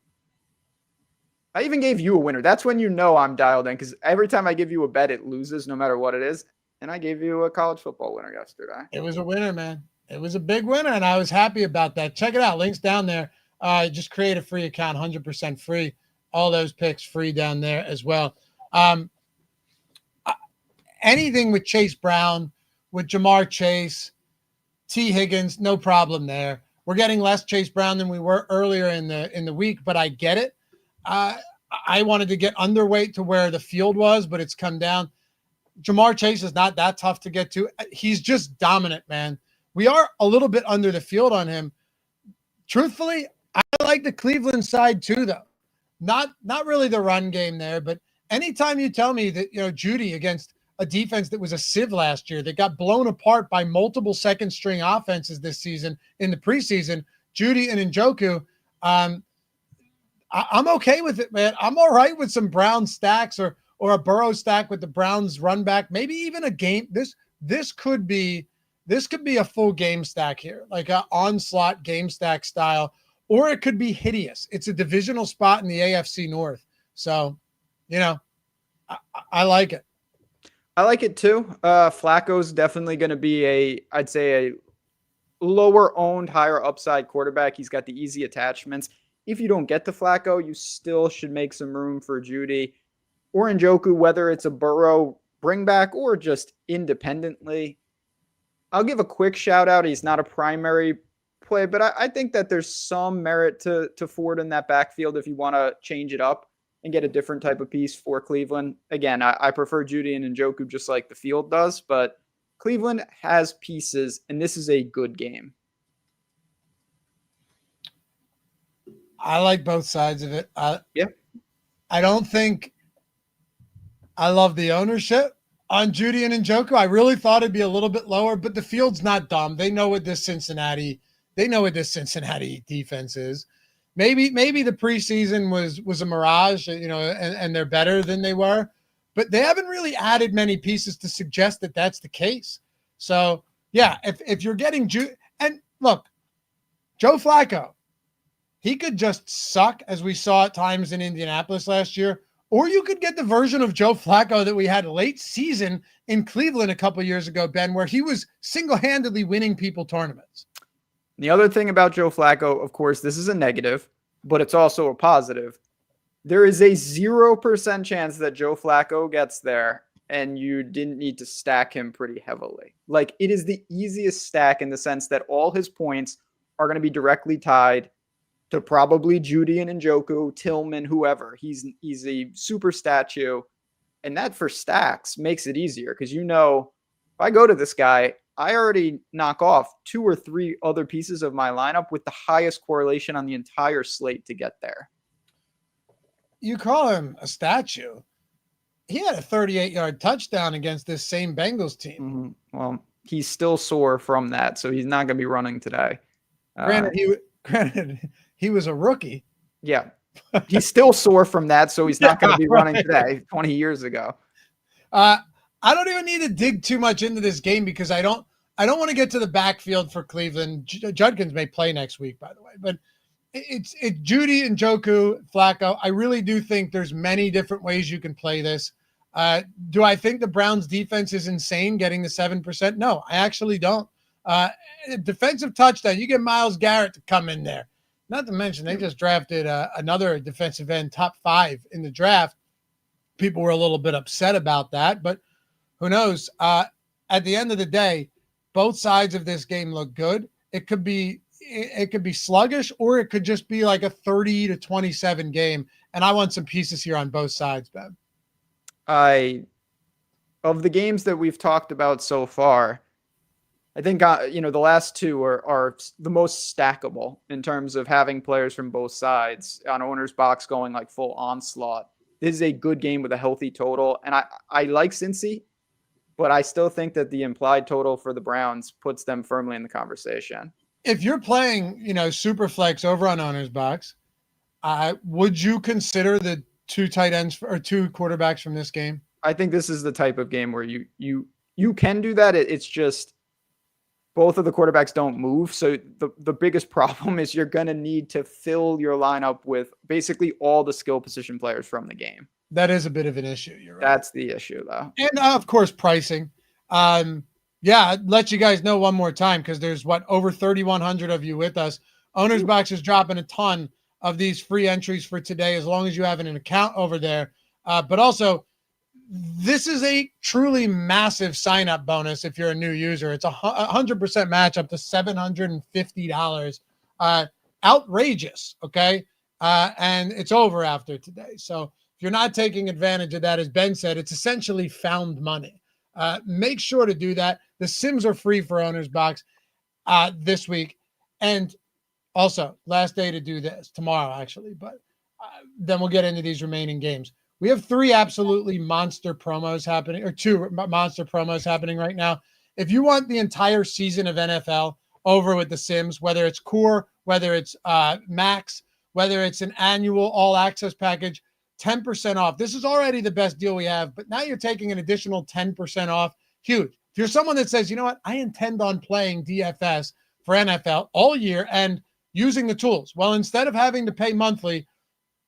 I even gave you a winner. That's when you know I'm dialed in, because every time I give you a bet, it loses no matter what it is. And I gave you a college football winner yesterday. It was a winner, man. It was a big winner, and I was happy about that. Check it out. Links down there. Just create a free account, 100% free. All those picks free down there as well. Anything with Chase Brown, with Jamar Chase, T. Higgins, no problem there. We're getting less Chase Brown than we were earlier in the week, but I get it. I wanted to get underweight to where the field was, but it's come down. Jamar Chase is not that tough to get to. He's just dominant, man. We are a little bit under the field on him. Truthfully, I like the Cleveland side too, though. Not really the run game there, but anytime you tell me that, Judy against a defense that was a sieve last year, that got blown apart by multiple second string offenses this season in the preseason, Judy and Njoku, I'm okay with it, man. I'm all right with some Brown stacks or or a Burrow stack with the Browns run back, maybe even a game. This could be a full game stack here, like an onslaught game stack style, or it could be hideous. It's a divisional spot in the AFC North. So, I like it. I like it too. Flacco's definitely going to be I'd say a lower owned, higher upside quarterback. He's got the easy attachments. If you don't get to Flacco, you still should make some room for Judy or Njoku, whether it's a Burrow bring back or just independently. I'll give a quick shout out. He's not a primary play, but I think that there's some merit to Ford in that backfield if you want to change it up and get a different type of piece for Cleveland. Again, I prefer Judy and Njoku just like the field does, but Cleveland has pieces, and this is a good game. I like both sides of it. Yeah. I don't think I love the ownership on Judy and Njoku. I really thought it'd be a little bit lower, but the field's not dumb. They know what this Cincinnati defense is. Maybe the preseason was a mirage, and they're better than they were, but they haven't really added many pieces to suggest that that's the case. So yeah, if you're getting and look, Joe Flacco, he could just suck as we saw at times in Indianapolis last year, or you could get the version of Joe Flacco that we had late season in Cleveland a couple years ago, Ben, where he was single-handedly winning people tournaments. The other thing about Joe Flacco, of course, this is a negative, but it's also a positive. There is a 0% chance that Joe Flacco gets there and you didn't need to stack him pretty heavily. Like, it is the easiest stack in the sense that all his points are going to be directly tied to probably Judy and Njoku, Tillman, whoever. He's a super statue. And that for stacks makes it easier because if I go to this guy, I already knock off 2 or 3 other pieces of my lineup with the highest correlation on the entire slate to get there. You call him a statue. He had a 38-yard touchdown against this same Bengals team. Mm-hmm. Well, he's still sore from that, so he's not going to be running today. Granted, he was a rookie. Yeah. He's still sore from that, so he's not going to be running today 20 years ago. I don't even need to dig too much into this game because I don't want to get to the backfield for Cleveland. Judkins may play next week, by the way, but it's Judy and Njoku, Flacco. I really do think there's many different ways you can play this. Do I think the Browns defense is insane getting the 7%? No, I actually don't. Defensive touchdown. You get Myles Garrett to come in there. Not to mention they just drafted another defensive end, top 5 in the draft. People were a little bit upset about that, but who knows? At the end of the day, both sides of this game look good. It could be sluggish, or it could just be like a 30-27 game. And I want some pieces here on both sides, Ben. Of the games that we've talked about so far, I think the last 2 are the most stackable in terms of having players from both sides on OwnersBox going like full onslaught. This is a good game with a healthy total, and I like Cincy, but I still think that the implied total for the Browns puts them firmly in the conversation. If you're playing, super flex over on OwnersBox, would you consider the 2 tight ends or 2 quarterbacks from this game? I think this is the type of game where you can do that. It's just both of the quarterbacks don't move. So the biggest problem is you're going to need to fill your lineup with basically all the skill position players from the game. That is a bit of an issue. You're right. That's the issue, though. And of course, pricing. I'd let you guys know one more time because there's over 3,100 of you with us. OwnersBox is dropping a ton of these free entries for today as long as you have an account over there. But also, this is a truly massive sign-up bonus if you're a new user. It's a 100% match up to $750. Outrageous, okay? And it's over after today. So if you're not taking advantage of that, as Ben said, it's essentially found money. Make sure to do that. The Sims are free for OwnersBox this week. And also, last day to do this, tomorrow actually, but then we'll get into these remaining games. We have 3 absolutely monster promos happening, or 2 monster promos happening right now. If you want the entire season of NFL over with the Sims, whether it's core, whether it's max, whether it's an annual all access package, 10% off. This is already the best deal we have, but now you're taking an additional 10% off. Huge. If you're someone that says, you know what, I intend on playing DFS for NFL all year and using the tools. Well, instead of having to pay monthly,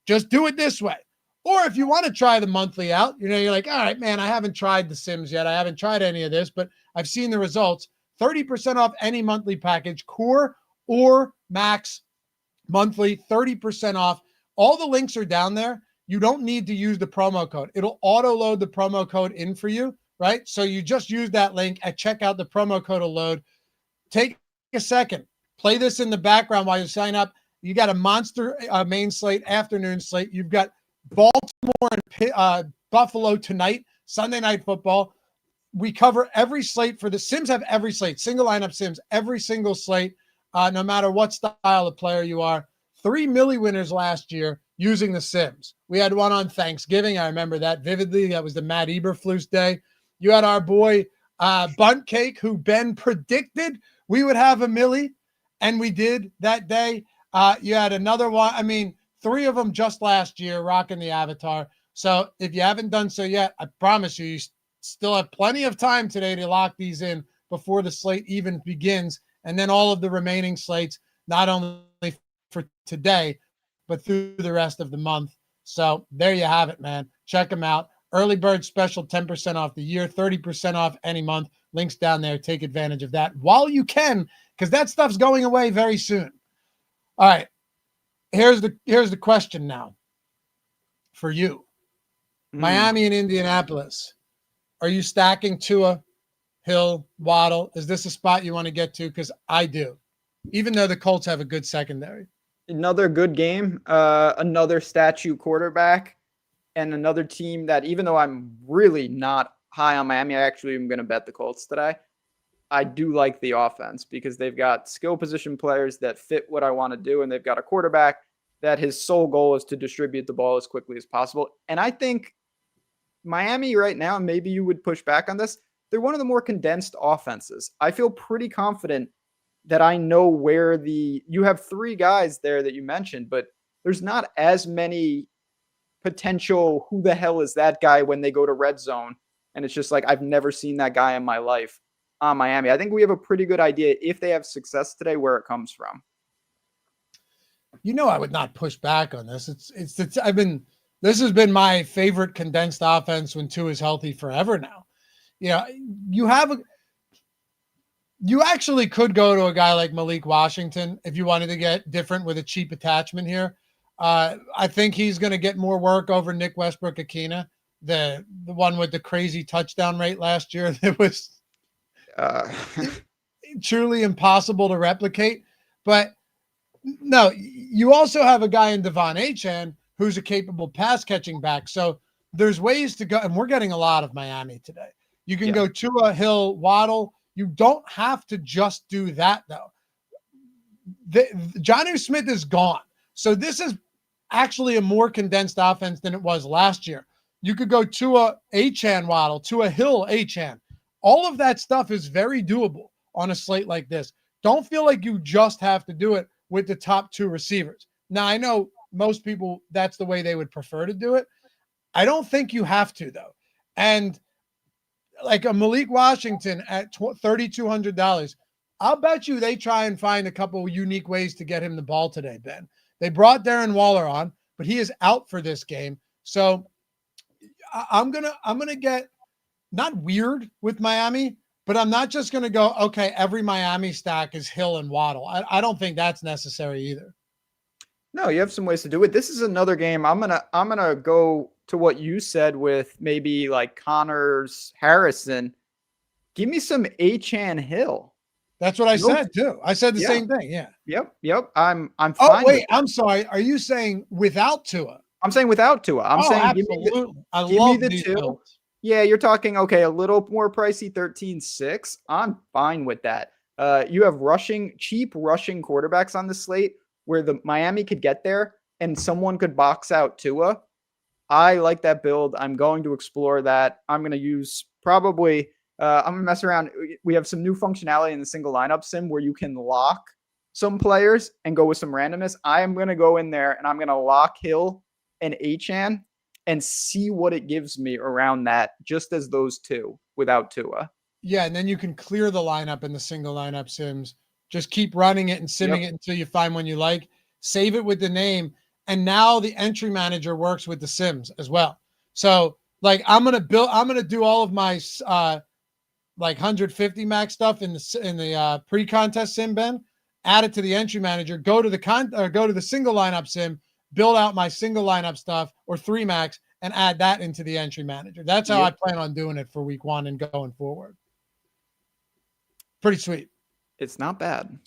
just do it this way. Or if you want to try the monthly out, you're like, all right, man, I haven't tried the Sims yet. I haven't tried any of this, but I've seen the results. 30% off any monthly package, core or max monthly, 30% off. All the links are down there. You don't need to use the promo code. It'll auto load the promo code in for you, right? So you just use that link at checkout. The promo code will load. Take a second. Play this in the background while you sign up. You got a monster main slate, afternoon slate. You've got Baltimore and Buffalo tonight, Sunday Night Football. We cover every slate for the Sims, have every slate, single lineup Sims, every single slate, no matter what style of player you are. 3 milli winners last year using the Sims. We had one on Thanksgiving. I remember that vividly. That was the Matt Eberflus day. You had our boy Bunt Cake, who Ben predicted we would have a milli, and we did that day. You had another one. I mean, 3 of them just last year rocking the avatar. So if you haven't done so yet, I promise you, you still have plenty of time today to lock these in before the slate even begins. And then all of the remaining slates, not only for today, but through the rest of the month. So there you have it, man. Check them out. Early bird special, 10% off the year, 30% off any month. Links down there. Take advantage of that while you can, because that stuff's going away very soon. All right. Here's the question now for you. Miami and Indianapolis. Are you stacking Tua, Hill, Waddle? Is this a spot you want to get to? Because I do, even though the Colts have a good secondary. Another good game, another statue quarterback, and another team that, even though I'm really not high on Miami, I actually am going to bet the Colts today. I do like the offense because they've got skill position players that fit what I want to do, and they've got a quarterback that his sole goal is to distribute the ball as quickly as possible. And I think Miami right now, maybe you would push back on this, they're one of the more condensed offenses. I feel pretty confident that I know where you have 3 guys there that you mentioned, but there's not as many potential who the hell is that guy when they go to red zone. And it's just like, I've never seen that guy in my life on Miami. I think we have a pretty good idea, if they have success today, where it comes from. I would not push back on this. This has been my favorite condensed offense when Tua is healthy forever now. You actually could go to a guy like Malik Washington if you wanted to get different with a cheap attachment here. I think he's going to get more work over Nick Westbrook-Akina, the one with the crazy touchdown rate last year that was truly impossible to replicate. But no, you also have a guy in Devon Achane who's a capable pass catching back. So there's ways to go, and we're getting a lot of Miami today. You can go Tua, Hill, Waddle. You don't have to just do that, though. Jonnu Smith is gone. So this is actually a more condensed offense than it was last year. You could go Tua, Achane, Waddle, Tua, Hill, Achane. All of that stuff is very doable on a slate like this. Don't feel like you just have to do it with the top 2 receivers. Now, I know most people, that's the way they would prefer to do it. I don't think you have to, though. And like a Malik Washington at $3,200, I'll bet you they try and find a couple unique ways to get him the ball today, Ben. They brought Darren Waller on, but he is out for this game. So I'm gonna get not weird with Miami, but I'm not just gonna go, okay, every Miami stack is Hill and Waddle. I don't think that's necessary either. No, you have some ways to do it. This is another game. I'm gonna go to what you said with maybe like Connors Harrison. Give me some Achane Hill. That's what I said too. I said the same thing. Yeah. Yep. I'm fine. Oh wait, I'm sorry. Are you saying without Tua? I'm saying without Tua. I'm saying absolutely. Give me the 2. Builds. Yeah, you're talking okay, a little more pricey, 13.6. I'm fine with that. You have cheap rushing quarterbacks on the slate where the Miami could get there and someone could box out Tua. I like that build. I'm going to explore that. I'm going to use probably I'm going to mess around. We have some new functionality in the single lineup sim where you can lock some players and go with some randomness. I am going to go in there and I'm going to lock Hill and Achane and see what it gives me around that, just as those two without Tua. Yeah, and then you can clear the lineup in the single lineup sims. Just keep running it and simming it until you find one you like. Save it with the name. And now the entry manager works with the sims as well. So like I'm gonna do all of my like 150 max stuff in the pre-contest sim, Ben. Add it to the entry manager. Go to the single lineup sim. Build out my single lineup stuff or 3 max and add that into the entry manager. That's how I plan on doing it for week 1 and going forward. Pretty sweet. It's not bad.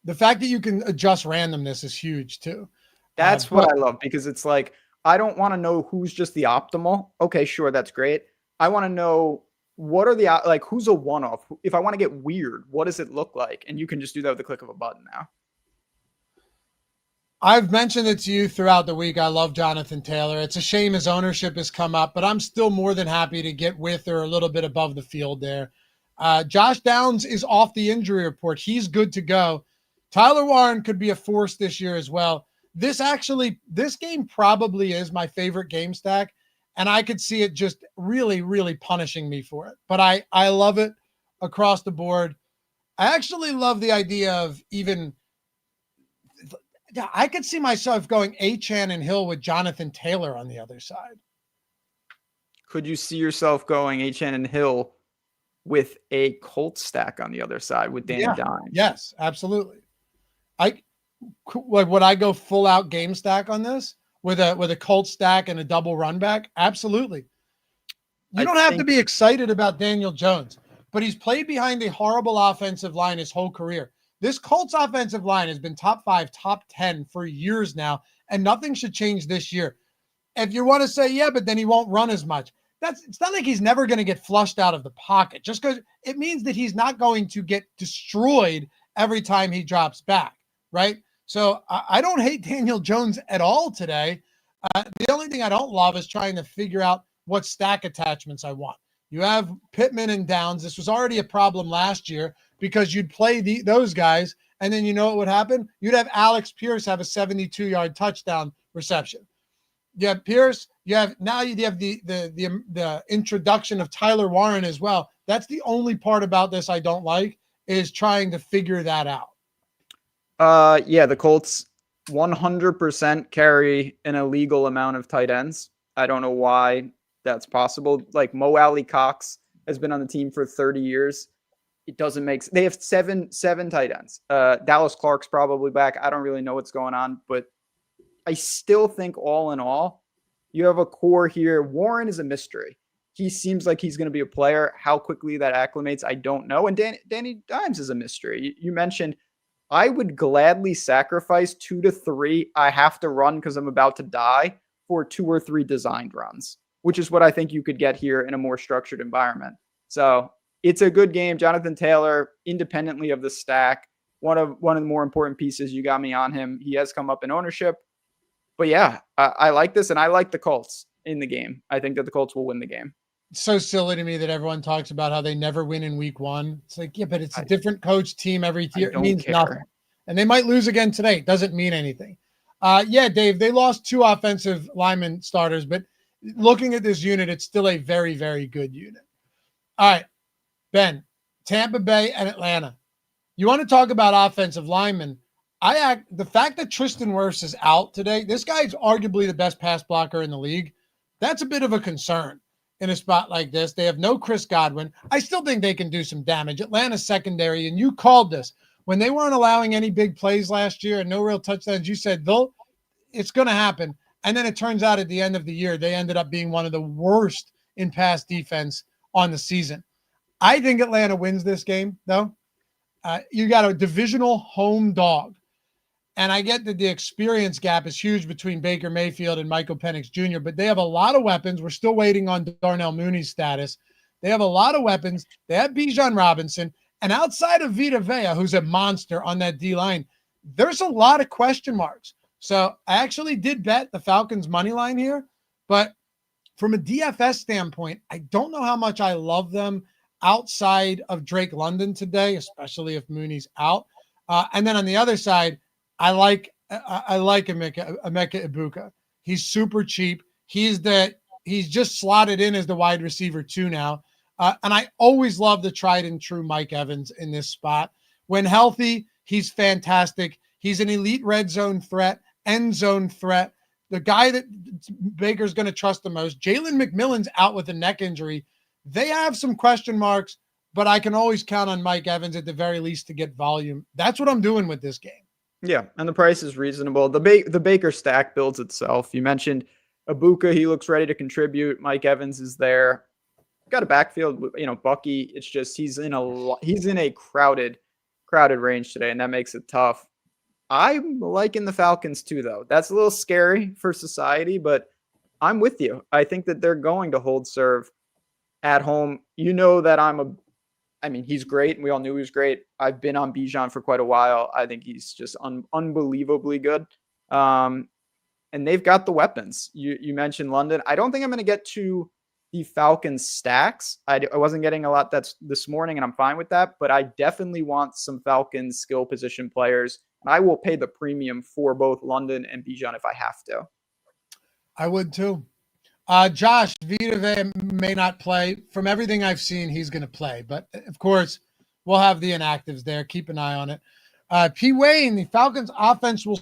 The fact that you can adjust randomness is huge too. That's what I love, because it's like, I don't want to know who's just the optimal. Okay, sure, that's great. I want to know what are the, like, who's a one-off? If I want to get weird, what does it look like? And you can just do that with the click of a button now. I've mentioned it to you throughout the week. I love Jonathan Taylor. It's a shame his ownership has come up, but I'm still more than happy to get with or a little bit above the field there. Josh Downs is off the injury report. He's good to go. Tyler Warren could be a force this year as well. This game probably is my favorite game stack, and I could see it just really, really punishing me for it. But I love it across the board. I actually love the idea of I could see myself going Achane and Hill with Jonathan Taylor on the other side. Could you see yourself going Achane and Hill with a Colts stack on the other side with Danny Dimes? Yes, absolutely. Would I go full out game stack on this with a Colts stack and a double run back? Absolutely. You don't have to be excited about Daniel Jones, but he's played behind a horrible offensive line his whole career. This Colts offensive line has been top 5, top 10 for years now, and nothing should change this year. If you want to say, yeah, but then he won't run as much. It's not like he's never going to get flushed out of the pocket, just because it means that he's not going to get destroyed every time he drops back, right? So I don't hate Daniel Jones at all today. The only thing I don't love is trying to figure out what stack attachments I want. You have Pittman and Downs. This was already a problem last year because you'd play those guys, and then you know what would happen? You'd have Alex Pierce have a 72-yard touchdown reception. You have Pierce. You have the introduction of Tyler Warren as well. That's the only part about this I don't like, is trying to figure that out. Yeah, the Colts 100% carry an illegal amount of tight ends. I don't know why that's possible. Like, Mo Alley Cox has been on the team for 30 years. It doesn't make sense. They have seven tight ends. Dallas Clark's probably back. I don't really know what's going on, but I still think all in all, you have a core here. Warren is a mystery. He seems like he's going to be a player. How quickly that acclimates, I don't know. And Danny Dimes is a mystery. You mentioned, I would gladly sacrifice 2 to 3. I have to run because I'm about to die for 2 or 3 designed runs, which is what I think you could get here in a more structured environment. So it's a good game. Jonathan Taylor, independently of the stack, one of the more important pieces. You got me on him. He has come up in ownership. But yeah, I like this, and I like the Colts in the game. I think that the Colts will win the game. It's so silly to me that everyone talks about how they never win in week 1. It's like, yeah, but it's a different coach team every year. It means nothing. And they might lose again today. It doesn't mean anything. Yeah, Dave, they lost 2 offensive lineman starters, but looking at this unit, it's still a very, very good unit. All right, Ben, Tampa Bay and Atlanta. You want to talk about offensive linemen? The fact that Tristan Wirfs is out today, this guy's arguably the best pass blocker in the league. That's a bit of a concern in a spot like this. They have no Chris Godwin. I still think they can do some damage. Atlanta's secondary, and you called this. When they weren't allowing any big plays last year and no real touchdowns, you said, it's going to happen. And then it turns out at the end of the year, they ended up being one of the worst in pass defense on the season. I think Atlanta wins this game, though. You got a divisional home dog. And I get that the experience gap is huge between Baker Mayfield and Michael Penix Jr., but they have a lot of weapons. We're still waiting on Darnell Mooney's status. They have a lot of weapons. They have Bijan Robinson. And outside of Vita Vea, who's a monster on that D-line, there's a lot of question marks. So I actually did bet the Falcons' money line here. But from a DFS standpoint, I don't know how much I love them outside of Drake London today, especially if Mooney's out. And then on the other side, I like Emeka Egbuka. He's super cheap. He's the He's just slotted in as the wide receiver 2 now. And I always love the tried and true Mike Evans in this spot. When healthy, he's fantastic. He's an elite red zone threat, end zone threat. The guy that Baker's going to trust the most. Jalen McMillan's out with a neck injury. They have some question marks, but I can always count on Mike Evans at the very least to get volume. That's what I'm doing with this game. Yeah, and the price is reasonable. The Baker stack builds itself. You mentioned Ibuka, he looks ready to contribute. Mike Evans is there. Got a backfield, Bucky. It's just he's in a crowded range today, and that makes it tough. I'm liking the Falcons too, though. That's a little scary for society, but I'm with you. I think that they're going to hold serve at home. You know that he's great, and we all knew he was great. I've been on Bijan for quite a while. I think he's just unbelievably good. And they've got the weapons. You mentioned London. I don't think I'm going to get to the Falcons stacks. I wasn't getting a lot that's this morning, and I'm fine with that, but I definitely want some Falcons skill position players, and I will pay the premium for both London and Bijan if I have to. I would too. Josh Vita may not play. From everything I've seen, he's going to play, but of course we'll have the inactives there. Keep an eye on it. P. Wayne, the Falcons offense will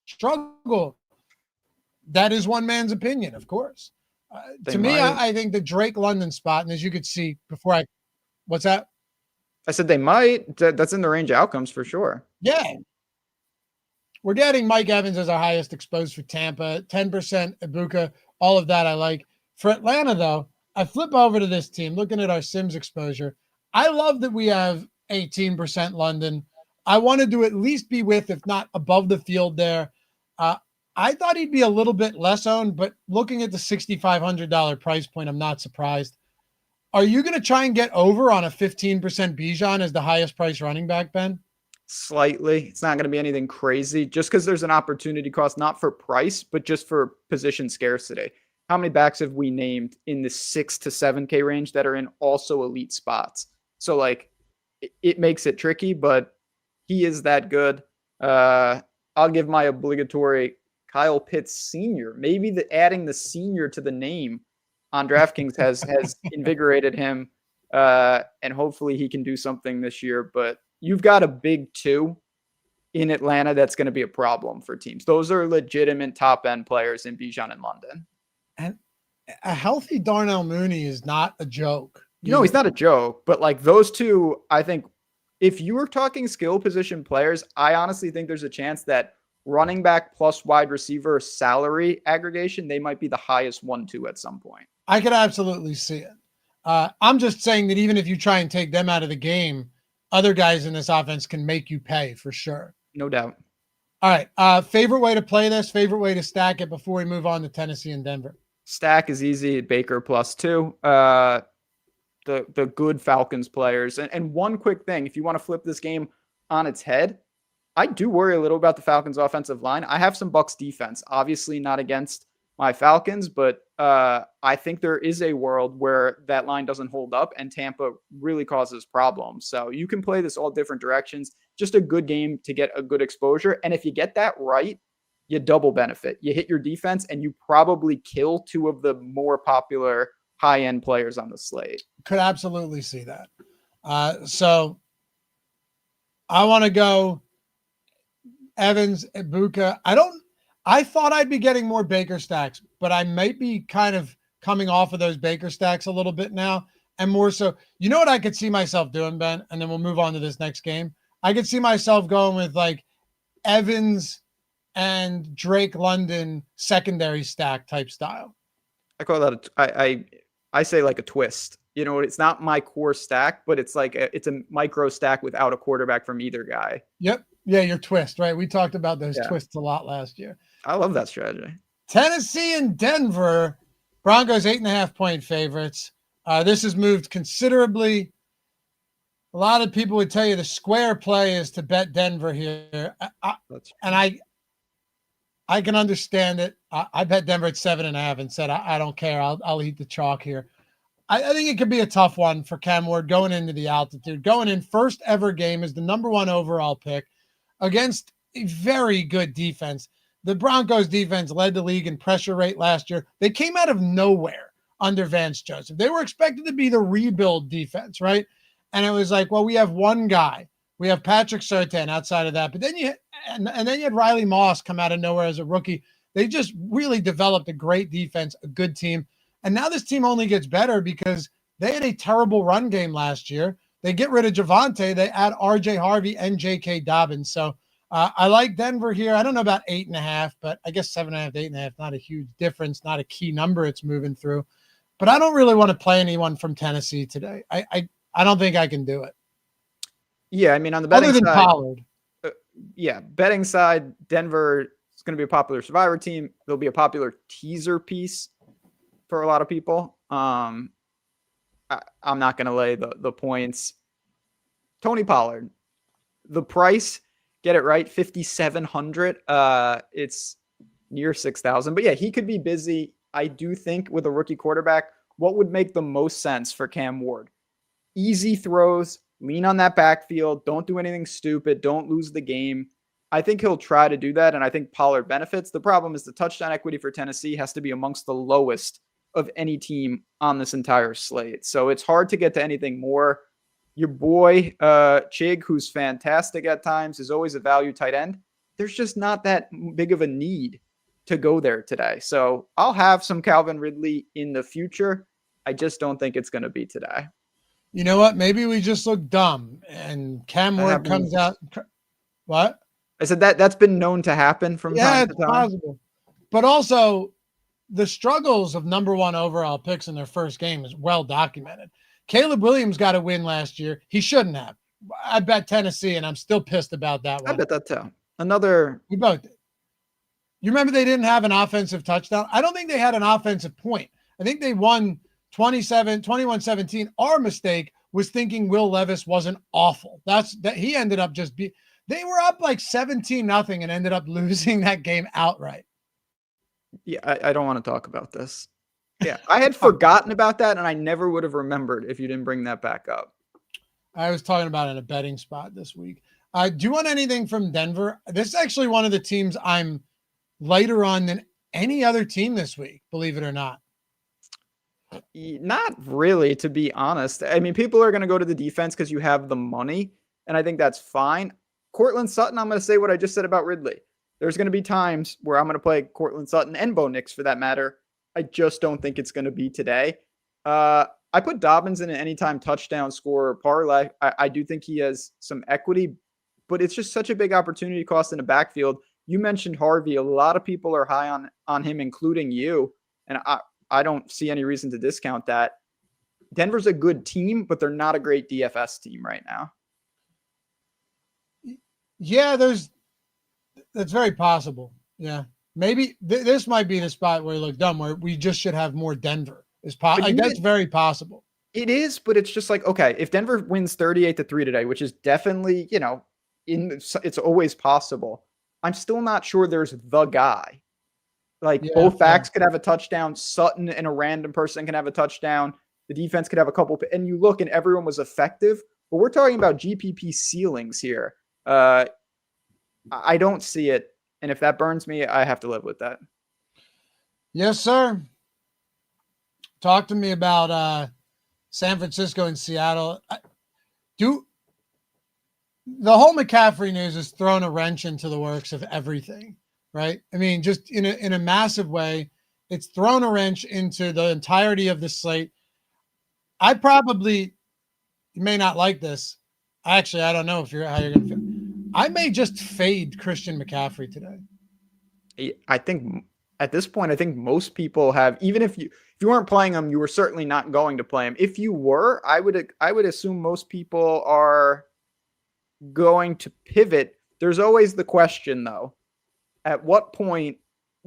struggle. That is one man's opinion, of course. To me, I think the Drake London spot, and as you could see before what's that? I said they might. That's in the range of outcomes for sure. Yeah. We're getting Mike Evans as our highest exposed for Tampa, 10% Ibuka, all of that I like. For Atlanta, though, I flip over to this team, looking at our Sims exposure. I love that we have 18% London. I wanted to at least be with, if not above the field there. I thought he'd be a little bit less owned, but looking at the $6,500 price point, I'm not surprised. Are you going to try and get over on a 15% Bijan as the highest price running back, Ben? Slightly. It's not going to be anything crazy just because there's an opportunity cost, not for price, but just for position scarcity. How many backs have we named in the 6 to 7K range that are in also elite spots? So it makes it tricky, but he is that good. I'll give my obligatory Kyle Pitts Sr. Maybe adding the senior to the name on DraftKings has invigorated him, and hopefully he can do something this year. But you've got a big 2 in Atlanta that's going to be a problem for teams. Those are legitimate top-end players in Bijan and London. And a healthy Darnell Mooney is not a joke. No, he's not a joke, but those 2, I think if you were talking skill position players, I honestly think there's a chance that running back plus wide receiver salary aggregation, they might be the highest 1-2 at some point. I could absolutely see it. I'm just saying that even if you try and take them out of the game, other guys in this offense can make you pay for sure. No doubt. All right. Favorite way to play this, favorite way to stack it before we move on to Tennessee and Denver. Stack is easy. Baker +2. The good Falcons players. And one quick thing, if you want to flip this game on its head, I do worry a little about the Falcons offensive line. I have some Bucks defense, obviously not against my Falcons, but I think there is a world where that line doesn't hold up and Tampa really causes problems. So you can play this all different directions. Just a good game to get a good exposure. And if you get that right, you double benefit. You hit your defense and you probably kill 2 of the more popular high-end players on the slate. Could absolutely see that. So I want to go Evans, Ibuka. I thought I'd be getting more Baker stacks, but I might be kind of coming off of those Baker stacks a little bit now. And more so, you know what I could see myself doing, Ben? And then we'll move on to this next game. I could see myself going with Evans and Drake London secondary stack type style. I call that I say a twist. It's not my core stack, but it's it's a micro stack without a quarterback from either guy. Yep. Yeah, your twist, right? We talked about those twists a lot last year. I love that strategy. Tennessee and Denver. Broncos 8.5-point favorites. This has moved considerably. A lot of people would tell you the square play is to bet Denver here. I can understand it. I bet Denver at 7.5 and said, I don't care. I'll eat the chalk here. I think it could be a tough one for Cam Ward going into the altitude. Going in first ever game as the number 1 overall pick against a very good defense. The Broncos defense led the league in pressure rate last year. They came out of nowhere under Vance Joseph. They were expected to be the rebuild defense, right? And it was like, well, we have one guy. We have Patrick Surtain outside of that. But then then you had Riley Moss come out of nowhere as a rookie. They just really developed a great defense, a good team. And now this team only gets better because they had a terrible run game last year. They get rid of Javonte. They add RJ Harvey and J.K. Dobbins. So I like Denver here. I don't know about 8.5, but I guess 7.5 to 8.5, not a huge difference, not a key number it's moving through. But I don't really want to play anyone from Tennessee today. I don't think I can do it. Yeah, I mean, on the betting other than side, Pollard. Betting side, Denver is going to be a popular survivor team. There'll be a popular teaser piece for a lot of people. I'm not going to lay the points. Tony Pollard, the price, get it right, 5,700. It's near 6,000. But yeah, he could be busy. I do think with a rookie quarterback, what would make the most sense for Cam Ward? Easy throws, lean on that backfield, don't do anything stupid, don't lose the game. I think he'll try to do that, and I think Pollard benefits. The problem is the touchdown equity for Tennessee has to be amongst the lowest of any team on this entire slate. So it's hard to get to anything more. Your boy, Chig, who's fantastic at times, is always a value tight end. There's just not that big of a need to go there today. So I'll have some Calvin Ridley in the future. I just don't think it's going to be today. You know what? Maybe we just look dumb and Cam Ward comes out. What? I said that's been known to happen from time to time. Yeah, it's possible. But also, the struggles of number one overall picks in their first game is well documented. Caleb Williams got a win last year. He shouldn't have. I bet Tennessee, and I'm still pissed about that one. I bet that too. We both did. You remember they didn't have an offensive touchdown? I don't think they had an offensive point. I think they won 21-17. Our mistake was thinking Will Levis wasn't awful. He ended up they were up like 17-0 and ended up losing that game outright. Yeah, I don't want to talk about this. Yeah, I had forgotten about that, and I never would have remembered if you didn't bring that back up. I was talking about it in a betting spot this week. Do you want anything from Denver? This is actually one of the teams I'm lighter on than any other team this week, believe it or not. Not really, to be honest. I mean, people are going to go to the defense because you have the money, and I think that's fine. Cortland Sutton, I'm going to say what I just said about Ridley. There's going to be times where I'm going to play Cortland Sutton and Bo Nix for that matter. I just don't think it's going to be today. I put Dobbins in an anytime touchdown scorer parlay. I do think he has some equity, but it's just such a big opportunity cost in the backfield. You mentioned Harvey. A lot of people are high on him, including you. And I don't see any reason to discount that. Denver's a good team, but they're not a great DFS team right now. Yeah, that's very possible. Yeah. Maybe this might be the spot where you look dumb, where we just should have more Denver. That's very possible. It is, but it's just like, okay, if Denver wins 38-3 today, which is definitely, it's always possible. I'm still not sure there's the guy. Both backs could have a touchdown. Sutton and a random person can have a touchdown. The defense could have a couple, and you look and everyone was effective. But we're talking about GPP ceilings here. I don't see it. And if that burns me, I have to live with that. Yes, sir. Talk to me about San Francisco and Seattle. The whole McCaffrey news has thrown a wrench into the works of everything, right? I mean, just in a massive way, it's thrown a wrench into the entirety of the slate. You may not like this. Actually, I don't know how you're going to feel. I may just fade Christian McCaffrey today. I think at this point, most people have, even if you weren't playing him, you were certainly not going to play him. If you were, I would assume most people are going to pivot. There's always the question though, at what point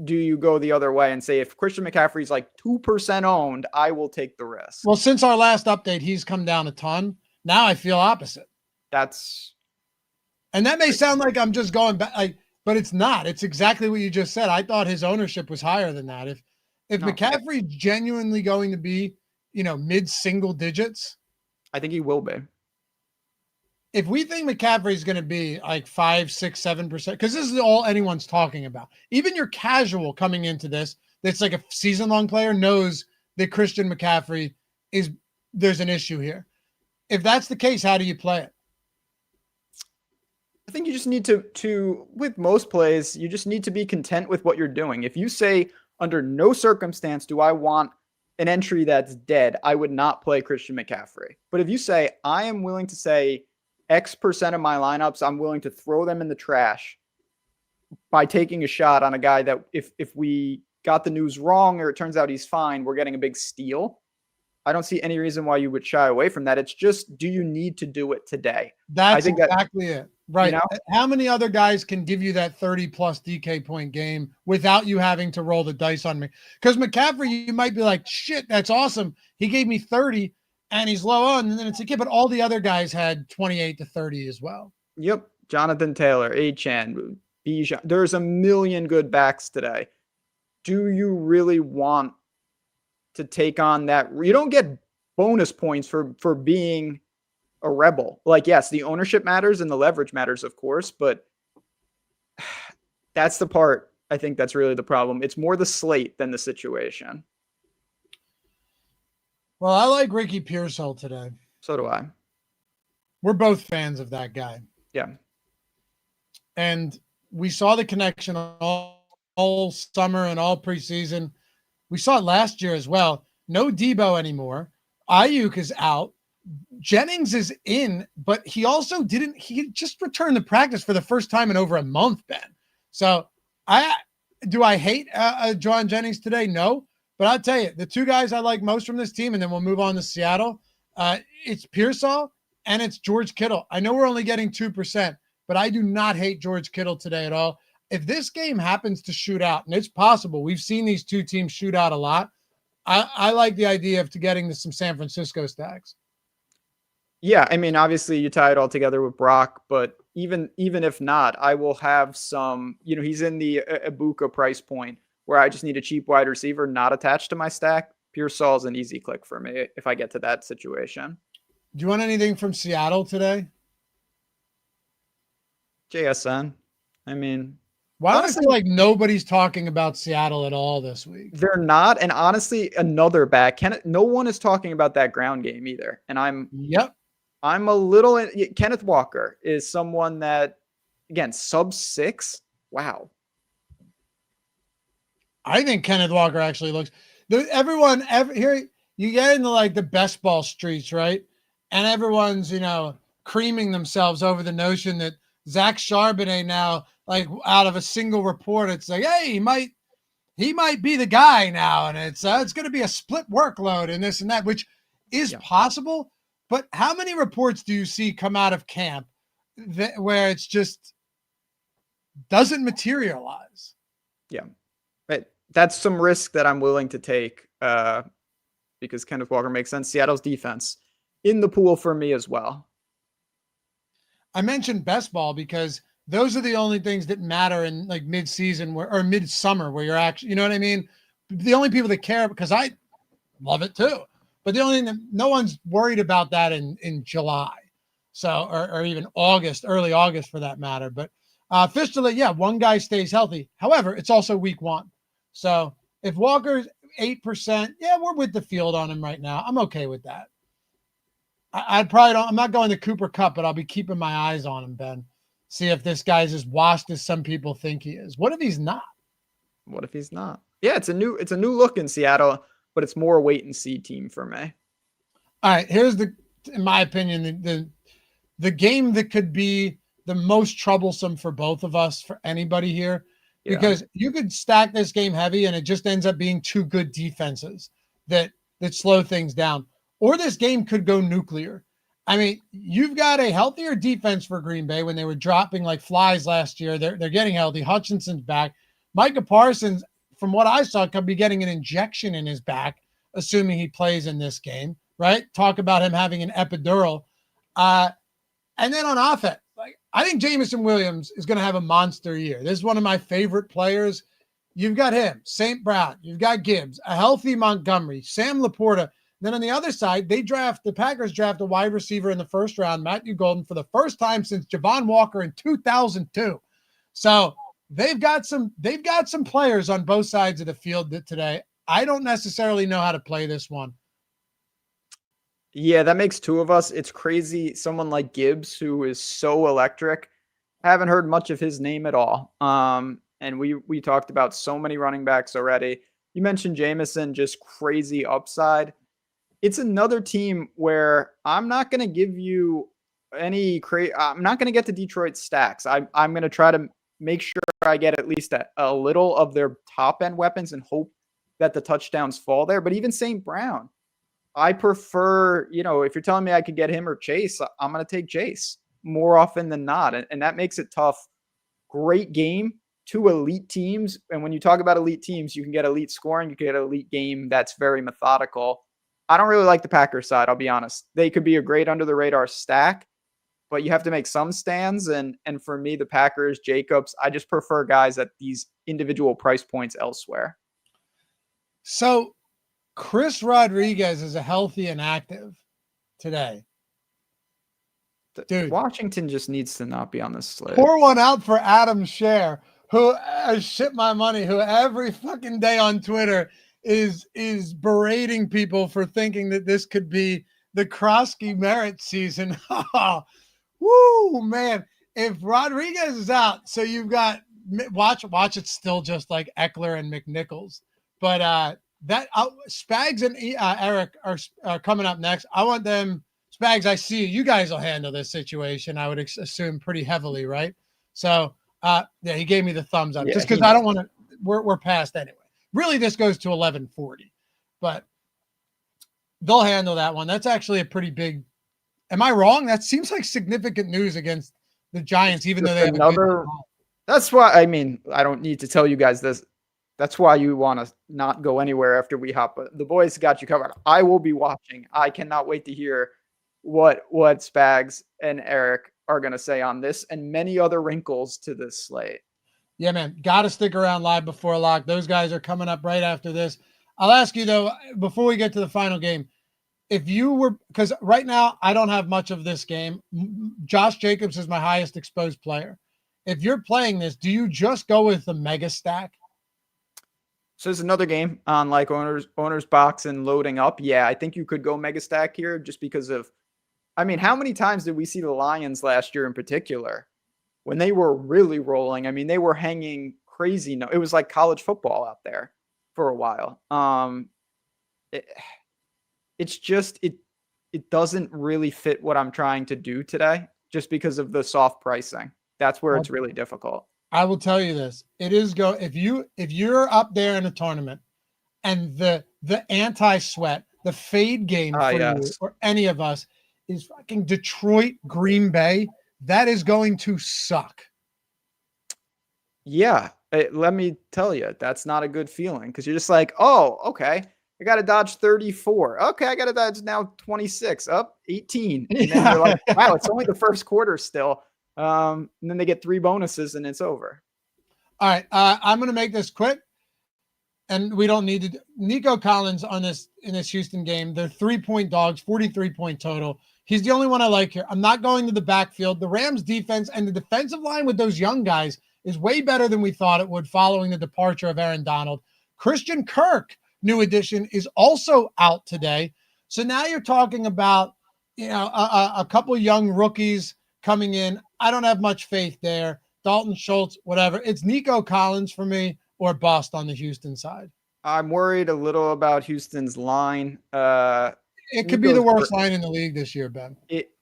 do you go the other way and say, if Christian McCaffrey's like 2% owned, I will take the risk? Well, since our last update, he's come down a ton. Now I feel opposite. And that may sound like I'm just going back, but it's not. It's exactly what you just said. I thought his ownership was higher than that. If McCaffrey's genuinely going to be, mid-single digits, I think he will be. if we think McCaffrey is going to be like 5, 6, 7%, because this is all anyone's talking about. Even your casual coming into this, that's like a season-long player, knows that Christian McCaffrey there's an issue here. If that's the case, how do you play it? I think you just need to with most plays, you just need to be content with what you're doing. If you say under no circumstance do I want an entry that's dead, I would not play Christian McCaffrey. But if you say I am willing to say X% of my lineups, I'm willing to throw them in the trash by taking a shot on a guy that if we got the news wrong or it turns out he's fine, we're getting a big steal. I don't see any reason why you would shy away from that. It's just, do you need to do it today? That's exactly it. Right. You know? How many other guys can give you that 30 plus DK point game without you having to roll the dice on me? Because McCaffrey, you might be like, shit, that's awesome. He gave me 30 and he's low on. And then it's like, yeah, but all the other guys had 28 to 30 as well. Yep. Jonathan Taylor, Achane, Bijan. There's a million good backs today. Do you really want to take on that? You don't get bonus points for being a rebel. Like, yes, the ownership matters and the leverage matters, of course, but that's the part I think that's really the problem. It's more the slate than the situation. Well, I like Ricky Pearsall today. So do I. We're both fans of that guy. Yeah. And we saw the connection all summer and all preseason. We saw it last year as well. No Debo anymore. Ayuk is out. Jennings is in, but he just returned to practice for the first time in over a month, Ben. So I hate John Jennings today? No, but I'll tell you, the two guys I like most from this team, and then we'll move on to Seattle. It's Pearsall and it's George Kittle. I know we're only getting 2%, but I do not hate George Kittle today at all. If this game happens to shoot out, and it's possible, we've seen these two teams shoot out a lot. I like the idea of getting to some San Francisco stacks. Yeah, I mean, obviously you tie it all together with Brock, but even if not, I will have some, he's in the Ibuka price point where I just need a cheap wide receiver not attached to my stack. Pearsall's an easy click for me if I get to that situation. Do you want anything from Seattle today? JSN. I mean, why do I feel like nobody's talking about Seattle at all this week? They're not. And honestly, another back. No one is talking about that ground game either. And I'm a little. Kenneth Walker is someone that, again, sub 6. Wow. I think Kenneth Walker actually looks. Here you get into like the best ball streets, right? And everyone's creaming themselves over the notion that Zach Charbonnet now, like out of a single report, it's like, hey, he might be the guy now, and it's going to be a split workload and this and that, which is possible. But how many reports do you see come out of camp where it's just doesn't materialize? Yeah, right. That's some risk that I'm willing to take because Kenneth Walker makes sense. Seattle's defense in the pool for me as well. I mentioned best ball because those are the only things that matter in like mid-season or midsummer where you're actually, you know what I mean? The only people that care, because I love it too, but the only thing that no one's worried about that in July. So, or even August, early August for that matter. But officially, one guy stays healthy. However, it's also week 1. So if Walker's 8%, we're with the field on him right now. I'm okay with that. I'm not going to Cooper Kupp, but I'll be keeping my eyes on him, Ben. See if this guy's as washed as some people think he is. What if he's not? What if he's not? Yeah, it's a new look in Seattle, but it's more a wait and see team for me. All right, here's in my opinion, the game that could be the most troublesome for both of us, for anybody here, because you could stack this game heavy and it just ends up being two good defenses that slow things down. Or this game could go nuclear. I mean, you've got a healthier defense for Green Bay when they were dropping like flies last year. They're getting healthy. Hutchinson's back. Micah Parsons, from what I saw, could be getting an injection in his back, assuming he plays in this game, right? Talk about him having an epidural. And then on offense, I think Jameson Williams is going to have a monster year. This is one of my favorite players. You've got him, St. Brown. You've got Gibbs, a healthy Montgomery, Sam Laporta. Then on the other side, the Packers draft a wide receiver in the first round, Matthew Golden, for the first time since Javon Walker in 2002. So they've got some players on both sides of the field today. I don't necessarily know how to play this one. Yeah, that makes two of us. It's crazy. Someone like Gibbs, who is so electric, haven't heard much of his name at all. And we talked about so many running backs already. You mentioned Jameson, just crazy upside. It's another team where I'm not going to give you I'm not going to get to Detroit stacks. I'm going to try to make sure I get at least a little of their top end weapons and hope that the touchdowns fall there. But even St. Brown, I prefer, if you're telling me I could get him or Chase, I'm going to take Chase more often than not. And that makes it tough. Great game, two elite teams. And when you talk about elite teams, you can get elite scoring. You can get an elite game that's very methodical. I don't really like the Packers side, I'll be honest. They could be a great under the radar stack, but you have to make some stands. And for me, the Packers, Jacobs, I just prefer guys at these individual price points elsewhere. So Chris Rodriguez is a healthy and active today. Dude, Washington just needs to not be on this slate. Pour one out for Adam Scher, who shit my money, who every fucking day on Twitter is berating people for thinking that this could be the Krosky Merritt season. Woo, man. If Rodriguez is out, so you've got watch it's still just like Eckler and McNichols. But that Spags and Eric are coming up next. I want them. Spags, I see you guys will handle this situation, I would assume, pretty heavily, right? So, yeah, he gave me the thumbs up just because I don't want to. We're past anyway. Really, this goes to 11:40, but they'll handle that one. That's actually a pretty big. Am I wrong? That seems like significant news against the Giants, even though they have another. That's why I don't need to tell you guys this. That's why you want to not go anywhere after we hop. But the boys got you covered. I will be watching. I cannot wait to hear what Spags and Eric are going to say on this and many other wrinkles to this slate. Yeah, man. Got to stick around live before lock. Those guys are coming up right after this. I'll ask you, though, before we get to the final game, if you were – because right now I don't have much of this game. Josh Jacobs is my highest exposed player. If you're playing this, do you just go with the mega stack? So there's another game on like OwnersBox and loading up. Yeah, I think you could go mega stack here just because of – how many times did we see the Lions last year in particular when they were really rolling? They were hanging crazy. No, it was like college football out there for a while. It's just, it doesn't really fit what I'm trying to do today just because of the soft pricing. That's where it's really difficult. I will tell you this. It is if you're up there in a tournament and the anti-sweat, the fade game for you or any of us is fucking Detroit, Green Bay, that is going to suck. Yeah. Let me tell you, that's not a good feeling because you're just like, oh, okay, I got to dodge 34. Okay, I got to dodge now 26, up 18. And then you're like, wow, it's only the first quarter still. And then they get 3 bonuses and it's over. All right. I'm going to make this quick. And we don't need to. Nico Collins in this Houston game, they're 3-point dogs, 43-point total. He's the only one I like here. I'm not going to the backfield. The Rams defense and the defensive line with those young guys is way better than we thought it would following the departure of Aaron Donald. Christian Kirk, new addition, is also out today. So now you're talking about, a couple young rookies coming in. I don't have much faith there. Dalton Schultz, whatever. It's Nico Collins for me or bust on the Houston side. I'm worried a little about Houston's line. It could be the worst line in the league this year, Ben.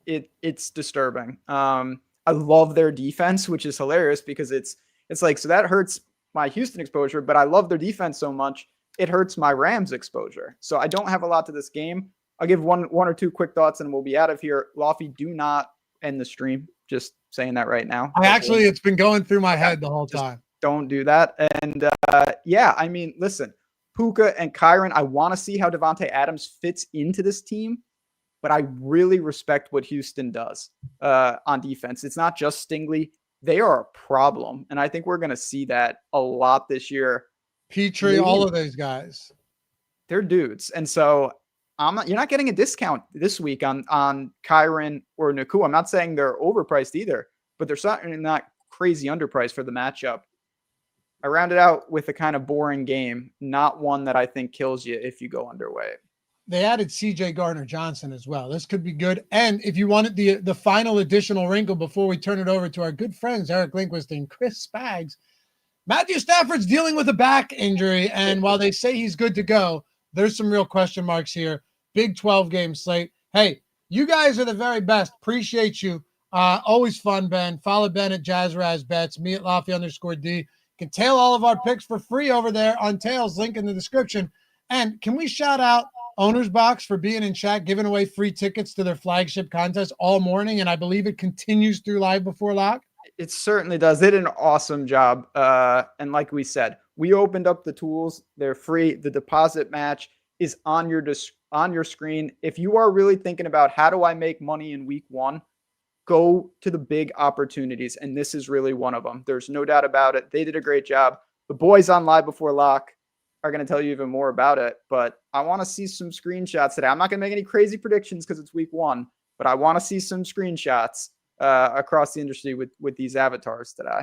It's disturbing. I love their defense, which is hilarious because it's like, so that hurts my Houston exposure, but I love their defense so much it hurts my Rams exposure. So I don't have a lot to this game. I'll give one or two quick thoughts and we'll be out of here. Loughy, do not end the stream. Just saying that right now. It's been going through my head the whole time. Don't do that. And listen, Puka and Kyron, I want to see how Devontae Adams fits into this team, but I really respect what Houston does on defense. It's not just Stingley. They are a problem. And I think we're going to see that a lot this year. Petrie, all of those guys. They're dudes. And so you're not getting a discount this week on Kyren or Nakua. I'm not saying they're overpriced either, but they're certainly not crazy underpriced for the matchup. I rounded out with a kind of boring game, not one that I think kills you if you go underweight. They added CJ Gardner-Johnson as well. This could be good. And if you wanted the final additional wrinkle before we turn it over to our good friends, Eric Lindquist and Chris Spags, Matthew Stafford's dealing with a back injury. And while they say he's good to go, there's some real question marks here. Big 12-game slate. Hey, you guys are the very best. Appreciate you. Always fun, Ben. Follow Ben at JazzRazBets, me at Loughy_D. You can tail all of our picks for free over there on Tails, link in the description. And can we shout out OwnersBox for being in chat, giving away free tickets to their flagship contest all morning, and I believe it continues through Live Before Lock. It certainly does. They did an awesome job. And like we said, we opened up the tools. They're free. The deposit match is on your screen. If you are really thinking about how do I make money in week 1, go to the big opportunities, and this is really one of them. There's no doubt about it. They did a great job. The boys on Live Before Lock are going to tell you even more about it, but I want to see some screenshots today. I'm not going to make any crazy predictions because it's week 1, but I want to see some screenshots across the industry with these avatars today.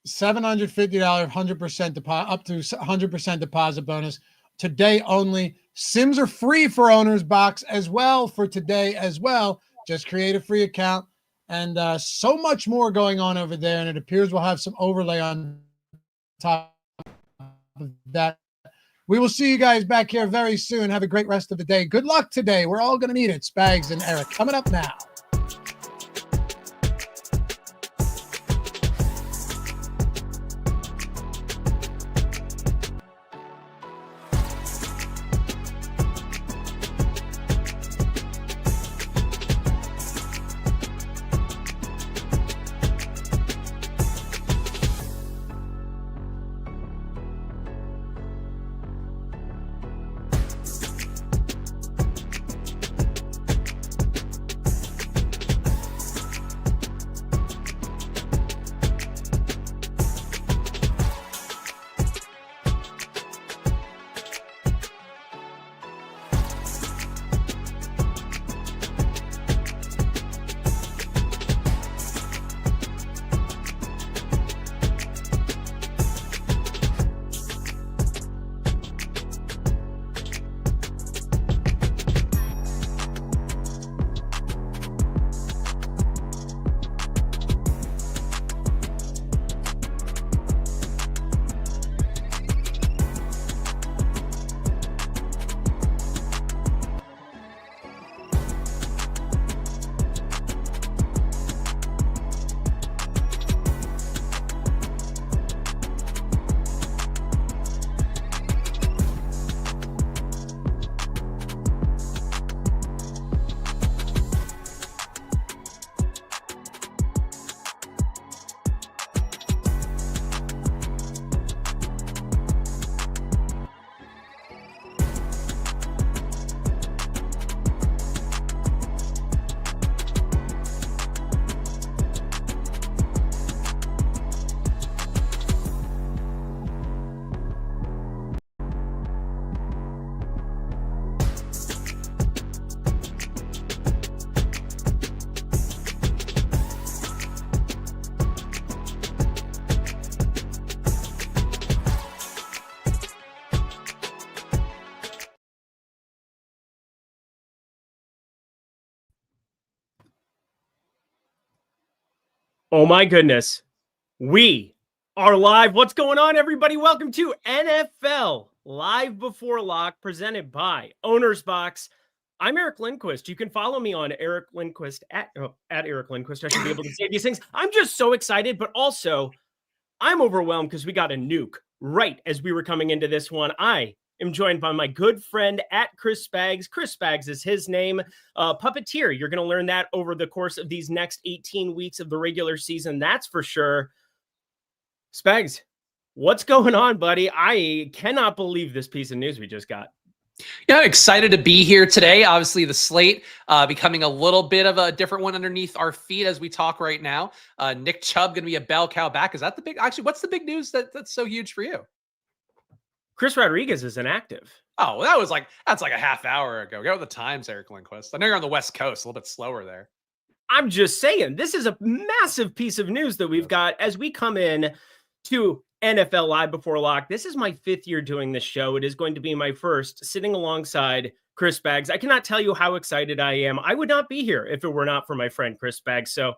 $750, 100% deposit, up to 100% deposit bonus today only. Sims are free for OwnersBox as well for today as well. Just create a free account, and so much more going on over there. And it appears we'll have some overlay on top of that. We will see you guys back here very soon. Have a great rest of the day. Good luck today. We're all going to need it. Spags and Eric coming up now. Oh my goodness. We are live. What's going on, everybody? Welcome to NFL Live Before Lock, presented by OwnersBox. I'm Eric Lindquist. You can follow me on Eric Lindquist at Eric Lindquist. I should be able to say these things. I'm just so excited, but also I'm overwhelmed because we got a nuke right as we were coming into this one. I am joined by my good friend at Chris Spags. Chris Spags is his name. Puppeteer. You're going to learn that over the course of these next 18 weeks of the regular season. That's for sure. Spags, what's going on, buddy? I cannot believe this piece of news we just got. Yeah, excited to be here today. Obviously, the slate becoming a little bit of a different one underneath our feet as we talk right now. Nick Chubb going to be a bell cow back. Is that the big? Actually, what's the big news that's so huge for you? Chris Rodriguez is inactive. Oh, that's like a half hour ago. Go with the times, Eric Lindquist. I know you're on the West Coast, a little bit slower there. I'm just saying, this is a massive piece of news that we've got as we come in to NFL Live Before Lock. This is my 5th year doing this show. It is going to be my first sitting alongside Chris Baggs. I cannot tell you how excited I am. I would not be here if it were not for my friend Chris Baggs. So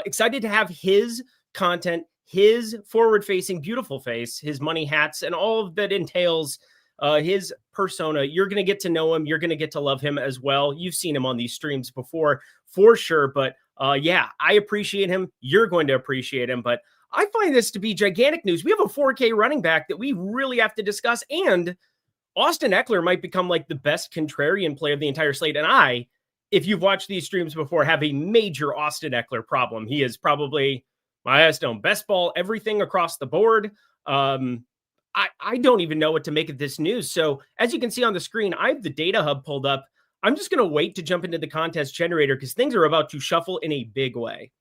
excited to have his content, his forward-facing, beautiful face, his money hats, and all that entails his persona. You're going to get to know him. You're going to get to love him as well. You've seen him on these streams before for sure. But yeah, I appreciate him. You're going to appreciate him. But I find this to be gigantic news. We have a 4K running back that we really have to discuss. And Austin Eckler might become like the best contrarian play of the entire slate. And I, if you've watched these streams before, have a major Austin Eckler problem. He is probably my highest owned best ball, everything across the board. I don't even know what to make of this news. So as you can see on the screen, I have the data hub pulled up. I'm just going to wait to jump into the contest generator because things are about to shuffle in a big way.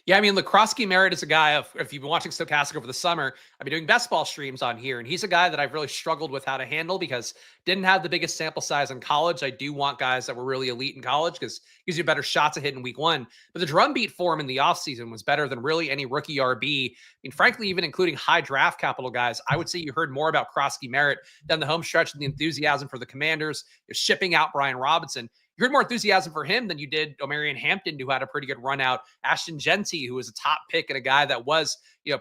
Yeah, I mean, Lacrosky Merritt is a guy, if you've been watching Stokastic over the summer, I've been doing best ball streams on here, and he's a guy that I've really struggled with how to handle because didn't have the biggest sample size in college. I do want guys that were really elite in college because it gives you better shots at hitting week one. But the drumbeat for him in the offseason was better than really any rookie RB. I mean, frankly, even including high draft capital guys, I would say you heard more about Krosky Merritt than the home stretch and the enthusiasm for the Commanders. You're shipping out Brian Robinson. You heard more enthusiasm for him than you did Omarion Hampton, who had a pretty good run out. Ashton Genty, who was a top pick and a guy that was,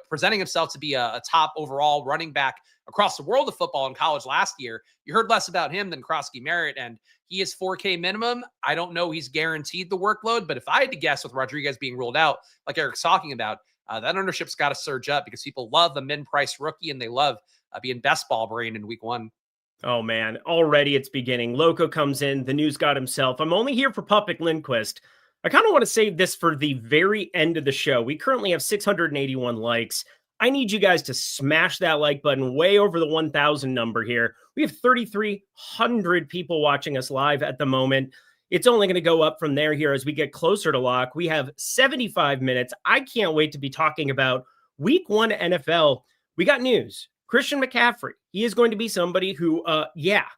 presenting himself to be a top overall running back across the world of football in college last year. You heard less about him than Krosky Merritt, and he is 4K minimum. I don't know he's guaranteed the workload, but if I had to guess with Rodriguez being ruled out, like Eric's talking about, that ownership's got to surge up because people love the min-price rookie and they love being best ball brain in week one. Oh, man. Already it's beginning. Loco comes in. The news got himself. I'm only here for Pupic Lindquist. I kind of want to save this for the very end of the show. We currently have 681 likes. I need you guys to smash that like button way over the 1,000 number here. We have 3,300 people watching us live at the moment. It's only going to go up from there here as we get closer to lock. We have 75 minutes. I can't wait to be talking about week one NFL. We got news. Christian McCaffrey, he is going to be somebody who,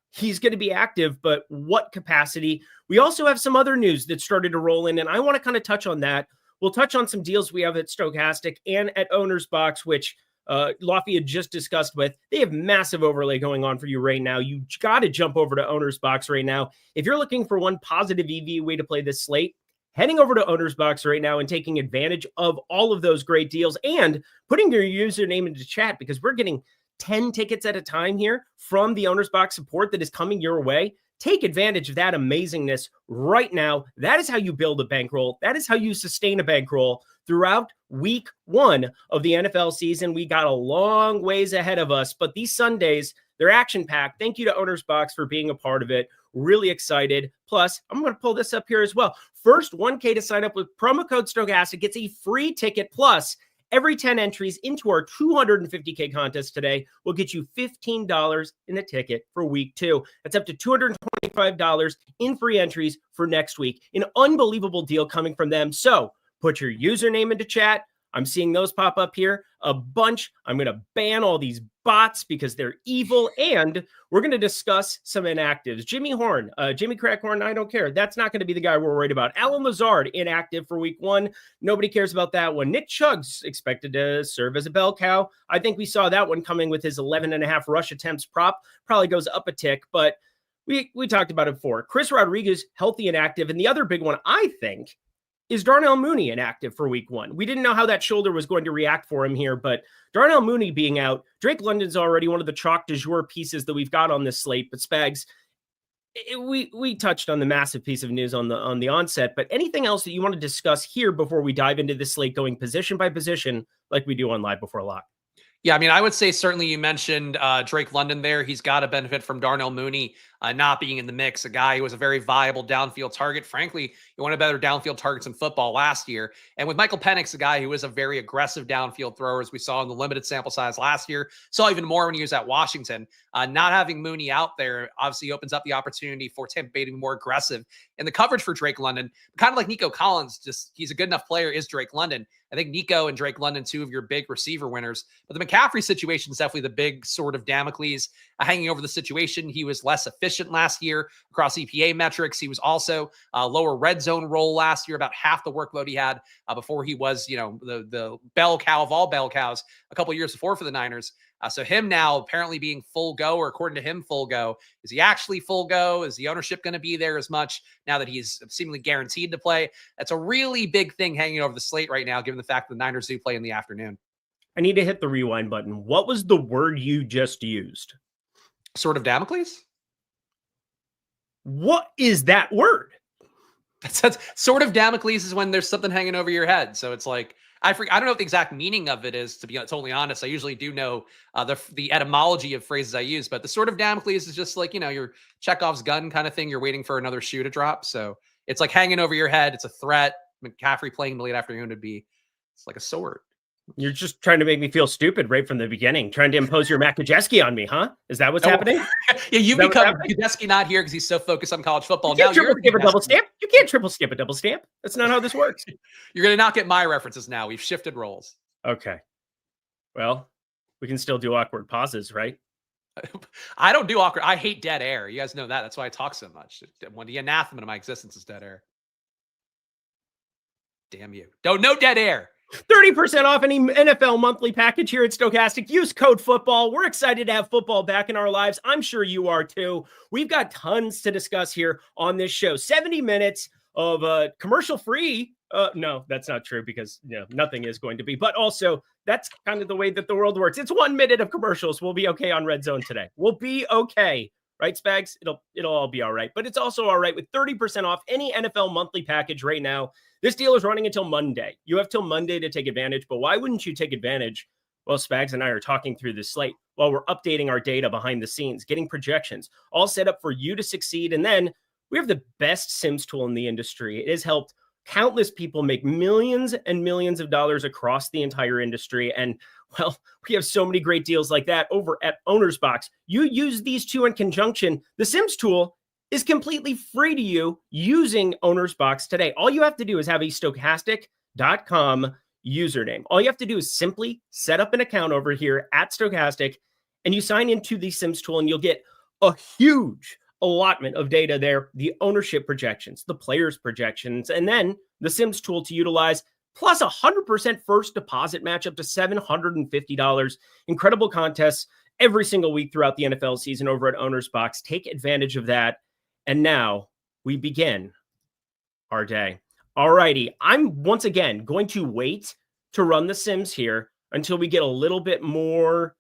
he's going to be active, but what capacity? We also have some other news that started to roll in, and I want to kind of touch on that. We'll touch on some deals we have at Stokastic and at OwnersBox, which Loughy had just discussed with. They have massive overlay going on for you right now. You got to jump over to OwnersBox right now. If you're looking for one positive EV way to play this slate, heading over to OwnersBox right now and taking advantage of all of those great deals and putting your username into chat because we're getting 10 tickets at a time here from the OwnersBox support that is coming your way. Take advantage of that amazingness right now. That is how you build a bankroll. That is how you sustain a bankroll throughout week one of the NFL season. We got a long ways ahead of us, but these Sundays, they're action-packed. Thank you to OwnersBox for being a part of it. Really excited. Plus, I'm going to pull this up here as well. First 1K to sign up with promo code Stokastic gets a free ticket. Plus, every 10 entries into our 250K contest today will get you $15 in a ticket for week two. That's up to $225 in free entries for next week. An unbelievable deal coming from them. So put your username into chat. I'm seeing those pop up here a bunch. I'm going to ban all these bots because they're evil. And we're going to discuss some inactives. Jimmy Crackhorn, I don't care. That's not going to be the guy we're worried about. Alan Lazard, inactive for week one. Nobody cares about that one. Nick Chugg's expected to serve as a bell cow. I think we saw that one coming with his 11.5 rush attempts prop. Probably goes up a tick, but we talked about it before. Chris Rodriguez, healthy and active. And the other big one, I think, is Darnell Mooney inactive for week one. We didn't know how that shoulder was going to react for him here, but Darnell Mooney being out, Drake London's already one of the chalk du jour pieces that we've got on this slate, but Spags, we touched on the massive piece of news on the onset, but anything else that you want to discuss here before we dive into this slate going position by position like we do on Live Before Lock? Yeah, I mean, I would say certainly you mentioned Drake London there. He's got to benefit from Darnell Mooney. not being in the mix. A guy who was a very viable downfield target. Frankly, he one of the better downfield targets in football last year. And with Michael Penix, a guy who was a very aggressive downfield thrower, as we saw in the limited sample size last year, saw even more when he was at Washington. Not having Mooney out there obviously opens up the opportunity for Tampa Bay to be more aggressive in the coverage for Drake London. Kind of like Nico Collins, just he's a good enough player, is Drake London. I think Nico and Drake London, two of your big receiver winners. But the McCaffrey situation is definitely the big sort of Damocles hanging over the situation. He was less efficient last year across EPA metrics. He was also lower red zone role last year, about half the workload he had before he was, the bell cow of all bell cows a couple years before for the Niners. So him now apparently being full go, or according to him, full go. Is he actually full go? Is the ownership going to be there as much now that he's seemingly guaranteed to play? That's a really big thing hanging over the slate right now, given the fact that the Niners do play in the afternoon. I need to hit the rewind button. What was the word you just used? Sort of Damocles? What is that word? That's sort of Damocles is when there's something hanging over your head. So it's like, I don't know what the exact meaning of it is, to be totally honest. I usually do know the etymology of phrases I use, but the sort of Damocles is just like, your Chekhov's gun kind of thing. You're waiting for another shoe to drop. So it's like hanging over your head. It's a threat. McCaffrey playing the late afternoon would be, it's like a sword. You're just trying to make me feel stupid right from the beginning, trying to impose your Macajeski on me, huh? Is that what's happening? Yeah, you become Macajeski not here because he's so focused on college football. You can't triple skip a double stamp. You can't triple skip a double stamp. That's not how this works. You're going to not get my references now. We've shifted roles. Okay. Well, we can still do awkward pauses, right? I don't do awkward. I hate dead air. You guys know that. That's why I talk so much. One of the anathema to my existence is dead air. Damn you. No dead air. 30% off any NFL monthly package here at Stokastic. Use code football. We're excited to have football back in our lives. I'm sure you are too. We've got tons to discuss here on this show. 70 minutes of commercial free. No, that's not true because nothing is going to be. But also, that's kind of the way that the world works. It's 1 minute of commercials. We'll be okay on Red Zone today. We'll be okay. Right, Spags? It'll all be all right. But it's also all right with 30% off any NFL monthly package right now. This deal is running until Monday. You have till Monday to take advantage, but why wouldn't you take advantage? Well, Spags and I are talking through this slate while we're updating our data behind the scenes, getting projections, all set up for you to succeed. And then we have the best Sims tool in the industry. It has helped countless people make millions and millions of dollars across the entire industry. And well, we have so many great deals like that over at OwnersBox. You use these two in conjunction. The Sims tool is completely free to you using OwnersBox today. All you have to do is have a Stokastic.com username. All you have to do is simply set up an account over here at Stokastic, and you sign into the Sims tool, and you'll get a huge allotment of data there, the ownership projections, the players' projections, and then the Sims tool to utilize, plus 100% first deposit match up to $750. Incredible contests every single week throughout the NFL season over at OwnersBox. Take advantage of that. And now we begin our day. All righty. I'm once again going to wait to run the Sims here until we get a little bit more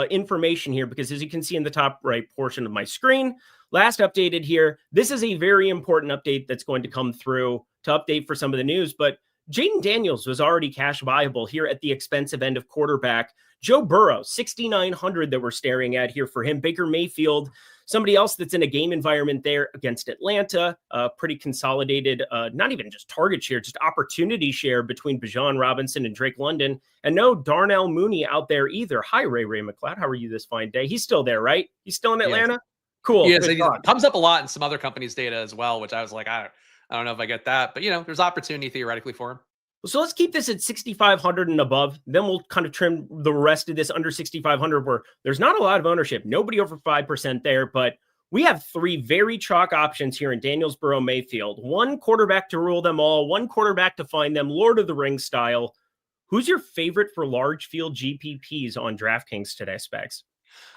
information here, because as you can see in the top right portion of my screen, last updated here, this is a very important update that's going to come through to update for some of the news, but Jaden Daniels was already cash viable here at the expensive end of quarterback. Joe Burrow, 6,900 that we're staring at here for him. Baker Mayfield, somebody else that's in a game environment there against Atlanta. Pretty consolidated, not even just target share, just opportunity share between Bijan Robinson and Drake London. And no Darnell Mooney out there either. Hi, Ray McLeod. How are you this fine day? He's still there, right? He's still in Atlanta? Yes. Cool. Yes, it comes up a lot in some other companies' data as well, which I was like, I don't know if I get that, but there's opportunity theoretically for him. So let's keep this at 6,500 and above. Then we'll kind of trim the rest of this under 6,500 where there's not a lot of ownership. Nobody over 5% there, but we have three very chalk options here in Daniels, Burrow, Mayfield. One quarterback to rule them all, one quarterback to find them, Lord of the Rings style. Who's your favorite for large field GPPs on DraftKings today, Specs?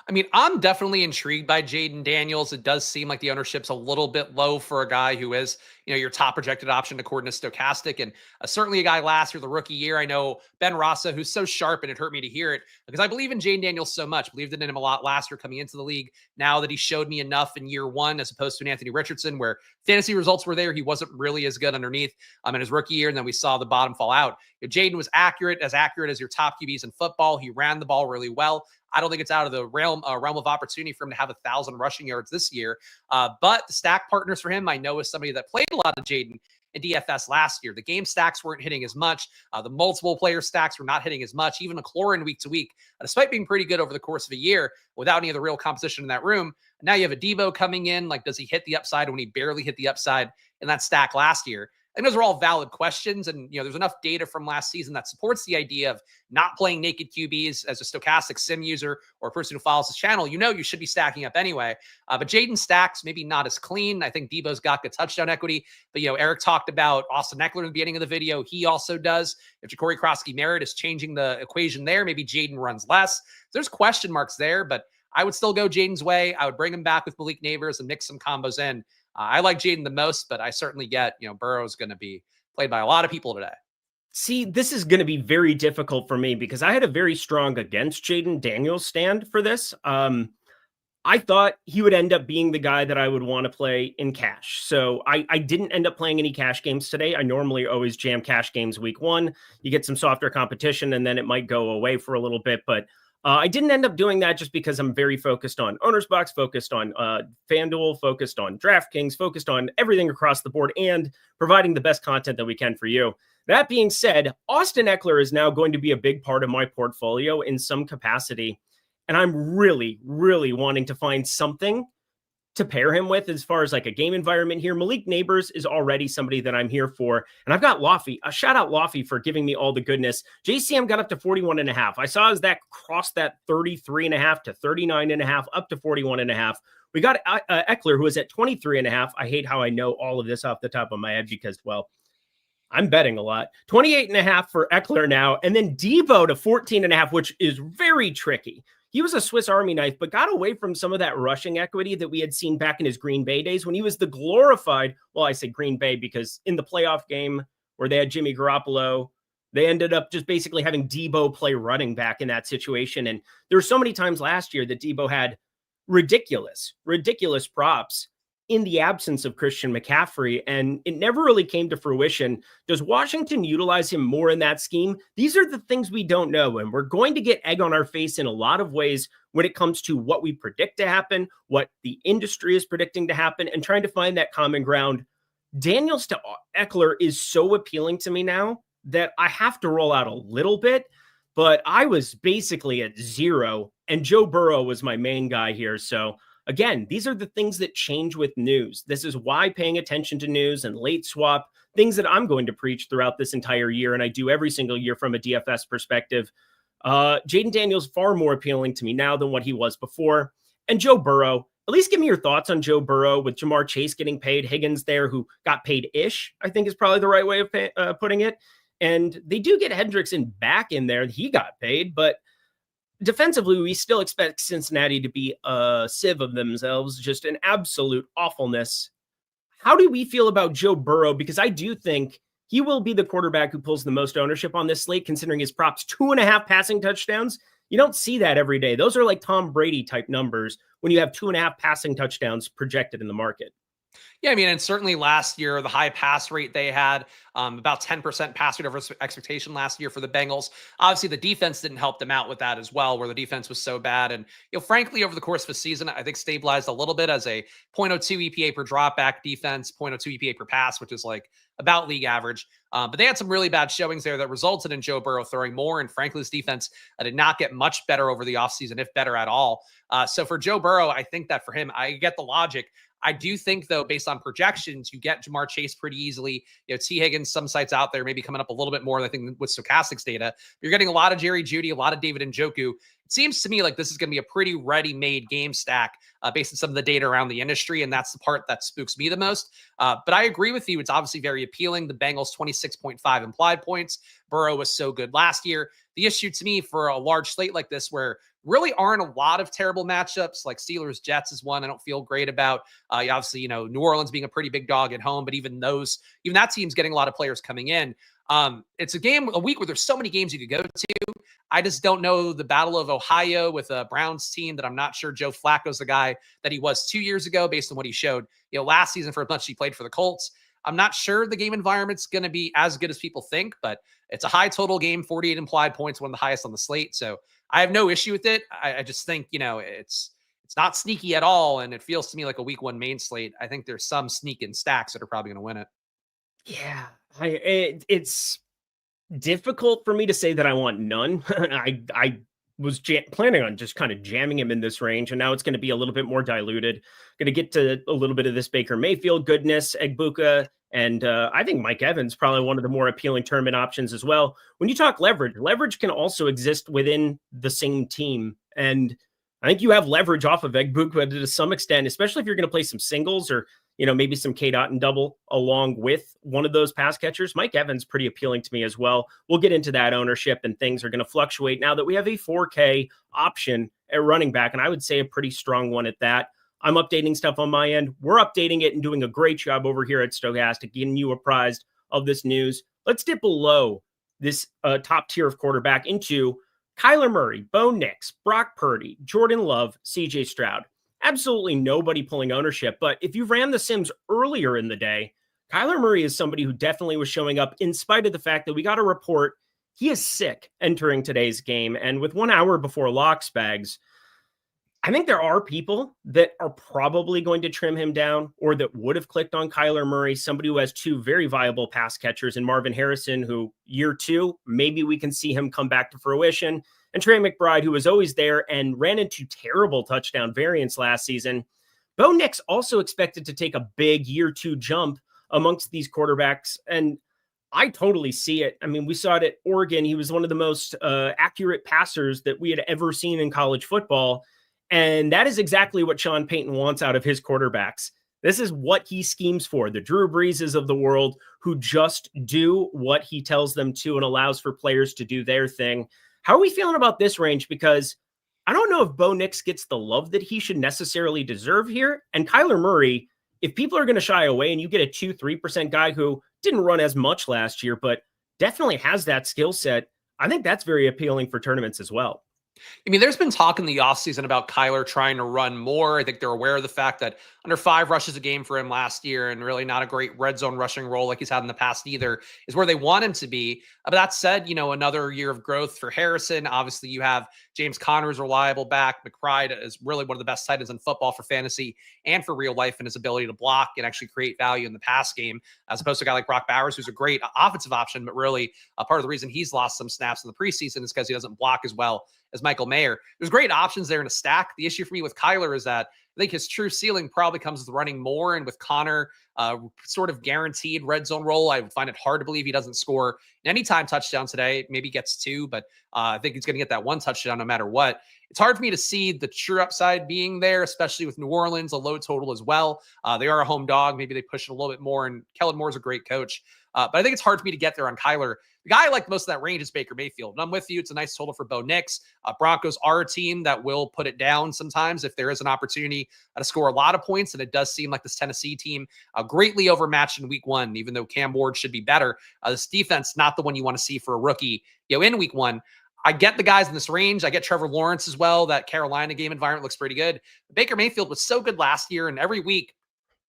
I mean, I'm definitely intrigued by Jaden Daniels. It does seem like the ownership's a little bit low for a guy who is, your top projected option according to Stokastic, and certainly a guy last year, the rookie year. I know Ben Rasa, who's so sharp, and it hurt me to hear it because I believe in Jaden Daniels so much. Believed in him a lot last year coming into the league. Now that he showed me enough in year one, as opposed to an Anthony Richardson, where fantasy results were there, he wasn't really as good underneath in his rookie year, and then we saw the bottom fall out. Jaden was accurate as your top QBs in football. He ran the ball really well. I don't think it's out of the realm of opportunity for him to have 1,000 rushing yards this year. But the stack partners for him, I know, is somebody that played a lot of Jaden in DFS last year. The game stacks weren't hitting as much. The multiple player stacks were not hitting as much. Even McLaurin week to week, despite being pretty good over the course of a year without any of the real competition in that room. Now you have a Debo coming in. Like, does he hit the upside when he barely hit the upside in that stack last year? And those are all valid questions. And, there's enough data from last season that supports the idea of not playing naked QBs as a Stokastic sim user or a person who follows this channel. You should be stacking up anyway. But Jaden stacks maybe not as clean. I think Debo's got good touchdown equity. But, Eric talked about Austin Eckler in the beginning of the video. He also does. If Ja'Cory Krosky-Merritt is changing the equation there, maybe Jaden runs less. There's question marks there, but I would still go Jaden's way. I would bring him back with Malik Neighbors and mix some combos in. I like Jaden the most, but I certainly get, Burrow's going to be played by a lot of people today. See, this is going to be very difficult for me because I had a very strong against Jaden Daniels stand for this. I thought he would end up being the guy that I would want to play in cash. So I didn't end up playing any cash games today. I normally always jam cash games week one. You get some softer competition and then it might go away for a little bit, but I didn't end up doing that just because I'm very focused on OwnersBox, focused on FanDuel, focused on DraftKings, focused on everything across the board and providing the best content that we can for you. That being said, Austin Eckler is now going to be a big part of my portfolio in some capacity. And I'm really, really wanting to find something to pair him with as far as like a game environment here. Malik Neighbors is already somebody that I'm here for. And I've got Loughy. Shout out Loughy for giving me all the goodness. JCM got up to 41.5. I saw as that crossed that 33.5 to 39.5 up to 41.5. We got Eckler, who was at 23.5. I hate how I know all of this off the top of my head because, well, I'm betting a lot. 28.5 for Eckler now. And then Debo to 14.5, which is very tricky. He was a Swiss Army knife, but got away from some of that rushing equity that we had seen back in his Green Bay days when he was the glorified, well, I say Green Bay because in the playoff game where they had Jimmy Garoppolo, they ended up just basically having Debo play running back in that situation. And there were so many times last year that Debo had ridiculous props in the absence of Christian McCaffrey, and it never really came to fruition. Does Washington utilize him more in that scheme? These are the things we don't know, and we're going to get egg on our face in a lot of ways when it comes to what we predict to happen, what the industry is predicting to happen, and trying to find that common ground. Daniels to Eckler is so appealing to me now that I have to roll out a little bit, but I was basically at zero, and Joe Burrow was my main guy here, so again, these are the things that change with news. This is why paying attention to news and late swap, things that I'm going to preach throughout this entire year, and I do every single year from a DFS perspective. Jaden Daniels far more appealing to me now than what he was before. And Joe Burrow, at least give me your thoughts on Joe Burrow with Jamar Chase getting paid, Higgins there who got paid-ish, I think is probably the right way of putting it. And they do get Hendrickson back in there. He got paid, but defensively, we still expect Cincinnati to be a sieve of themselves, just an absolute awfulness. How do we feel about Joe Burrow? Because I do think he will be the quarterback who pulls the most ownership on this slate, considering his props 2.5 passing touchdowns. You don't see that every day. Those are like Tom Brady type numbers when you have 2.5 passing touchdowns projected in the market. Yeah, I mean, and certainly last year, the high pass rate they had, about 10% pass rate over expectation last year for the Bengals. Obviously, the defense didn't help them out with that as well, where the defense was so bad. And, frankly, over the course of the season, I think stabilized a little bit as a 0.02 EPA per dropback defense, 0.02 EPA per pass, which is like about league average. But they had some really bad showings there that resulted in Joe Burrow throwing more. And frankly, this defense did not get much better over the offseason, if better at all. So for Joe Burrow, I think that for him, I get the logic. I do think, though, based on projections, you get Jamar Chase pretty easily. T. Higgins, some sites out there maybe coming up a little bit more, I think, with Stokastic's data. You're getting a lot of Jerry Jeudy, a lot of David Njoku. It seems to me like this is going to be a pretty ready-made game stack based on some of the data around the industry, and that's the part that spooks me the most. But I agree with you. It's obviously very appealing. The Bengals 26.5 implied points. Burrow was so good last year. The issue to me for a large slate like this where really aren't a lot of terrible matchups, like Steelers Jets is one I don't feel great about. Obviously, New Orleans being a pretty big dog at home, but even that team's getting a lot of players coming in. It's a week where there's so many games you could go to. I just don't know the Battle of Ohio with a Browns team that I'm not sure Joe Flacco's the guy that he was 2 years ago based on what he showed, last season for as much as he played for the Colts. I'm not sure the game environment's going to be as good as people think, but it's a high total game, 48 implied points, one of the highest on the slate. So I have no issue with it. I just think, it's not sneaky at all. And it feels to me like a week 1 main slate. I think there's some sneaking stacks that are probably going to win it. Yeah, it's difficult for me to say that I want none. I was planning on just kind of jamming him in this range, and now it's going to be a little bit more diluted. Going to get to a little bit of this Baker Mayfield goodness, Egbuka, and I think Mike Evans probably one of the more appealing tournament options as well. When you talk leverage can also exist within the same team, and I think you have leverage off of Egbuka to some extent, especially if you're going to play some singles or maybe some K-Dot and double along with one of those pass catchers. Mike Evans, pretty appealing to me as well. We'll get into that ownership, and things are going to fluctuate now that we have a 4K option at running back, and I would say a pretty strong one at that. I'm updating stuff on my end. We're updating it and doing a great job over here at Stokastic, getting you apprised of this news. Let's dip below this top tier of quarterback into Kyler Murray, Bo Nix, Brock Purdy, Jordan Love, CJ Stroud. Absolutely nobody pulling ownership. But if you ran the Sims earlier in the day, Kyler Murray is somebody who definitely was showing up in spite of the fact that we got a report he is sick entering today's game. And with 1 hour before locks bags, I think there are people that are probably going to trim him down or that would have clicked on Kyler Murray, somebody who has 2 very viable pass catchers in Marvin Harrison, who year 2, maybe we can see him come back to fruition. And Trey McBride, who was always there and ran into terrible touchdown variance last season. Bo Nix also expected to take a big year 2 jump amongst these quarterbacks. And I totally see it. I mean, we saw it at Oregon. He was one of the most accurate passers that we had ever seen in college football. And that is exactly what Sean Payton wants out of his quarterbacks. This is what he schemes for. The Drew Breeses of the world who just do what he tells them to and allows for players to do their thing. How are we feeling about this range? Because I don't know if Bo Nix gets the love that he should necessarily deserve here. And Kyler Murray, if people are going to shy away and you get a 2-3% guy who didn't run as much last year, but definitely has that skill set, I think that's very appealing for tournaments as well. I mean, there's been talk in the offseason about Kyler trying to run more. I think they're aware of the fact that under 5 rushes a game for him last year and really not a great red zone rushing role like he's had in the past either is where they want him to be. But that said, another year of growth for Harrison. Obviously, you have James Conner's reliable back. McBride is really one of the best tight ends in football for fantasy and for real life in his ability to block and actually create value in the pass game, as opposed to a guy like Brock Bowers, who's a great offensive option, but really a part of the reason he's lost some snaps in the preseason is because he doesn't block as well as Michael Mayer. There's great options there in a stack. The issue for me with Kyler is that I think his true ceiling probably comes with running more, and with Connor sort of guaranteed red zone role, I would find it hard to believe he doesn't score an anytime touchdown today. Maybe gets 2, but I think he's going to get that 1 touchdown no matter what. It's hard for me to see the true upside being there, especially with New Orleans, a low total as well. They are a home dog. Maybe they push it a little bit more, and Kellen Moore's a great coach. But I think it's hard for me to get there on Kyler. The guy I like most of that range is Baker Mayfield. And I'm with you. It's a nice total for Bo Nix. Broncos are a team that will put it down sometimes if there is an opportunity to score a lot of points. And it does seem like this Tennessee team greatly overmatched in week 1, even though Cam Ward should be better. This defense, not the one you want to see for a rookie, in week 1. I get the guys in this range. I get Trevor Lawrence as well. That Carolina game environment looks pretty good. Baker Mayfield was so good last year, and every week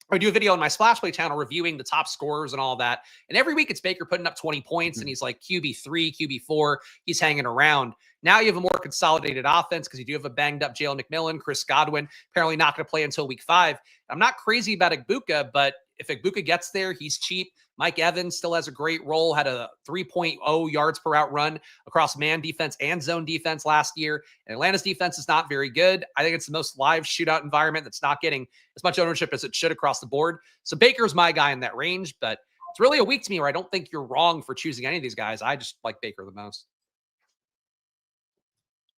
I do a video on my Splash Play channel reviewing the top scorers and all that. And every week it's Baker putting up 20 points and he's like QB3, QB4. He's hanging around. Now you have a more consolidated offense because you do have a banged up Jalen McMillan, Chris Godwin, apparently not going to play until week 5. I'm not crazy about Egbuka, but if Egbuka gets there, he's cheap. Mike Evans still has a great role, had a 3.0 yards per out run across man defense and zone defense last year. And Atlanta's defense is not very good. I think it's the most live shootout environment that's not getting as much ownership as it should across the board. So Baker's my guy in that range, but it's really a week to me where I don't think you're wrong for choosing any of these guys. I just like Baker the most.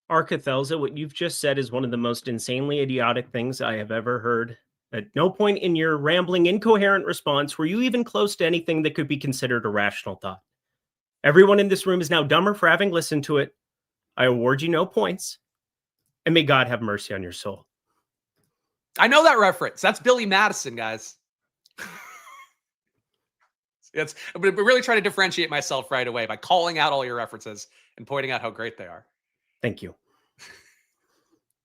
Arkathelza, what you've just said is one of the most insanely idiotic things I have ever heard. At no point in your rambling, incoherent response were you even close to anything that could be considered a rational thought. Everyone in this room is now dumber for having listened to it. I award you no points, and may God have mercy on your soul. I know that reference. That's Billy Madison, guys. I'm really trying to differentiate myself right away by calling out all your references and pointing out how great they are. Thank you.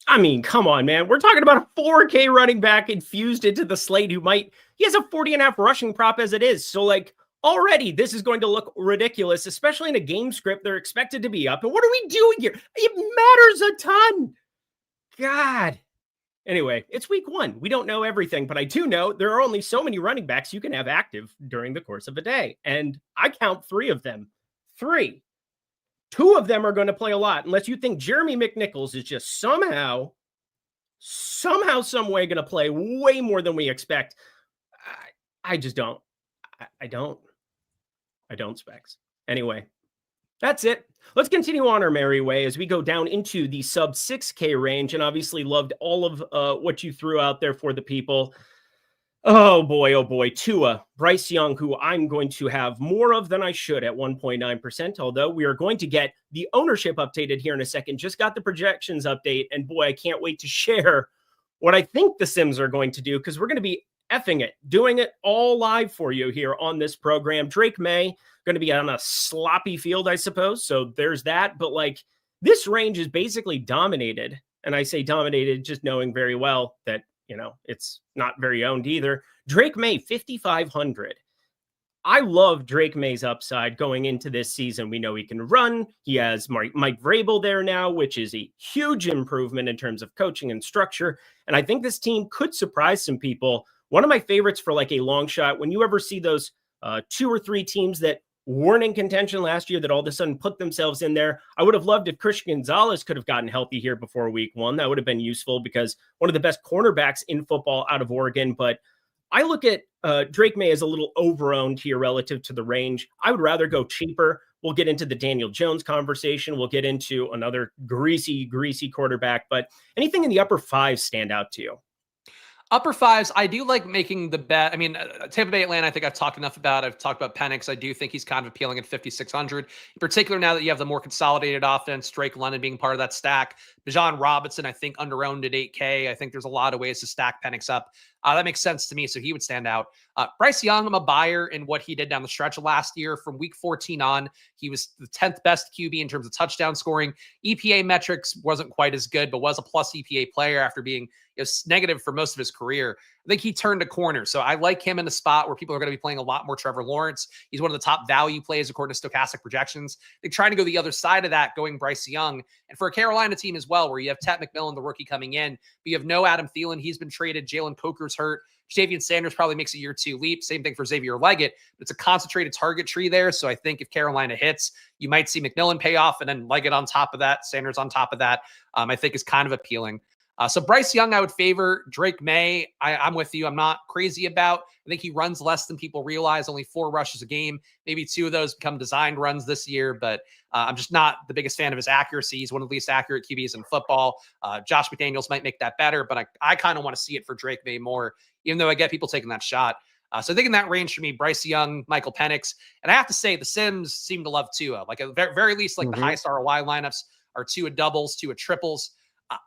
I mean, come on, man. We're talking about a 4K running back infused into the slate he has a 40.5 rushing prop as it is. So, Already, this is going to look ridiculous, especially in a game script. They're expected to be up. And what are we doing here? It matters a ton. God. Anyway, it's week 1. We don't know everything, but I do know there are only so many running backs you can have active during the course of a day. And I count 3 of them. 3. 2 of them are going to play a lot, unless you think Jeremy McNichols is just somehow, some way going to play way more than we expect. I just don't. I don't, Specs. Anyway, that's it. Let's continue on our merry way as we go down into the sub 6K range, and obviously loved all of what you threw out there for the people. Oh boy, Tua, Bryce Young, who I'm going to have more of than I should at 1.9%, although we are going to get the ownership updated here in a second. Just got the projections update, and boy, I can't wait to share what I think the Sims are going to do, because we're going to be effing it, doing it all live for you here on this program. Drake May going to be on a sloppy field, I suppose. So there's that. But like, this range is basically dominated. And I say dominated, just knowing very well that, it's not very owned either. Drake May, 5,500. I love Drake May's upside going into this season. We know he can run. He has Mike Vrabel there now, which is a huge improvement in terms of coaching and structure. And I think this team could surprise some people. One of my favorites for like a long shot, when you ever see those 2 or 3 teams that weren't in contention last year that all of a sudden put themselves in there, I would have loved if Christian Gonzalez could have gotten healthy here before week 1. That would have been useful, because one of the best cornerbacks in football out of Oregon. But I look at Drake May as a little over-owned here relative to the range. I would rather go cheaper. We'll get into the Daniel Jones conversation. We'll get into another greasy quarterback. But anything in the upper 5s stand out to you? Upper 5s, I do like making the bet. I mean, Tampa Bay, Atlanta, I think I've talked enough about. I've talked about Penix. I do think he's kind of appealing at 5,600. In particular, now that you have the more consolidated offense, Drake London being part of that stack. Bijan Robinson, I think, under-owned at 8K. I think there's a lot of ways to stack Penix up. That makes sense to me, so he would stand out. Bryce Young, I'm a buyer in what he did down the stretch last year. From week 14 on, he was the 10th best QB in terms of touchdown scoring. EPA metrics wasn't quite as good, but was a plus EPA player after being negative for most of his career. I think he turned a corner. So I like him in a spot where people are going to be playing a lot more Trevor Lawrence. He's one of the top value plays according to Stokastic projections. They're trying to go the other side of that, going Bryce Young. And for a Carolina team as well, where you have Ted McMillan, the rookie, coming in, but you have no Adam Thielen. He's been traded. Jalen Coker's hurt. Jadavian Sanders probably makes a year 2 leap. Same thing for Xavier Leggett. It's a concentrated target tree there. So I think if Carolina hits, you might see McMillan pay off, and then Leggett on top of that, Sanders on top of that, I think is kind of appealing. So Bryce Young, I would favor. Drake May, I'm with you. I'm not crazy about. I think he runs less than people realize, only 4 rushes a game. Maybe 2 of those become designed runs this year, but I'm just not the biggest fan of his accuracy. He's one of the least accurate QBs in football. Josh McDaniels might make that better, but I kind of want to see it for Drake May more, even though I get people taking that shot. So I think in that range for me, Bryce Young, Michael Penix. And I have to say, the Sims seem to love Tua. Like at the very least, like the highest ROI lineups are Tua doubles, Tua triples.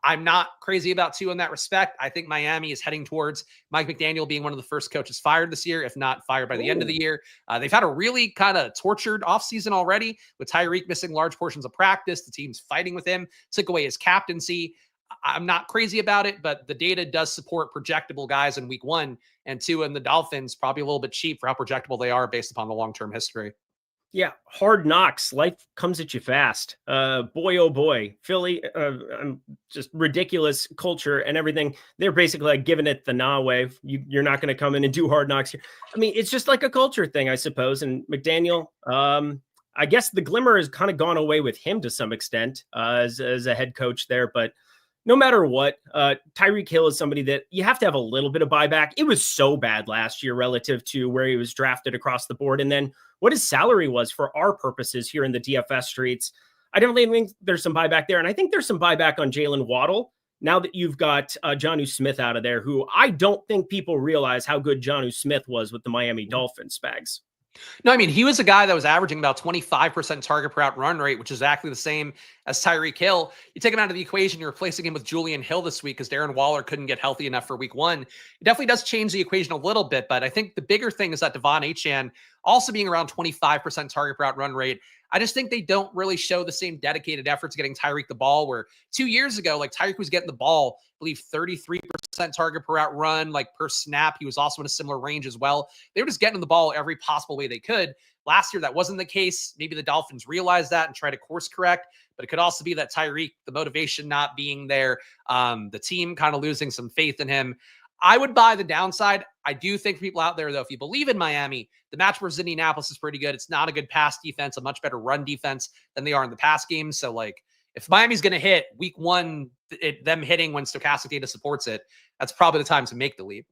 I'm not crazy about Tua in that respect. I think Miami is heading towards Mike McDaniel being one of the first coaches fired this year, if not fired by the end of the year. They've had a really kind of tortured offseason already, with Tyreek missing large portions of practice. The team's fighting with him, took away his captaincy. I'm not crazy about it, but the data does support projectable guys in week 1 and 2, and the Dolphins probably a little bit cheap for how projectable they are based upon the long-term history. Yeah, hard knocks. Life comes at you fast. Boy, oh boy. Philly, just ridiculous culture and everything. They're basically like giving it the nah way. You're not going to come in and do hard knocks here. I mean, it's just like a culture thing, I suppose. And McDaniel, I guess the glimmer has kind of gone away with him to some extent as a head coach there. But no matter what, Tyreek Hill is somebody that you have to have a little bit of buyback. It was so bad last year relative to where he was drafted across the board. And then what his salary was for our purposes here in the DFS streets. I definitely think there's some buyback there. And I think there's some buyback on Jalen Waddle now that you've got Jonnu Smith out of there, who I don't think people realize how good Jonnu Smith was with the Miami Dolphins, Spags. No, I mean, he was a guy that was averaging about 25% target per route run rate, which is exactly the same as Tyreek Hill. You take him out of the equation, you're replacing him with Julian Hill this week because Darren Waller couldn't get healthy enough for week 1. It definitely does change the equation a little bit, but I think the bigger thing is that Devon Achane also being around 25% target route run rate. I just think they don't really show the same dedicated effort to getting Tyreek the ball, where 2 years ago, like Tyreek was getting the ball, I believe 33% target per route run, like per snap. He was also in a similar range as well. They were just getting the ball every possible way they could. Last year, that wasn't the case. Maybe the Dolphins realized that and tried to course correct, but it could also be that Tyreek, the motivation not being there, the team kind of losing some faith in him. I would buy the downside. I do think people out there, though, if you believe in Miami, the match versus Indianapolis is pretty good. It's not a good pass defense, a much better run defense than they are in the pass game. So, like, if Miami's going to hit week one, them hitting when Stokastic data supports it, that's probably the time to make the leap.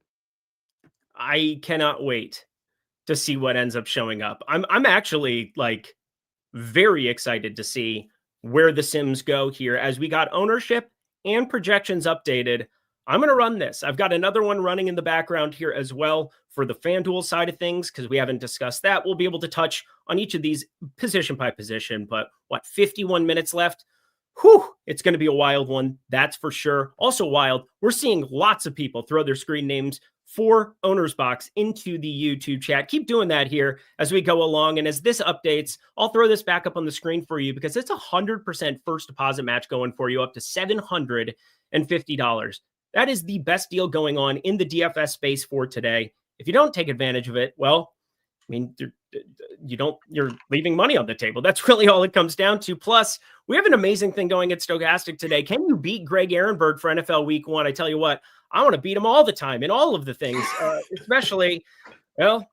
I cannot wait to see what ends up showing up. I'm actually like very excited to see where the Sims go here as we got ownership and projections updated. I'm going to run this. I've got another one running in the background here as well for the FanDuel side of things, because we haven't discussed that. We'll be able to touch on each of these position by position, but 51 minutes left. Whew, it's going to be a wild one. That's for sure. Also wild, we're seeing lots of people throw their screen names for OwnersBox into the YouTube chat. Keep doing that here as we go along. And as this updates, I'll throw this back up on the screen for you because it's 100% first deposit match going for you up to $750. That is the best deal going on in the DFS space for today. If you don't take advantage of it, well, I mean, you're leaving money on the table. That's really all it comes down to. Plus, we have an amazing thing going at Stokastic today. Can you beat Greg Ehrenberg for NFL Week 1? I tell you what, I want to beat him all the time in all of the things, especially, well,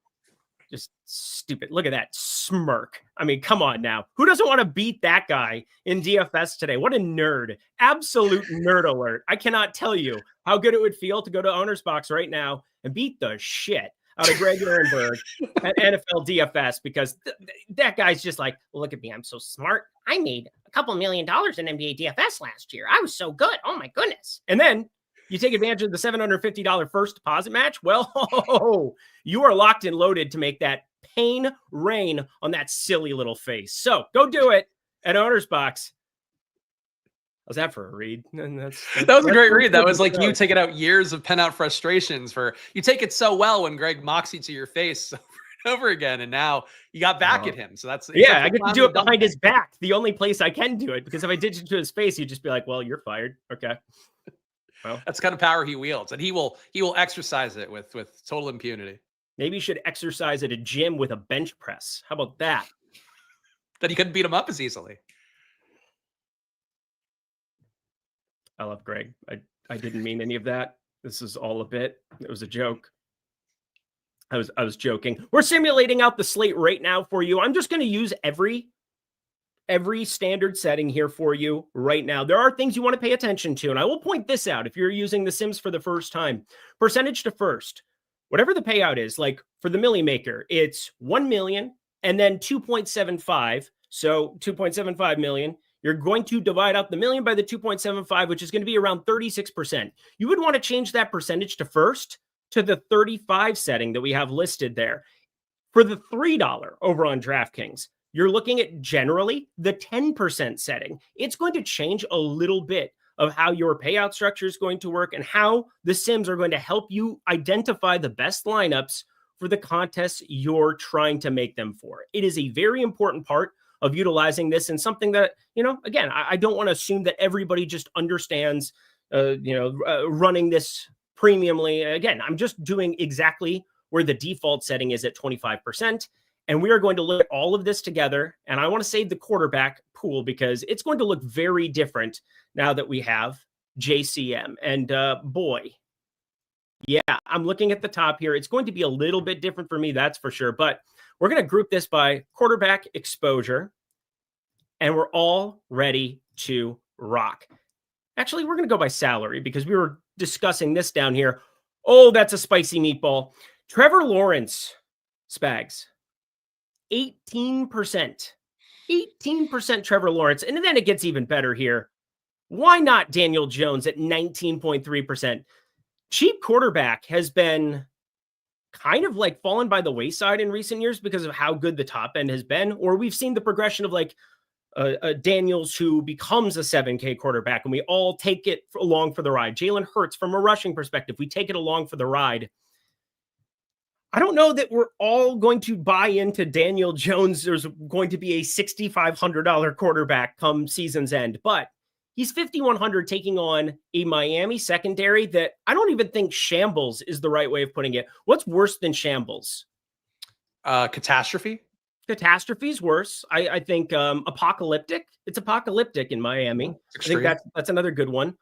just stupid. Look at that smirk. I mean, come on now. Who doesn't want to beat that guy in DFS today? What a nerd. Absolute nerd alert. I cannot tell you how good it would feel to go to OwnersBox right now and beat the shit out of Greg Ehrenberg at NFL DFS, because that guy's just like, look at me. I'm so smart. I made a couple $1 million in NBA DFS last year. I was so good. Oh my goodness. And then you take advantage of the $750 first deposit match. Well, you are locked and loaded to make that pain rain on that silly little face. So go do it at OwnersBox. How's that for a read? That was a great read. That was like you taking out years of pent out frustrations for you take it so well when Greg mocks you to your face over and over again. And now you got back at him. So that's, I get to do it behind his back. The only place I can do it, because if I did it to his face, he'd just be like, well, you're fired. Okay. Well, that's kind of power he wields, and he will exercise it with total impunity. Maybe you should exercise at a gym with a bench press. How about that? That he couldn't beat him up as easily. I love Greg. I didn't mean any of that. This is all a bit. It was a joke. I was joking. We're simulating out the slate right now for you. I'm just going to use every standard setting here for you right now. There are things you want to pay attention to, and I will point this out if you're using the Sims for the first time. Percentage to first. Whatever the payout is, like for the Millie Maker, it's 1 million and then 2.75. So 2.75 million. You're going to divide out the million by the 2.75, which is going to be around 36%. You would want to change that percentage to first to the 35 setting that we have listed there. For the $3 over on DraftKings, you're looking at generally the 10% setting. It's going to change a little bit of how your payout structure is going to work and how the Sims are going to help you identify the best lineups for the contests you're trying to make them for. It is a very important part of utilizing this, and something that, again, I don't want to assume that everybody just understands, running this premiumly. Again, I'm just doing exactly where the default setting is at 25. And we are going to look at all of this together. And I want to save the quarterback pool because it's going to look very different now that we have JCM. And boy, yeah, I'm looking at the top here. It's going to be a little bit different for me, that's for sure. But we're going to group this by quarterback exposure, and we're all ready to rock. Actually, we're going to go by salary because we were discussing this down here. Oh, that's a spicy meatball. Trevor Lawrence, Spags, 18%. 18% Trevor Lawrence. And then it gets even better here. Why not Daniel Jones at 19.3%? Cheap quarterback has been kind of like fallen by the wayside in recent years because of how good the top end has been, or we've seen the progression of like Daniels who becomes a 7K quarterback, and we all take it along for the ride. Jalen Hurts, from a rushing perspective, we take it along for the ride. I don't know that we're all going to buy into Daniel Jones. There's going to be a $6,500 quarterback come season's end, but he's 5,100 taking on a Miami secondary that I don't even think shambles is the right way of putting it. What's worse than shambles? Catastrophe. Catastrophe's worse. I think apocalyptic. It's apocalyptic in Miami. I think that's another good one.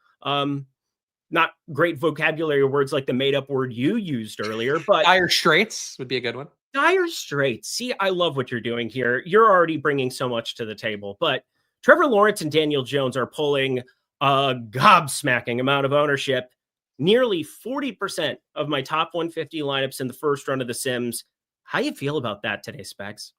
Not great vocabulary words like the made up word you used earlier, but dire straits would be a good one. Dire straits. See, I love what you're doing here. You're already bringing so much to the table, but Trevor Lawrence and Daniel Jones are pulling a gobsmacking amount of ownership. Nearly 40% of my top 150 lineups in the first run of the Sims. How you feel about that today, Specs?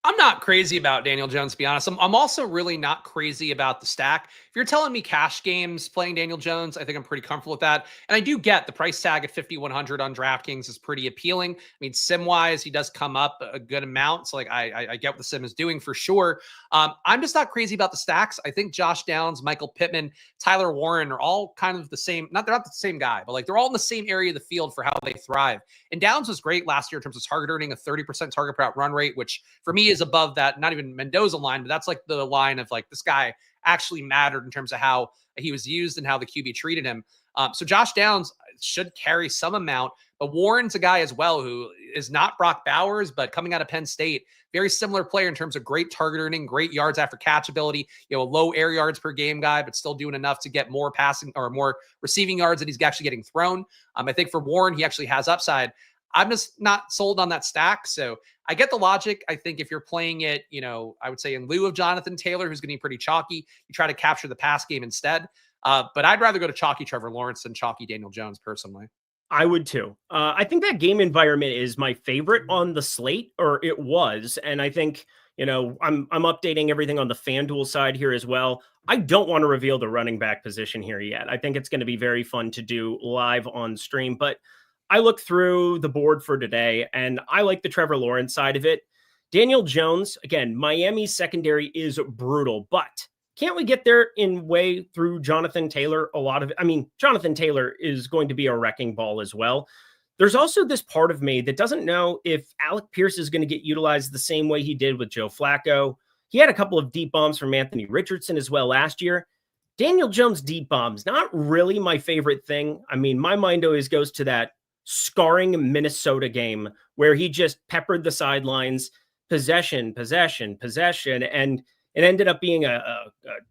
I'm not crazy about Daniel Jones, to be honest. I'm also really not crazy about the stack. If you're telling me cash games playing Daniel Jones, I think I'm pretty comfortable with that. And I do get the price tag at 5,100 on DraftKings is pretty appealing. I mean, sim-wise, he does come up a good amount. So, like, I get what the sim is doing for sure. I'm just not crazy about the stacks. I think Josh Downs, Michael Pittman, Tyler Warren are all kind of the same. They're not the same guy, but like they're all in the same area of the field for how they thrive. And Downs was great last year in terms of target earning, a 30% target per out run rate, which for me is above that, not even Mendoza line, but that's like the line of like this guy actually mattered in terms of how he was used and how the QB treated him. So Josh Downs should carry some amount, but Warren's a guy as well who is not Brock Bowers, but coming out of Penn State, very similar player in terms of great target earning, great yards after catch ability, a low air yards per game guy, but still doing enough to get more passing or more receiving yards that he's actually getting thrown. I think for Warren, he actually has upside. I'm just not sold on that stack. So I get the logic. I think if you're playing it, I would say in lieu of Jonathan Taylor, who's going to be pretty chalky, you try to capture the pass game instead. But I'd rather go to chalky Trevor Lawrence than chalky Daniel Jones personally. I would too. I think that game environment is my favorite on the slate, or it was. And I think, I'm updating everything on the FanDuel side here as well. I don't want to reveal the running back position here yet. I think it's going to be very fun to do live on stream, but I look through the board for today and I like the Trevor Lawrence side of it. Daniel Jones, again, Miami's secondary is brutal, but can't we get there in way through Jonathan Taylor? Jonathan Taylor is going to be a wrecking ball as well. There's also this part of me that doesn't know if Alec Pierce is going to get utilized the same way he did with Joe Flacco. He had a couple of deep bombs from Anthony Richardson as well last year. Daniel Jones deep bombs, not really my favorite thing. I mean, my mind always goes to that scarring Minnesota game where he just peppered the sidelines, possession, and it ended up being a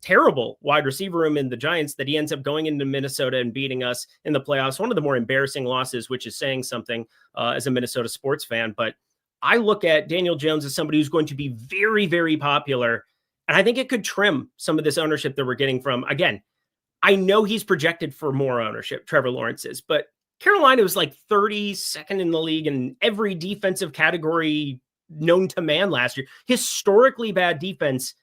terrible wide receiver room in the Giants that he ends up going into Minnesota and beating us in the playoffs. One of the more embarrassing losses, which is saying something as a Minnesota sports fan. But I look at Daniel Jones as somebody who's going to be very, very popular. And I think it could trim some of this ownership that we're getting from, again, I know he's projected for more ownership, Trevor Lawrence is, but Carolina was like 32nd in the league in every defensive category known to man last year. Historically bad defense.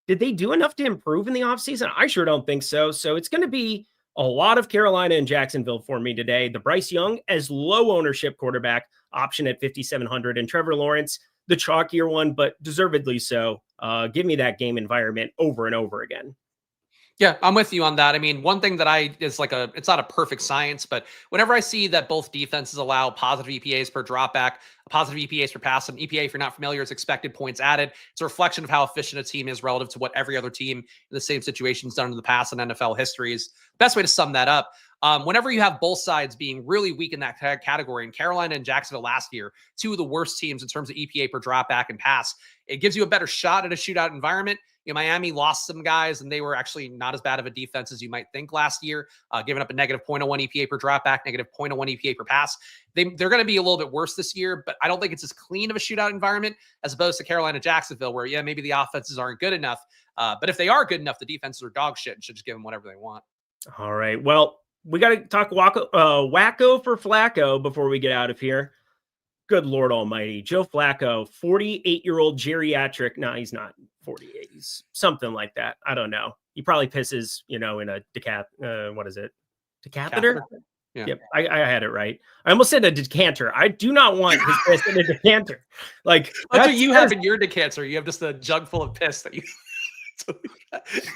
Did they do enough to improve in the offseason? I sure don't think so. So it's going to be a lot of Carolina and Jacksonville for me today. The Bryce Young as low ownership quarterback option at 5,700 and Trevor Lawrence, the chalkier one, but deservedly so. Give me that game environment over and over again. Yeah, I'm with you on that. I mean, one thing that it's not a perfect science, but whenever I see that both defenses allow positive EPAs per dropback, positive EPAs per pass, and EPA, if you're not familiar, is expected points added. It's a reflection of how efficient a team is relative to what every other team in the same situation has done in the past in NFL history is the best way to sum that up. Whenever you have both sides being really weak in that category, and Carolina and Jacksonville last year, two of the worst teams in terms of EPA per dropback and pass, it gives you a better shot at a shootout environment. Miami lost some guys, and they were actually not as bad of a defense as you might think last year, giving up a negative 0.01 EPA per dropback, negative 0.01 EPA per pass. They're going to be a little bit worse this year, but I don't think it's as clean of a shootout environment as opposed to Carolina, Jacksonville, where, maybe the offenses aren't good enough. But if they are good enough, the defenses are dog shit and should just give them whatever they want. All right. Well, we got to talk wacko for Flacco before we get out of here. Good Lord Almighty. Joe Flacco, 48-year-old geriatric. No, he's not 48. He's something like that. I don't know. He probably pisses, in a what is it? Decatheter? Yeah. Yep. I had it right. I almost said a decanter. I do not want his piss in a decanter. Like that's what you have in your decanter. You have just a jug full of piss that you,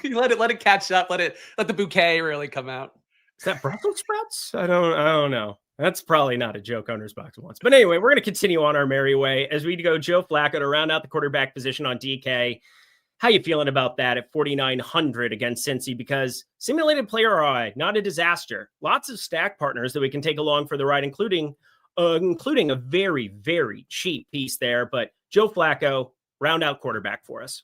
you let it catch up. Let the bouquet really come out. Is that Brussels sprouts? I don't know. That's probably not a joke OwnersBox wants. But anyway, we're going to continue on our merry way as we go Joe Flacco to round out the quarterback position on DK. How you feeling about that at 4,900 against Cincy? Because simulated player ROI, not a disaster. Lots of stack partners that we can take along for the ride, including a very, very cheap piece there. But Joe Flacco, round out quarterback for us.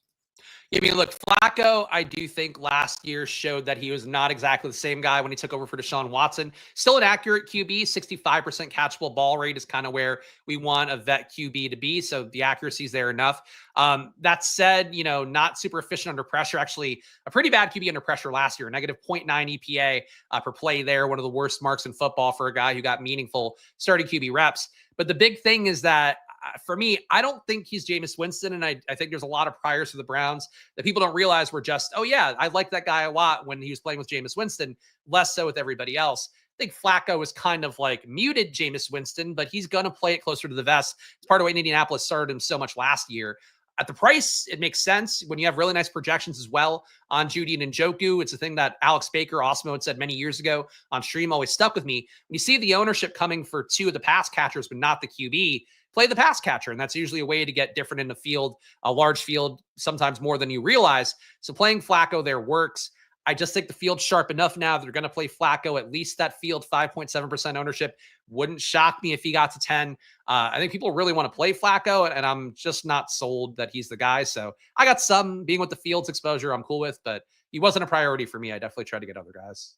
I mean, look, Flacco, I do think last year showed that he was not exactly the same guy when he took over for Deshaun Watson. Still an accurate QB, 65% catchable ball rate is kind of where we want a vet QB to be. So the accuracy is there enough. That said, not super efficient under pressure. Actually, a pretty bad QB under pressure last year, negative 0.9 EPA per play there. One of the worst marks in football for a guy who got meaningful starting QB reps. But the big thing is that for me, I don't think he's Jameis Winston. And I think there's a lot of priors for the Browns that people don't realize were just, oh yeah, I liked that guy a lot when he was playing with Jameis Winston, less so with everybody else. I think Flacco is kind of like muted Jameis Winston, but he's going to play it closer to the vest. It's part of why Indianapolis started him so much last year. At the price, it makes sense when you have really nice projections as well on Judy and Njoku. It's a thing that Alex Baker, Osmo, had said many years ago on stream, always stuck with me. When you see the ownership coming for two of the pass catchers, but not the QB, play the pass catcher. And that's usually a way to get different in the field, a large field, sometimes more than you realize. So playing Flacco there works. I just think the field's sharp enough now that they're going to play Flacco, at least that field, 5.7% ownership. Wouldn't shock me if he got to 10. I think people really want to play Flacco, and I'm just not sold that he's the guy. So I got some being with the field's exposure I'm cool with, but he wasn't a priority for me. I definitely tried to get other guys.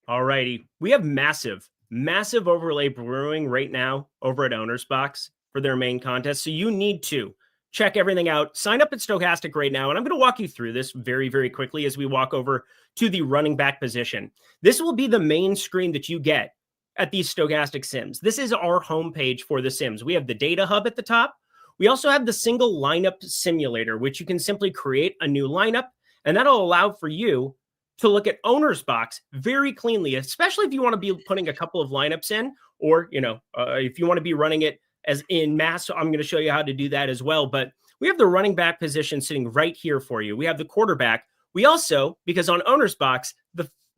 All righty. We have massive overlay brewing right now over at OwnersBox for their main contest. So you need to check everything out. Sign up at Stokastic right now. And I'm going to walk you through this very, very quickly as we walk over to the running back position. This will be the main screen that you get at these Stokastic Sims. This is our homepage for the Sims. We have the data hub at the top. We also have the single lineup simulator, which you can simply create a new lineup. And that'll allow for you to look at OwnersBox very cleanly, especially if you want to be putting a couple of lineups in, or, if you want to be running it as in mass. So I'm going to show you how to do that as well. But we have the running back position sitting right here for you. We have the quarterback. We also, because on OwnersBox,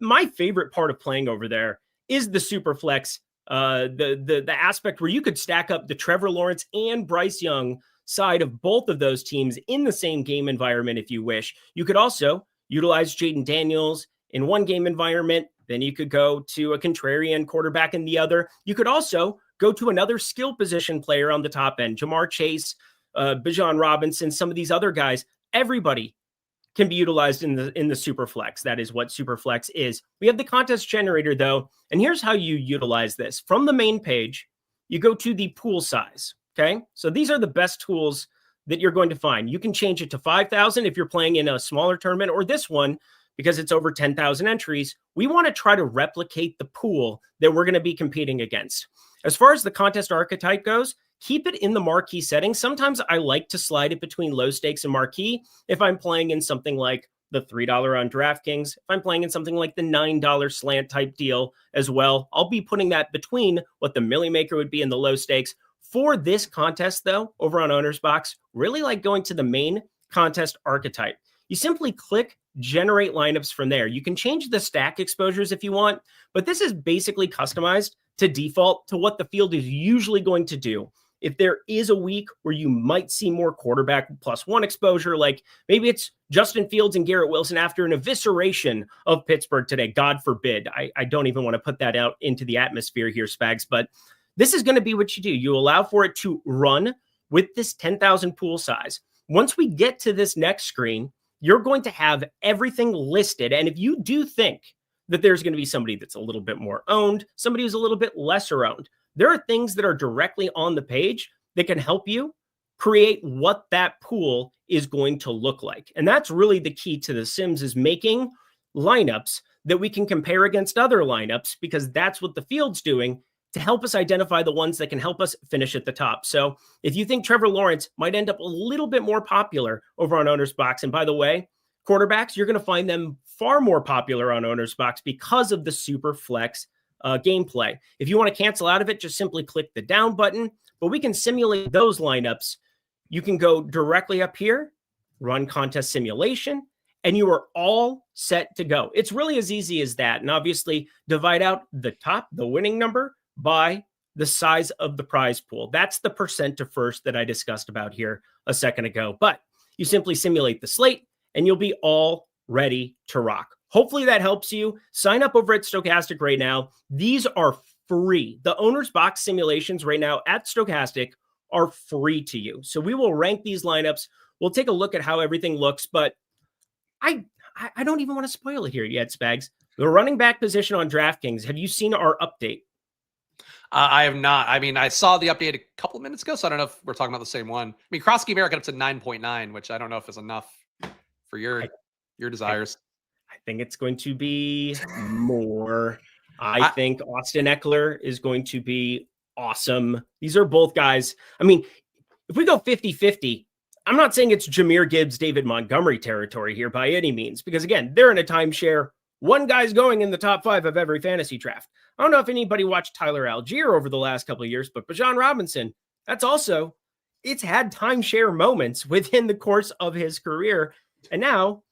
my favorite part of playing over there is the super flex, the aspect where you could stack up the Trevor Lawrence and Bryce Young side of both of those teams in the same game environment if you wish. You could also utilize Jaden Daniels in one game environment. Then you could go to a contrarian quarterback in the other. You could also go to another skill position player on the top end, Jamar Chase, Bijan Robinson, some of these other guys. Everybody can be utilized in the super flex. That is what super flex is. We have the contest generator though, and here's how you utilize this. From the main page, you go to the pool size. Okay, so these are the best tools that you're going to find. You can change it to 5,000 if you're playing in a smaller tournament, or this one, because it's over 10,000 entries. We want to try to replicate the pool that we're going to be competing against. As far as the contest archetype goes, keep it in the marquee setting. Sometimes I like to slide it between low stakes and marquee. If I'm playing in something like the $3 on DraftKings, if I'm playing in something like the $9 slant type deal as well, I'll be putting that between what the Millie Maker would be in the low stakes. For this contest though, over on OwnersBox, really like going to the main contest archetype. You simply click generate lineups from there. You can change the stack exposures if you want, but this is basically customized to default to what the field is usually going to do. If there is a week where you might see more quarterback +1 exposure, like maybe it's Justin Fields and Garrett Wilson after an evisceration of Pittsburgh today, God forbid. I don't even want to put that out into the atmosphere here, Spags, but this is going to be what you do. You allow for it to run with this 10,000 pool size. Once we get to this next screen, you're going to have everything listed. And if you do think that there's going to be somebody that's a little bit more owned, somebody who's a little bit lesser owned, there are things that are directly on the page that can help you create what that pool is going to look like. And that's really the key to the Sims, is making lineups that we can compare against other lineups, because that's what the field's doing to help us identify the ones that can help us finish at the top. So if you think Trevor Lawrence might end up a little bit more popular over on OwnersBox, and by the way, quarterbacks, you're going to find them far more popular on OwnersBox because of the super flex gameplay. If you want to cancel out of it, just simply click the down button, but we can simulate those lineups. You can go directly up here, run contest simulation, and you are all set to go. It's really as easy as that. And obviously divide out the top, the winning number, by the size of the prize pool. That's the percent to first that I discussed about here a second ago. But you simply simulate the slate and you'll be all ready to rock. Hopefully that helps you. Sign up over at Stokastic right now. These are free. The owner's box simulations right now at Stokastic are free to you. So we will rank these lineups. We'll take a look at how everything looks, but I don't even want to spoil it here yet, Spags. The running back position on DraftKings, have you seen our update? I have not. I mean, I saw the update a couple of minutes ago, so I don't know if we're talking about the same one. I mean, Cross Game America up to 9.9, which I don't know if is enough for your desires. I think it's going to be more. I think Austin Eckler is going to be awesome. These are both guys. I mean, if we go 50-50, I'm not saying it's Jahmyr Gibbs, David Montgomery territory here by any means, because again, they're in a timeshare. One guy's going in the top 5 of every fantasy draft. I don't know if anybody watched Tyler Algier over the last couple of years, but Bijan Robinson, it's had timeshare moments within the course of his career. And now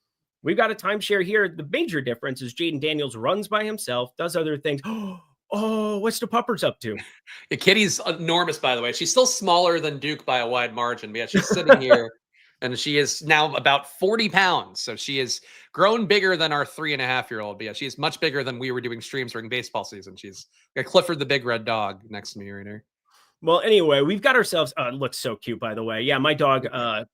we've got a timeshare here. The major difference is Jaden Daniels runs by himself, does other things. Oh, what's the Puppers up to? Yeah, Kitty's enormous, by the way. She's still smaller than Duke by a wide margin, but yeah, she's sitting here. And she is now about 40 pounds. So she is grown bigger than our 3.5-year-old. But yeah, she's much bigger than we were doing streams during baseball season. She's got Clifford the Big Red Dog next to me right here. Well, anyway, we've got ourselves. It looks so cute, by the way. Yeah, my dog. I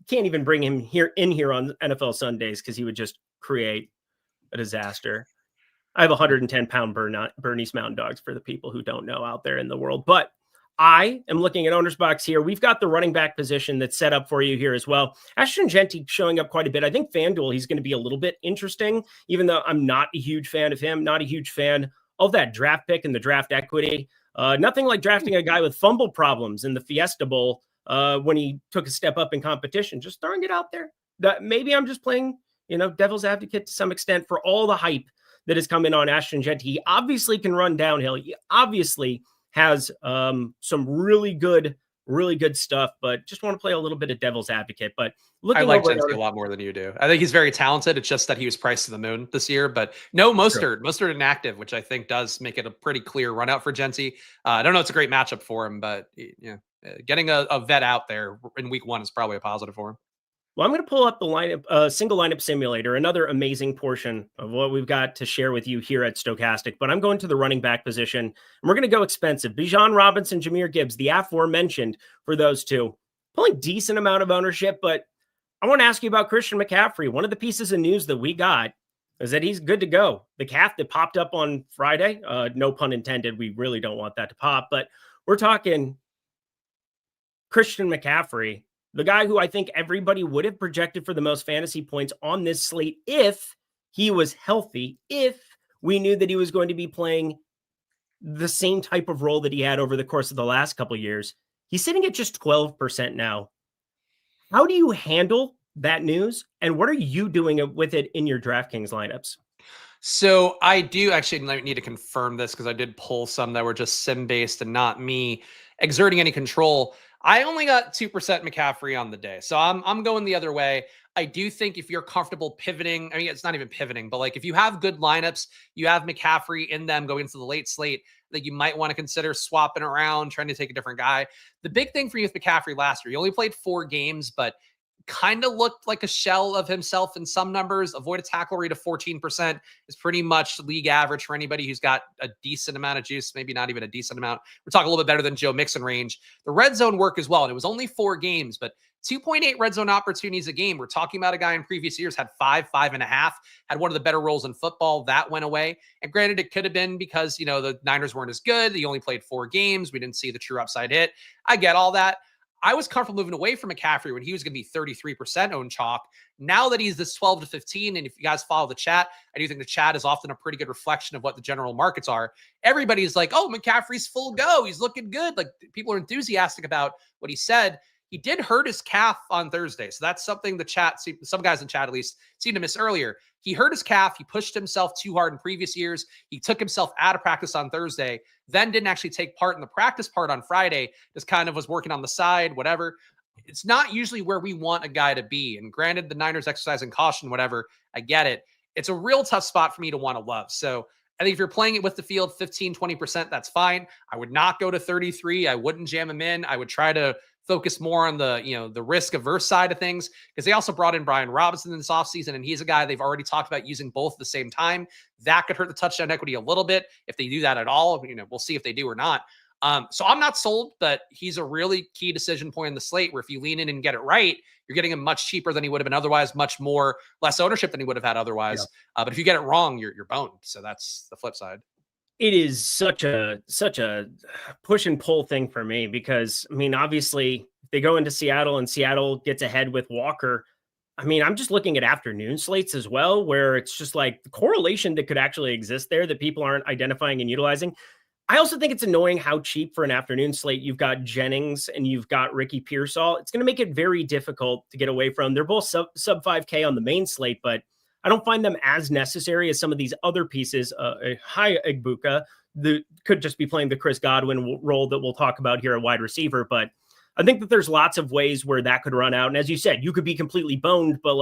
can't even bring him here on NFL Sundays because he would just create a disaster. I have 110-pound Bernese Mountain Dogs for the people who don't know out there in the world. But I am looking at OwnersBox here. We've got the running back position that's set up for you here as well. Ashton Genty showing up quite a bit. I think FanDuel, he's going to be a little bit interesting, even though I'm not a huge fan of him, not a huge fan of that draft pick and the draft equity. Nothing like drafting a guy with fumble problems in the Fiesta Bowl when he took a step up in competition. Just throwing it out there. That maybe I'm just playing, devil's advocate to some extent for all the hype that is coming on Ashton Genty. He obviously can run downhill. He obviously has some really good stuff, but just want to play a little bit of devil's advocate. But I like Genty a lot more than you do. I think he's very talented. It's just that he was priced to the moon this year, but no Mostert inactive, which I think does make it a pretty clear run out for Genty. I don't know. It's a great matchup for him, but getting a vet out there in week 1 is probably a positive for him. Well, I'm going to pull up the lineup, single lineup simulator, another amazing portion of what we've got to share with you here at Stokastic. But I'm going to the running back position, and we're going to go expensive. Bijan Robinson, Jahmyr Gibbs, the aforementioned for those two. Pulling decent amount of ownership, but I want to ask you about Christian McCaffrey. One of the pieces of news that we got is that he's good to go. The calf that popped up on Friday, no pun intended, we really don't want that to pop, but we're talking Christian McCaffrey, the guy who I think everybody would have projected for the most fantasy points on this slate if he was healthy, if we knew that he was going to be playing the same type of role that he had over the course of the last couple of years. He's sitting at just 12% now. How do you handle that news? And what are you doing with it in your DraftKings lineups? So I do actually need to confirm this because I did pull some that were just sim-based and not me exerting any control. I only got 2% McCaffrey on the day. So I'm going the other way. I do think if you're comfortable pivoting, I mean, it's not even pivoting, but like if you have good lineups, you have McCaffrey in them going into the late slate, that you might want to consider swapping around, trying to take a different guy. The big thing for you with McCaffrey last year, he only played 4 games, but kind of looked like a shell of himself in some numbers. Avoided tackle rate of 14% is pretty much league average for anybody who's got a decent amount of juice, maybe not even a decent amount. We're talking a little bit better than Joe Mixon range. The red zone work as well, and it was only 4 games, but 2.8 red zone opportunities a game. We're talking about a guy in previous years had 5.5, had one of the better roles in football. That went away. And granted, it could have been because, the Niners weren't as good. He only played 4 games. We didn't see the true upside hit. I get all that. I was comfortable moving away from McCaffrey when he was going to be 33% owned chalk. Now that he's this 12 to 15, and if you guys follow the chat, I do think the chat is often a pretty good reflection of what the general markets are. Everybody's like, oh, McCaffrey's full go. He's looking good. Like, people are enthusiastic about what he said. He did hurt his calf on Thursday. So that's something the chat, some guys in chat at least, seemed to miss earlier. He hurt his calf. He pushed himself too hard in previous years. He took himself out of practice on Thursday, then didn't actually take part in the practice part on Friday. Just kind of was working on the side, whatever. It's not usually where we want a guy to be. And granted, the Niners exercising caution, whatever, I get it. It's a real tough spot for me to want to love. So I think if you're playing it with the field 15, 20%, that's fine. I would not go to 33. I wouldn't jam him in. I would try to focus more on the risk averse side of things, because they also brought in Brian Robinson in this offseason, and he's a guy they've already talked about using both at the same time. That could hurt the touchdown equity a little bit if they do that at all. We'll see if they do or not. So I'm not sold, but he's a really key decision point in the slate where if you lean in and get it right, you're getting him much cheaper than he would have been otherwise, less ownership than he would have had otherwise. Yeah. But if you get it wrong, you're boned. So that's the flip side. It is such a push and pull thing for me, because obviously they go into Seattle and Seattle gets ahead with Walker. I'm just looking at afternoon slates as well, where it's just like the correlation that could actually exist there that people aren't identifying and utilizing. I also think it's annoying how cheap for an afternoon slate you've got Jennings and you've got Ricky Pearsall. It's going to make it very difficult to get away from. They're both sub 5K on the main slate, but I don't find them as necessary as some of these other pieces. High Egbuka, that could just be playing the Chris Godwin role that we'll talk about here at wide receiver. But I think that there's lots of ways where that could run out. And as you said, you could be completely boned, but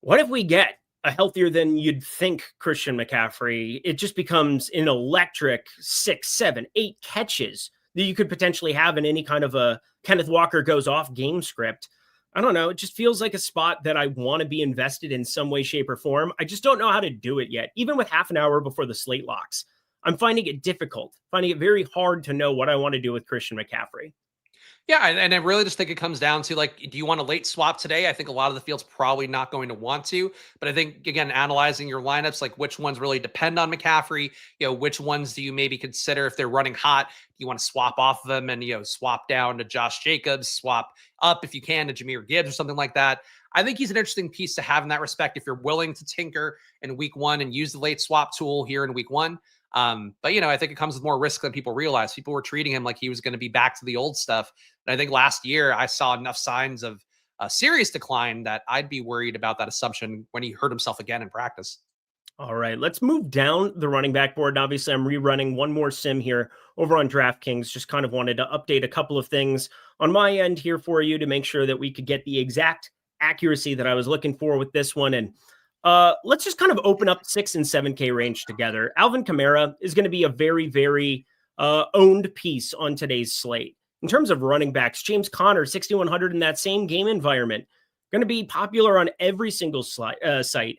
what if we get a healthier than you'd think Christian McCaffrey? It just becomes an electric 6, 7, 8 catches that you could potentially have in any kind of a Kenneth Walker goes off game script. I don't know. It just feels like a spot that I want to be invested in some way, shape, or form. I just don't know how to do it yet. Even with half an hour before the slate locks, I'm finding it difficult, finding it very hard to know what I want to do with Christian McCaffrey. Yeah, and I really just think it comes down to, do you want a late swap today? I think a lot of the field's probably not going to want to, but I think, again, analyzing your lineups, which ones really depend on McCaffrey, which ones do you maybe consider if they're running hot, you want to swap off of them and, swap down to Josh Jacobs, swap up if you can to Jahmyr Gibbs or something like that. I think he's an interesting piece to have in that respect if you're willing to tinker in week one and use the late swap tool here in week one. But I think it comes with more risk than people realize. People were treating him like he was going to be back to the old stuff. And I think last year I saw enough signs of a serious decline that I'd be worried about that assumption when he hurt himself again in practice. All right, let's move down the running back board. And obviously I'm rerunning one more sim here over on DraftKings. Just kind of wanted to update a couple of things on my end here for you to make sure that we could get the exact accuracy that I was looking for with this one. And let's just kind of open up 6 and 7K range together. Alvin Kamara is going to be a very, very owned piece on today's slate. In terms of running backs, James Conner, 6,100 in that same game environment, going to be popular on every single site.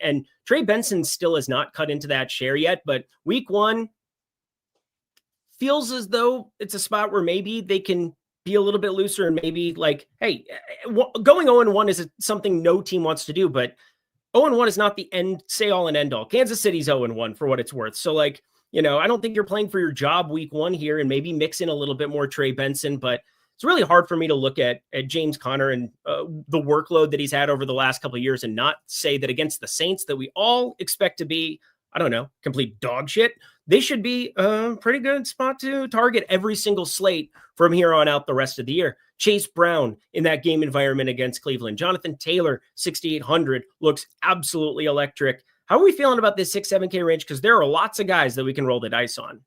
And Trey Benson still has not cut into that share yet, but week one feels as though it's a spot where maybe they can be a little bit looser and maybe hey, going 0-1 is something no team wants to do, but 0-1 is not the say all and end all. Kansas City's 0-1 for what it's worth. So I don't think you're playing for your job week one here and maybe mix in a little bit more Trey Benson, but it's really hard for me to look at James Conner and the workload that he's had over the last couple of years and not say that against the Saints that we all expect to be, complete dog shit. They should be a pretty good spot to target every single slate from here on out the rest of the year. Chase Brown in that game environment against Cleveland. Jonathan Taylor, 6,800, looks absolutely electric. How are we feeling about this 6, 7K range? Because there are lots of guys that we can roll the dice on.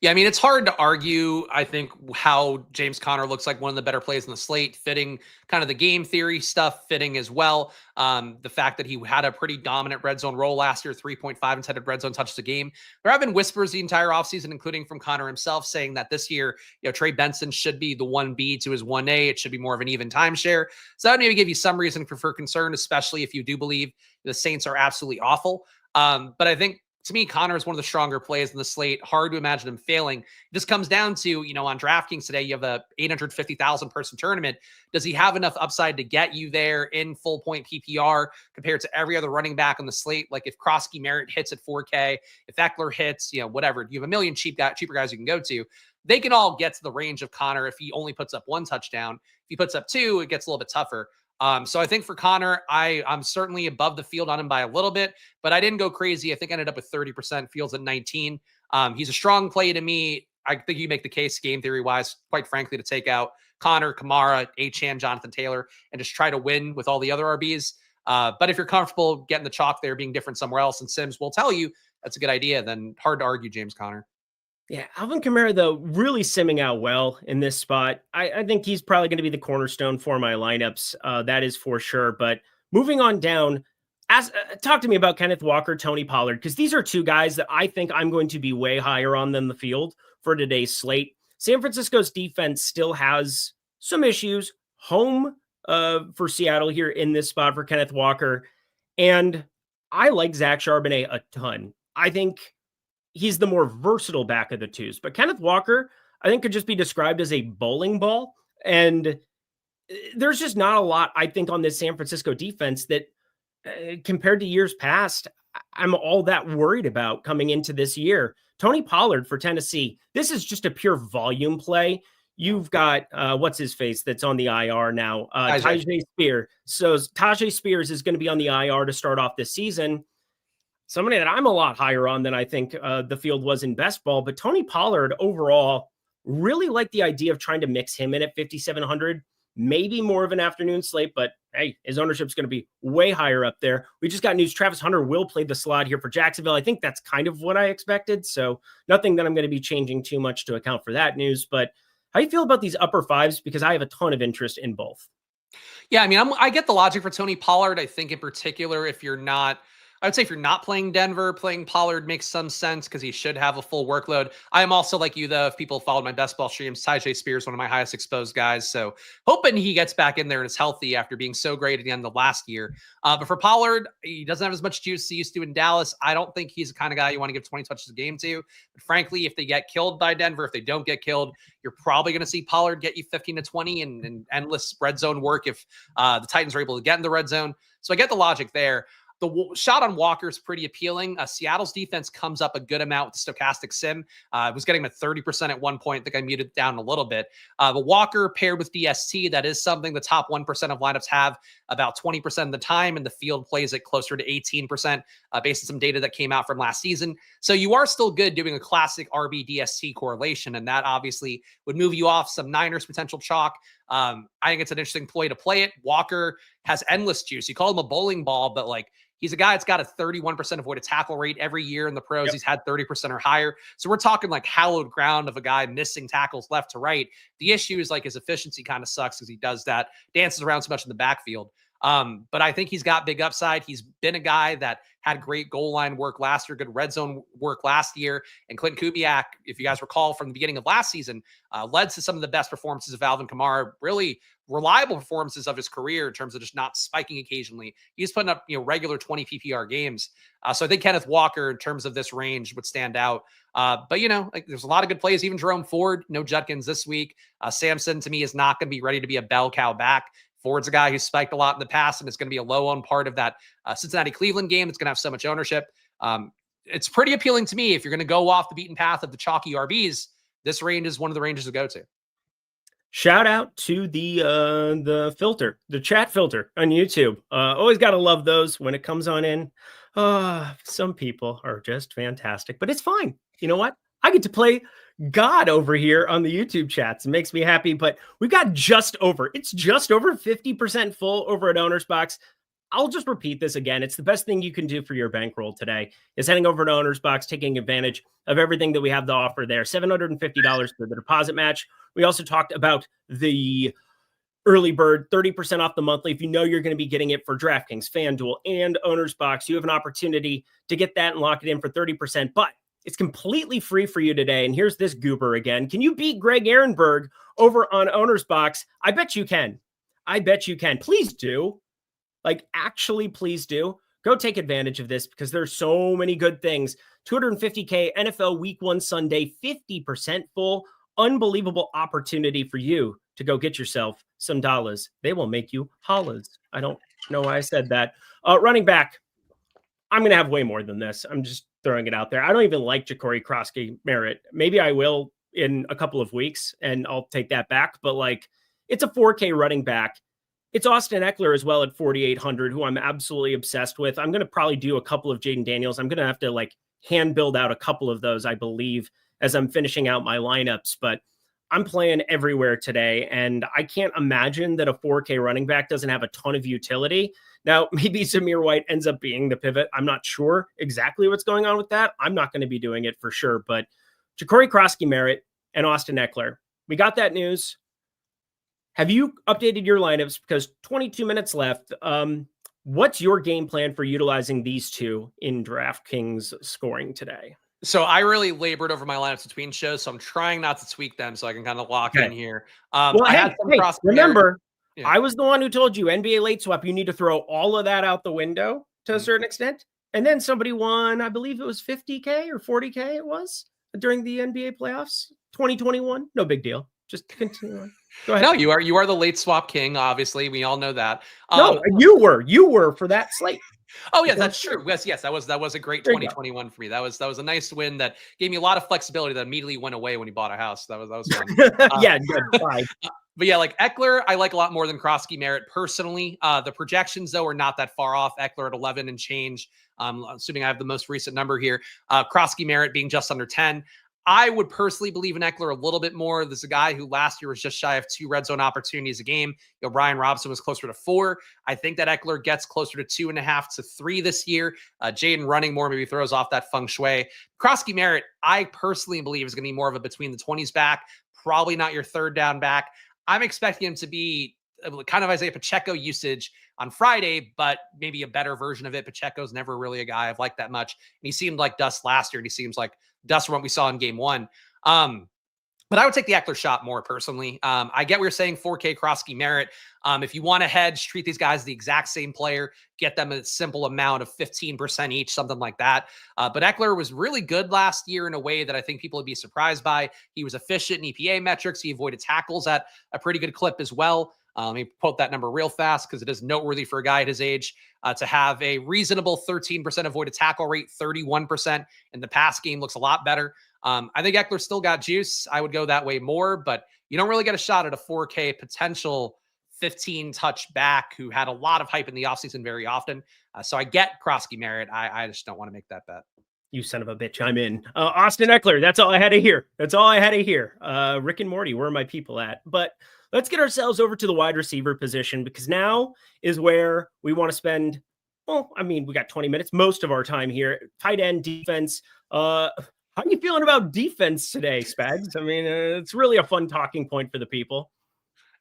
Yeah, it's hard to argue, I think, how James Conner looks like one of the better plays in the slate, fitting kind of the game theory stuff, fitting as well. The fact that he had a pretty dominant red zone role last year, 3.5 intended red zone touches a game. There have been whispers the entire offseason, including from Conner himself, saying that this year, Trey Benson should be the 1B to his 1A. It should be more of an even timeshare. So that would maybe give you some reason for concern, especially if you do believe the Saints are absolutely awful. But I think, to me, Conner is one of the stronger plays in the slate. Hard to imagine him failing. It just comes down to, on DraftKings today, you have a 850,000 person tournament. Does he have enough upside to get you there in full point PPR compared to every other running back on the slate? Like if Krosky Merritt hits at 4K, if Eckler hits, whatever, you have a million cheaper guys you can go to. They can all get to the range of Conner if he only puts up 1 touchdown. If he puts up 2, it gets a little bit tougher. So I think for Conner, I'm certainly above the field on him by a little bit, but I didn't go crazy. I think I ended up with 30%, fields at 19. He's a strong play to me. I think you make the case game theory wise, quite frankly, to take out Conner, Kamara, Achane, Jonathan Taylor, and just try to win with all the other RBs. But if you're comfortable getting the chalk there, being different somewhere else, and Sims will tell you that's a good idea, then hard to argue James Conner. Yeah, Alvin Kamara, though, really simming out well in this spot. I think he's probably going to be the cornerstone for my lineups. That is for sure. But moving on down, talk to me about Kenneth Walker, Tony Pollard, because these are two guys that I think I'm going to be way higher on than the field for today's slate. San Francisco's defense still has some issues. Home for Seattle here in this spot for Kenneth Walker. And I like Zach Charbonnet a ton. I think he's the more versatile back of the twos. But Kenneth Walker, I think, could just be described as a bowling ball. And there's just not a lot, I think, on this San Francisco defense that compared to years past, I'm all that worried about coming into this year. Tony Pollard for Tennessee, this is just a pure volume play. You've got, what's his face that's on the IR now? Tyjae Spears. So Tyjae Spears is going to be on the IR to start off this season. Somebody that I'm a lot higher on than I think the field was in best ball. But Tony Pollard overall, really like the idea of trying to mix him in at 5,700. Maybe more of an afternoon slate, but hey, his ownership's going to be way higher up there. We just got news. Travis Hunter will play the slot here for Jacksonville. I think that's kind of what I expected. So nothing that I'm going to be changing too much to account for that news. But how do you feel about these upper fives? Because I have a ton of interest in both. Yeah, I mean, I get the logic for Tony Pollard. I think in particular, if you're not playing Denver, playing Pollard makes some sense because he should have a full workload. I am also like you, though, if people followed my best ball streams, Tyjae Spears, one of my highest exposed guys. So hoping he gets back in there and is healthy after being so great at the end of last year. But for Pollard, he doesn't have as much juice as he used to in Dallas. I don't think he's the kind of guy you want to give 20 touches a game to. But frankly, if they get killed by Denver, if they don't get killed, you're probably going to see Pollard get you 15 to 20 and endless red zone work if the Titans are able to get in the red zone. So I get the logic there. The shot on Walker is pretty appealing. Seattle's defense comes up a good amount with the Stokastic sim. I was getting him at 30% at one point. I think I muted it down a little bit. But Walker paired with DST, that is something the top 1% of lineups have about 20% of the time, and the field plays it closer to 18% based on some data that came out from last season. So you are still good doing a classic RB DST correlation, and that obviously would move you off some Niners potential chalk. I think it's an interesting play to play it. Walker has endless juice. You call him a bowling ball, but like, he's a guy that's got a 31% avoided tackle rate every year in the pros. Yep. He's had 30% or higher. So we're talking like hallowed ground of a guy missing tackles left to right. The issue is like his efficiency kind of sucks because he does that, dances around so much in the backfield. But I think he's got big upside. He's been a guy that had great goal line work last year, good red zone work last year. And Clinton Kubiak, if you guys recall from the beginning of last season, led to some of the best performances of Alvin Kamara, really reliable performances of his career in terms of just not spiking occasionally. He's putting up, regular 20 PPR games. So I think Kenneth Walker in terms of this range would stand out. But like there's a lot of good plays, even Jerome Ford, no Judkins this week. Samson to me is not going to be ready to be a bell cow back. Ford's a guy who's spiked a lot in the past and is going to be a low-owned part of that Cincinnati-Cleveland game. It's going to have so much ownership. It's pretty appealing to me. If you're going to go off the beaten path of the chalky RBs, this range is one of the ranges to go to. Shout out to the filter, the chat filter on YouTube. Always got to love those when it comes on in. Some people are just fantastic, but it's fine. You know what? I get to play God over here on the YouTube chats. It makes me happy, but we've got it's just over 50% full over at OwnersBox. I'll just repeat this again. It's the best thing you can do for your bankroll today is heading over to OwnersBox, taking advantage of everything that we have to offer there. $750 for the deposit match. We also talked about the early bird, 30% off the monthly. If you know you're going to be getting it for DraftKings, FanDuel, and OwnersBox, you have an opportunity to get that and lock it in for 30%. But it's completely free for you today. And here's this goober again. Can you beat Greg Ehrenberg over on OwnersBox? I bet you can. Please do. Actually, please do. Go take advantage of this because there's so many good things. $250K NFL Week 1 Sunday, 50% full. Unbelievable opportunity for you to go get yourself some dollars. They will make you hollers. I don't know why I said that. Running back, I'm going to have way more than this. I'm just throwing it out there. I don't even like Ja'Cory Krosky-Merritt. Maybe I will in a couple of weeks, and I'll take that back. But it's a 4K running back. It's Austin Eckler as well at 4,800, who I'm absolutely obsessed with. I'm going to probably do a couple of Jaden Daniels. I'm going to have to hand build out a couple of those, I believe, as I'm finishing out my lineups. But I'm playing everywhere today, and I can't imagine that a 4K running back doesn't have a ton of utility. Now, maybe Zamir White ends up being the pivot. I'm not sure exactly what's going on with that. I'm not going to be doing it for sure. But Ja'Cory Krosky-Merritt and Austin Eckler, we got that news. Have you updated your lineups? Because 22 minutes left. What's your game plan for utilizing these two in DraftKings scoring today? So I really labored over my lineups between shows, so I'm trying not to tweak them so I can kind of lock in here. Well, I had some cross. remember, Yeah. I was the one who told you NBA late swap. You need to throw all of that out the window to a certain extent. And then somebody won, I believe it was 50K or 40K it was during the NBA playoffs, 2021. No big deal. Just continue on. Go ahead. No, you are the late swap king. Obviously, we all know that. No, you were for that slate. Oh yeah, that's true. Yes, that was a great 2021 for me. That was a nice win that gave me a lot of flexibility that immediately went away when he bought a house. That was fun. Yeah, good. Bye. But yeah, like Eckler, I like a lot more than Krosky Merritt personally. The projections though are not that far off. Eckler at 11 and change. Assuming I have the most recent number here. Krosky Merritt being just under 10. I would personally believe in Eckler a little bit more. This is a guy who last year was just shy of 2 red zone opportunities a game. Brian Robinson was closer to 4. I think that Eckler gets closer to 2.5 to 3 this year. Jaden running more maybe throws off that feng shui. Krosky Merritt, I personally believe is going to be more of a between the 20s back. Probably not your third down back. I'm expecting him to be kind of Isaiah Pacheco usage on Friday, but maybe a better version of it. Pacheco's never really a guy I've liked that much. And he seemed like dust last year, and he seems like dust from what we saw in game 1. But I would take the Eckler shot more personally. I get what you're saying, 4K Krosky Merritt. If you want to hedge, treat these guys the exact same player, get them a simple amount of 15% each, something like that. But Eckler was really good last year in a way that I think people would be surprised by. He was efficient in EPA metrics. He avoided tackles at a pretty good clip as well. Let me quote that number real fast because it is noteworthy for a guy at his age to have a reasonable 13% avoided tackle rate, 31% in the pass game looks a lot better. I think Eckler still got juice. I would go that way more, but you don't really get a shot at a 4K potential 15 touch back who had a lot of hype in the offseason very often. So I get Krosky Merritt. I just don't want to make that bet. You son of a bitch. I'm in. Austin Eckler. That's all I had to hear. Rick and Morty, where are my people at? But let's get ourselves over to the wide receiver position because now is where we want to spend. Well, I mean, we got 20 minutes, most of our time here. Tight end defense. How are you feeling about defense today, Spags? I mean, it's really a fun talking point for the people.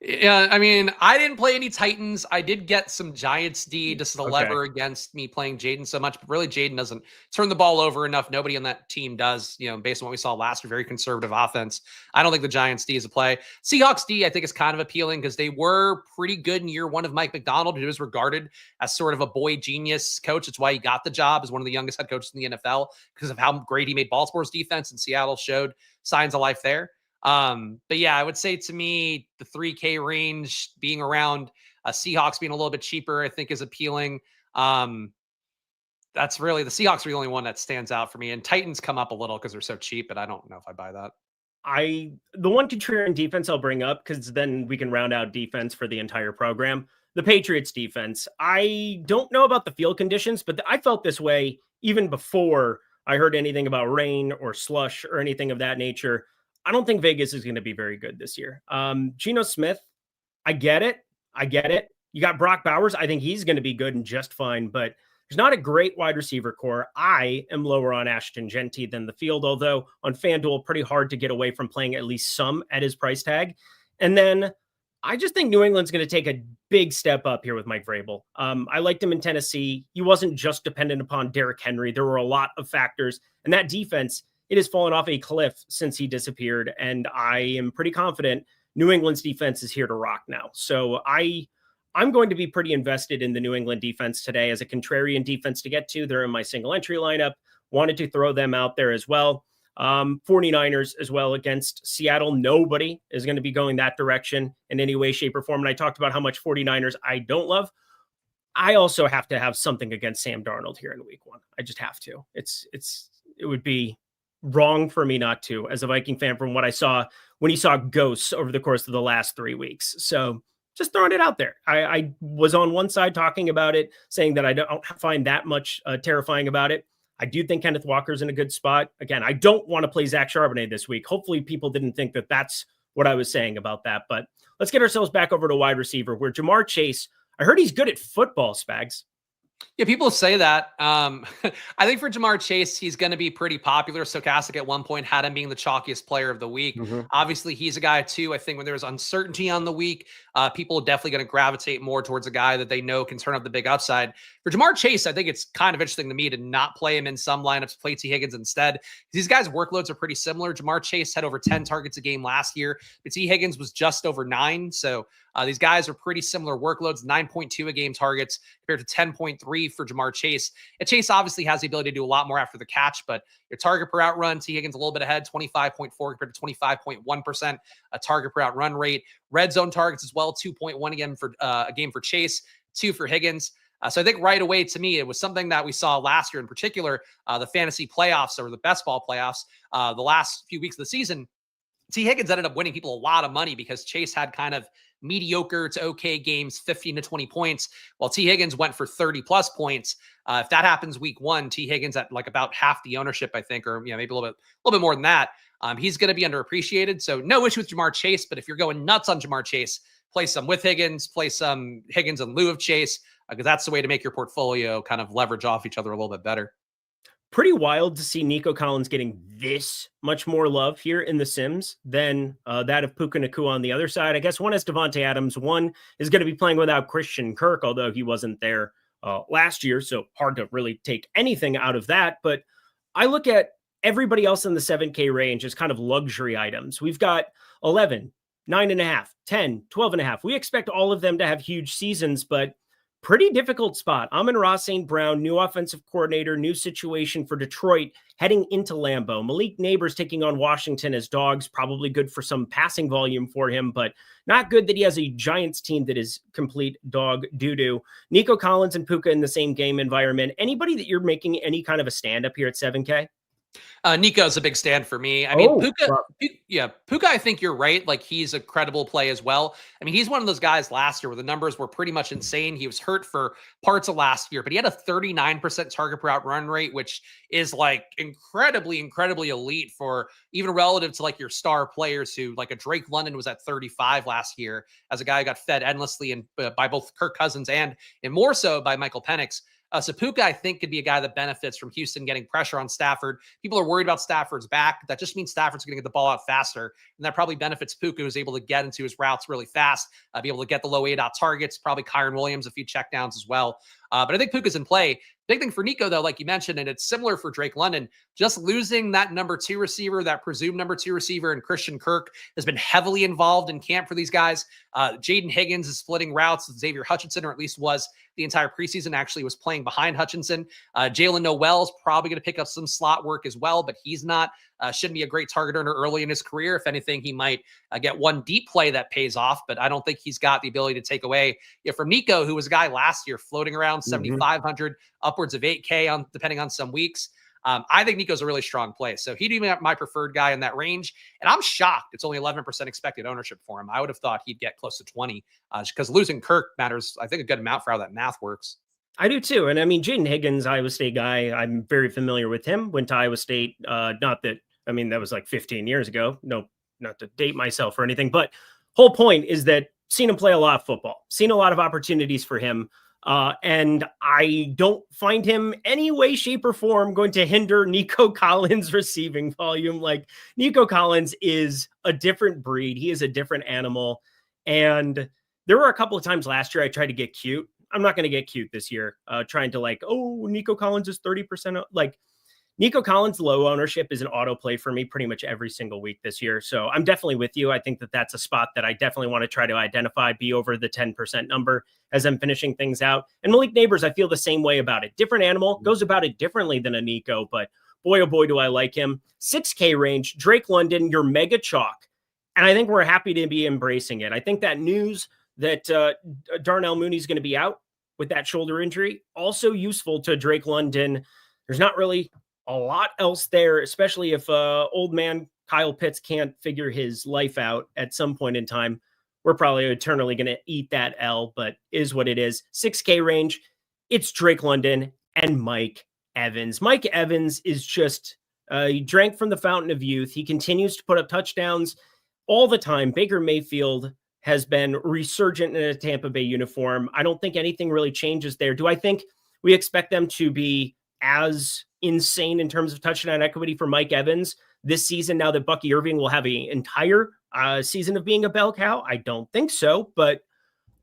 Yeah, I mean, I didn't play any Titans. I did get some Giants D, just the lever against me playing Jaden so much. But really, Jaden doesn't turn the ball over enough. Nobody on that team does, based on what we saw last year, very conservative offense. I don't think the Giants D is a play. Seahawks D, I think, is kind of appealing because they were pretty good in year 1 of Mike McDonald, who was regarded as sort of a boy genius coach. It's why he got the job as one of the youngest head coaches in the NFL because of how great he made Baltimore's defense, and Seattle showed signs of life there. But yeah, I would say to me, the 3K range being around Seahawks being a little bit cheaper, I think is appealing. That's really the Seahawks are the only one that stands out for me, and Titans come up a little because they're so cheap, but I don't know if I buy that. The one contrarian defense I'll bring up because then we can round out defense for the entire program. The Patriots defense. I don't know about the field conditions, but I felt this way even before I heard anything about rain or slush or anything of that nature. I don't think Vegas is going to be very good this year. Geno Smith, I get it. You got Brock Bowers. I think he's going to be good and just fine, but there's not a great wide receiver core. I am lower on Ashton Genty than the field, although on FanDuel, pretty hard to get away from playing at least some at his price tag. And then I just think New England's going to take a big step up here with Mike Vrabel. I liked him in Tennessee. He wasn't just dependent upon Derrick Henry. There were a lot of factors, and that defense, it has fallen off a cliff since he disappeared, and I am pretty confident New England's defense is here to rock now. So I'm going to be pretty invested in the New England defense today as a contrarian defense to get to. They're in my single entry lineup. Wanted to throw them out there as well. 49ers as well against Seattle. Nobody is going to be going that direction in any way, shape, or form. And I talked about how much 49ers I don't love. I also have to have something against Sam Darnold here in week 1. I just have to. It would be wrong for me not to, as a Viking fan, from what I saw when he saw ghosts over the course of the last 3 weeks. So just throwing it out there. I was on one side talking about it, saying that I don't find that much terrifying about it. I do think Kenneth Walker's in a good spot. Again, I don't want to play Zach Charbonnet this week. Hopefully people didn't think that that's what I was saying about that. But let's get ourselves back over to wide receiver, where Jamar Chase, I heard he's good at football, Spags. Yeah, people say that. I think for Jamar Chase, he's going to be pretty popular. Stokastic at one point had him being the chalkiest player of the week. Obviously, he's a guy too. I think when there's uncertainty on the week, people are definitely going to gravitate more towards a guy that they know can turn up the big upside. For Jamar Chase, I think it's kind of interesting to me to not play him in some lineups, play T. Higgins instead. These guys' workloads are pretty similar. Jamar Chase had over 10 targets a game last year, but T. Higgins was just over 9. So these guys are pretty similar workloads, 9.2 a game targets compared to 10.3 for Jamar Chase. And Chase obviously has the ability to do a lot more after the catch, but your target per out run, T. Higgins a little bit ahead, 25.4 compared to 25.1% a target per out run rate. Red zone targets as well, 2.1 again for a game for Chase, 2 for Higgins. So I think right away, to me, it was something that we saw last year in particular, the fantasy playoffs or the best ball playoffs, the last few weeks of the season. T. Higgins ended up winning people a lot of money because Chase had kind of mediocre to okay games, 15 to 20 points, while T. Higgins went for 30 plus points. If that happens week 1, T. Higgins at like about half the ownership, I think, or maybe a little bit more than that. He's going to be underappreciated. So no issue with Jamar Chase, but if you're going nuts on Jamar Chase, play some with Higgins, play some Higgins in lieu of Chase, because that's the way to make your portfolio kind of leverage off each other a little bit better. Pretty wild to see Nico Collins getting this much more love here in the Sims than that of Puka Nacua on the other side. I guess one is Devontae Adams. One is going to be playing without Christian Kirk, although he wasn't there last year, so hard to really take anything out of that. But I look at everybody else in the 7K range as kind of luxury items. We've got 11, 9.5, 10, 12.5. We expect all of them to have huge seasons, but pretty difficult spot. Amon-Ra St. Brown, new offensive coordinator, new situation for Detroit heading into Lambeau. Malik Neighbors taking on Washington as dogs, probably good for some passing volume for him, but not good that he has a Giants team that is complete dog doo-doo. Nico Collins and Puka in the same game environment. Anybody that you're making any kind of a stand up here at 7K? Nico's a big stand for me. I mean, Puka, I think you're right. Like, he's a credible play as well. I mean, he's one of those guys last year where the numbers were pretty much insane. He was hurt for parts of last year, but he had a 39% target per out run rate, which is like incredibly elite for even relative to like your star players who, like a Drake London was at 35 last year as a guy who got fed endlessly and by both Kirk Cousins and more so by Michael Penix. So Puka, I think, could be a guy that benefits from Houston getting pressure on Stafford. People are worried about Stafford's back. That just means Stafford's going to get the ball out faster. And that probably benefits Puka, who's able to get into his routes really fast, be able to get the low A-dot targets, probably Kyron Williams, a few checkdowns as well. But I think Puka's in play. Big thing for Nico, though, like you mentioned, and it's similar for Drake London, just losing that number 2 receiver, that presumed number 2 receiver, and Christian Kirk has been heavily involved in camp for these guys. Jaden Higgins is splitting routes with Xavier Hutchinson, or at least was the entire preseason, actually was playing behind Hutchinson. Jalen Noel is probably going to pick up some slot work as well, but he's not. Shouldn't be a great target earner early in his career. If anything, he might get one deep play that pays off, but I don't think he's got the ability to take away from Nico, who was a guy last year floating around 7,500, upwards of 8K on depending on some weeks. I think Nico's a really strong play. So he'd be my preferred guy in that range. And I'm shocked it's only 11% expected ownership for him. I would have thought he'd get close to 20 because losing Kirk matters, I think, a good amount for how that math works. I do too. And I mean, Jaden Higgins, Iowa State guy, I'm very familiar with him. Went to Iowa State. Not that, I mean, that was like 15 years ago. No, not to date myself or anything, but whole point is that seen him play a lot of football, seen a lot of opportunities for him. And I don't find him any way, shape, or form going to hinder Nico Collins' receiving volume. Like, Nico Collins is a different breed. He is a different animal. And there were a couple of times last year I tried to get cute. I'm not going to get cute this year, trying to like, oh, Nico Collins is 30%. Like, Nico Collins' low ownership is an auto play for me pretty much every single week this year. So I'm definitely with you. I think that that's a spot that I definitely want to try to identify, be over the 10% number as I'm finishing things out. And Malik Neighbors, I feel the same way about it. Different animal, goes about it differently than a Nico, but boy, oh boy, do I like him. 6K range, Drake London, your mega chalk. And I think we're happy to be embracing it. I think that news that Darnell Mooney's going to be out with that shoulder injury, also useful to Drake London. There's not really a lot else there, especially if old man Kyle Pitts can't figure his life out at some point in time. We're probably eternally going to eat that L, but is what it is. 6K range, it's Drake London and Mike Evans. Mike Evans is just, he drank from the fountain of youth. He continues to put up touchdowns all the time. Baker Mayfield has been resurgent in a Tampa Bay uniform. I don't think anything really changes there. Do I think we expect them to be as insane in terms of touchdown equity for Mike Evans this season now that Bucky Irving will have an entire season of being a bell cow? I don't think so, but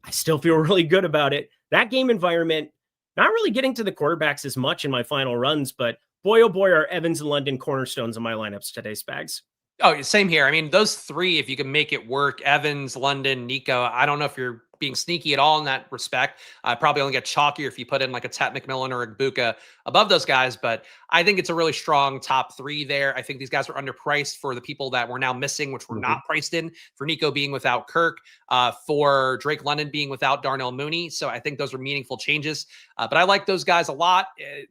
I still feel really good about it. That game environment, not really getting to the quarterbacks as much in my final runs, but boy, oh boy, are Evans and London cornerstones of my lineups today, Spags. Oh, same here. I mean, those three, if you can make it work, Evans, London, Nico, I don't know if you're being sneaky at all in that respect. Probably only get chalkier if you put in like a Tet McMillan or a Gbuka above those guys, but I think it's a really strong top three there. I think these guys are underpriced for the people that we're now missing, which were not priced in, for Nico being without Kirk, for Drake London being without Darnell Mooney. So I think those are meaningful changes, but I like those guys a lot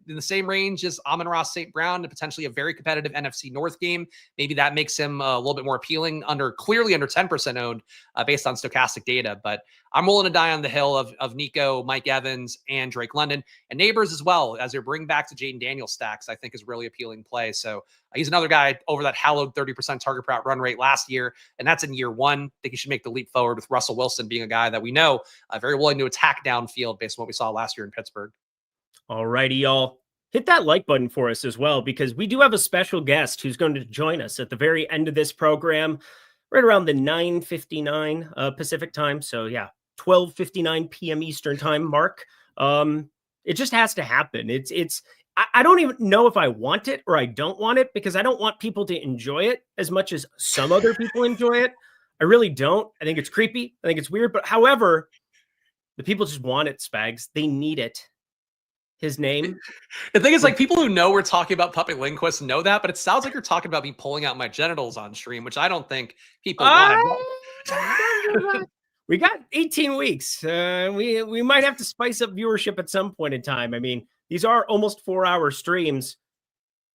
in the same range as Amon-Ra St. Brown and potentially a very competitive NFC North game. Maybe that makes him a little bit more appealing, clearly under 10% owned based on Stokastic data, but I'm willing to die on the hill of Nico, Mike Evans, and Drake London, and Neighbors as well, as they bring back to Jaden Daniels stacks, I think is really appealing play. So he's another guy over that hallowed 30% target per out run rate last year, and that's in year one. I think he should make the leap forward with Russell Wilson being a guy that we know very willing to attack downfield based on what we saw last year in Pittsburgh. All righty, y'all. Hit that like button for us as well, because we do have a special guest who's going to join us at the very end of this program, right around the 9:59 Pacific time. So yeah, 12:59 p.m. Eastern time mark. It just has to happen. I don't even know if I want it or I don't want it, because I don't want people to enjoy it as much as some other people enjoy it. I really don't. I think it's creepy. I think it's weird. But however, the people just want it, Spags. They need it. His name. The thing is, like, people who know we're talking about Puppet Lindquist know that, but it sounds like you're talking about me pulling out my genitals on stream, which I don't think people want. We got 18 weeks. We might have to spice up viewership at some point in time. I mean, these are almost 4-hour streams.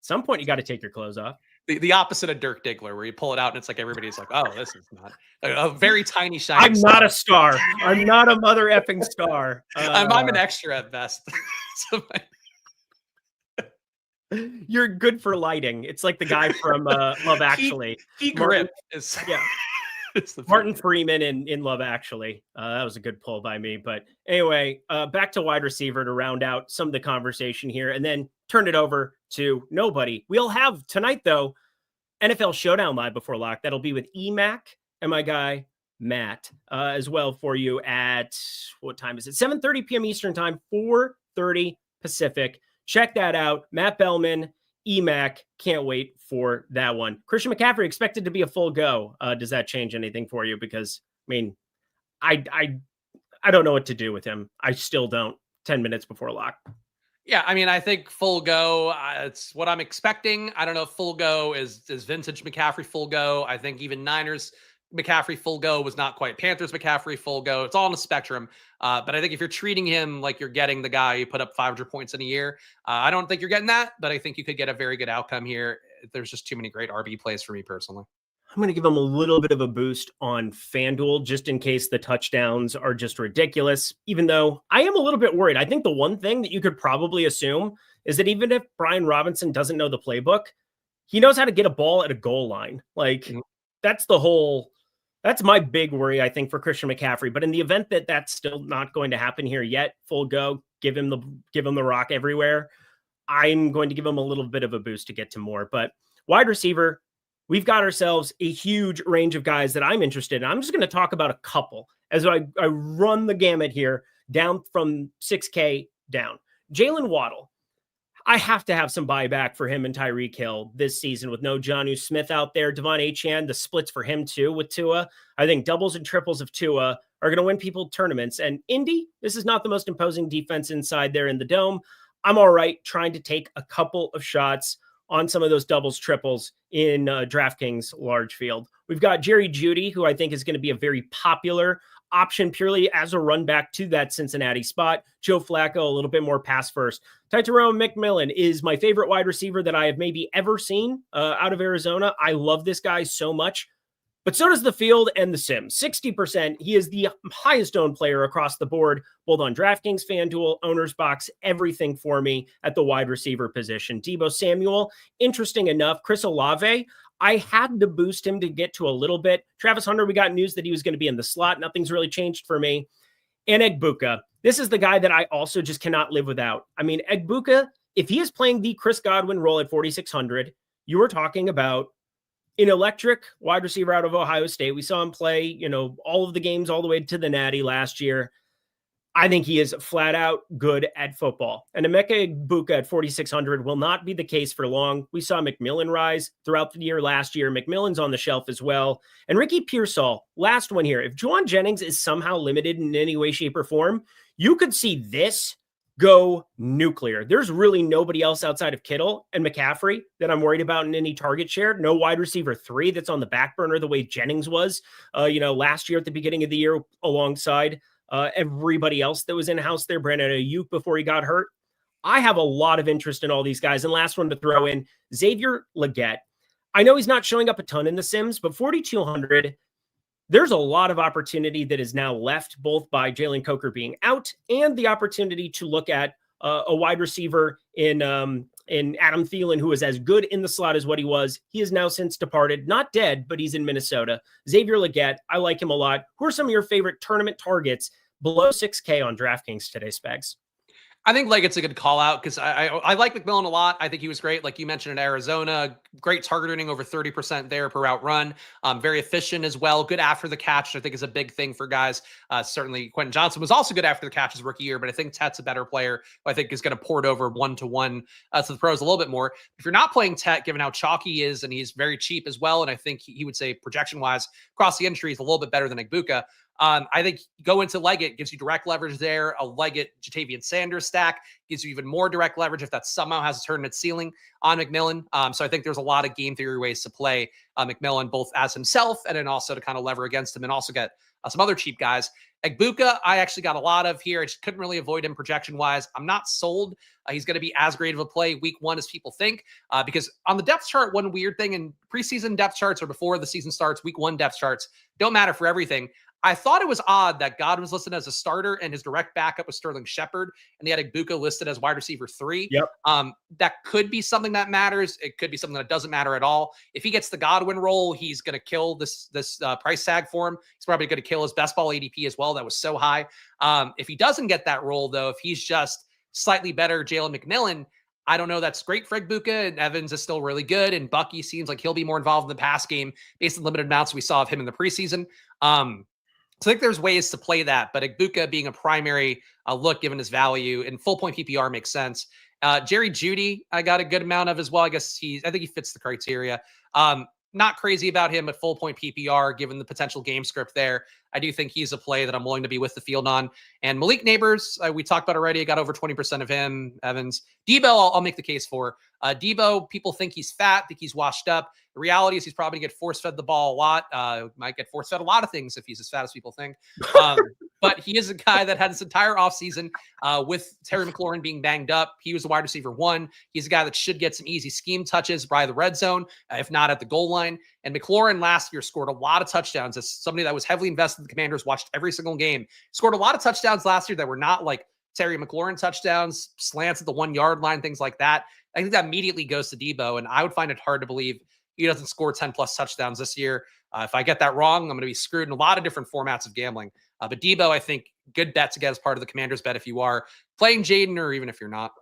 At some point, you got to take your clothes off. The opposite of Dirk Diggler, where you pull it out and it's like everybody's like, "Oh, this is not a very tiny shiny." I'm not a star. I'm not a mother effing star. I'm an extra at best. So you're good for lighting. It's like the guy from Love Actually. Key grip is yeah. Martin Freeman in Love Actually. That was a good pull by me. But anyway, back to wide receiver to round out some of the conversation here, and then turn it over to nobody. We'll have tonight, though, NFL Showdown live before lock. That'll be with EMAC and my guy Matt as well for you at, what time is it? 7:30 p.m. Eastern time, 4:30 Pacific. Check that out. Matt Bellman, EMAC. Can't wait for that one. Christian McCaffrey expected to be a full go. Does that change anything for you? Because, I mean, I don't know what to do with him. I still don't. 10 minutes before lock. Yeah, I mean, I think full go, it's what I'm expecting. I don't know if full go is vintage McCaffrey full go. I think even Niners McCaffrey full go was not quite Panthers McCaffrey full go. It's all on the spectrum. But I think if you're treating him like you're getting the guy who put up 500 points in a year, I don't think you're getting that, but I think you could get a very good outcome here. There's just too many great RB plays for me personally. I'm going to give him a little bit of a boost on FanDuel just in case the touchdowns are just ridiculous, even though I am a little bit worried. I think the one thing that you could probably assume is that even if Brian Robinson doesn't know the playbook, he knows how to get a ball at a goal line. Like, that's my big worry, I think, for Christian McCaffrey. But in the event that that's still not going to happen here yet, full go, give him the rock everywhere, I'm going to give him a little bit of a boost to get to more. But wide receiver, we've got ourselves a huge range of guys that I'm interested in. I'm just going to talk about a couple as I run the gamut here down from 6K down. Jalen Waddle. I have to have some buyback for him and Tyreek Hill this season with no Jonnu Smith out there. Devon Achane, the splits for him too with Tua. I think doubles and triples of Tua are going to win people tournaments. And Indy, this is not the most imposing defense inside there in the dome. I'm all right trying to take a couple of shots on some of those doubles, triples in DraftKings large field. We've got Jerry Jeudy, who I think is going to be a very popular option purely as a run back to that Cincinnati spot. Joe Flacco, a little bit more pass first. Tyrone McMillan is my favorite wide receiver that I have maybe ever seen out of Arizona. I love this guy so much. But so does the field and the sim. 60%. He is the highest owned player across the board, both on DraftKings, FanDuel, OwnersBox, everything for me at the wide receiver position. Deebo Samuel, interesting enough. Chris Olave, I had to boost him to get to a little bit. Travis Hunter, we got news that he was going to be in the slot. Nothing's really changed for me. and Egbuka. This is the guy that I also just cannot live without. I mean, Egbuka, if he is playing the Chris Godwin role at 4,600, you are talking about an electric wide receiver out of Ohio State. We saw him play, all of the games all the way to the Natty last year. I think he is flat out good at football. And Emeka Egbuka at 4,600 will not be the case for long. We saw McMillan rise throughout the year last year. McMillan's on the shelf as well. And Ricky Pearsall, last one here. If Juwan Jennings is somehow limited in any way, shape, or form, you could see this go nuclear. There's really nobody else outside of Kittle and McCaffrey that I'm worried about in any target share. No wide receiver 3 that's on the back burner the way Jennings was, last year at the beginning of the year alongside everybody else that was in-house there, Brandon Ayuk before he got hurt. I have a lot of interest in all these guys. And last one to throw in, Xavier Legette. I know he's not showing up a ton in the Sims, but 4,200, there's a lot of opportunity that is now left, both by Jalen Coker being out and the opportunity to look at a wide receiver in Adam Thielen, who is as good in the slot as what he was. He has now since departed, not dead, but he's in Minnesota. Xavier Legette, I like him a lot. Who are some of your favorite tournament targets below 6K on DraftKings today, Spags? I think Leggett's a good call out because I like McMillan a lot. I think he was great. Like you mentioned in Arizona, great targeting, over 30% there per route run. Very efficient as well. Good after the catch, I think is a big thing for guys. Certainly Quentin Johnson was also good after the catch his rookie year, but I think Tet's a better player who I think is going to port over one-to-one to the pros a little bit more. If you're not playing Tet, given how chalky he is, and he's very cheap as well, and I think he would say projection-wise across the industry is a little bit better than Egbuka. I think go into Leggett, gives you direct leverage there. A Leggett Jatavian Sanders stack gives you even more direct leverage if that somehow has a turn its ceiling on McMillan. So I think there's a lot of game theory ways to play McMillan, both as himself and then also to kind of lever against him and also get some other cheap guys. Egbuka, I actually got a lot of here. I just couldn't really avoid him projection-wise. I'm not sold. He's going to be as great of a play week 1 as people think because on the depth chart, one weird thing in preseason depth charts or before the season starts, week 1 depth charts don't matter for everything. I thought it was odd that Godwin was listed as a starter and his direct backup was Sterling Shepard, and they had Egbuka listed as wide receiver 3. Yep. That could be something that matters. It could be something that doesn't matter at all. If he gets the Godwin role, he's going to kill this price tag for him. He's probably going to kill his best ball ADP as well. That was so high. If he doesn't get that role, though, if he's just slightly better Jalen McMillan, I don't know. That's great for Egbuka, and Evans is still really good, and Bucky seems like he'll be more involved in the pass game based on limited amounts we saw of him in the preseason. So I think there's ways to play that, but Egbuka being a primary look given his value in full point PPR makes sense. Jerry Jeudy, I got a good amount of as well. I think he fits the criteria. Not crazy about him at full point PPR, given the potential game script there. I do think he's a play that I'm willing to be with the field on. And Malik Neighbors, we talked about already. I got over 20% of him. Evans. Debo, I'll make the case for. Debo, people think he's fat, think he's washed up. The reality is he's probably going to get force-fed the ball a lot. Might get force-fed a lot of things if he's as fat as people think. But he is a guy that had this entire offseason with Terry McLaurin being banged up. He was the wide receiver 1. He's a guy that should get some easy scheme touches by the red zone, if not at the goal line. And McLaurin last year scored a lot of touchdowns as somebody that was heavily invested in the Commanders, watched every single game. Scored a lot of touchdowns last year that were not like Terry McLaurin touchdowns, slants at the 1 yard line, things like that. I think that immediately goes to Debo, and I would find it hard to believe he doesn't score 10 plus touchdowns this year. If I get that wrong, I'm going to be screwed in a lot of different formats of gambling. But Debo, I think, good bet to get as part of the Commanders bet if you are playing Jaden or even if you're not.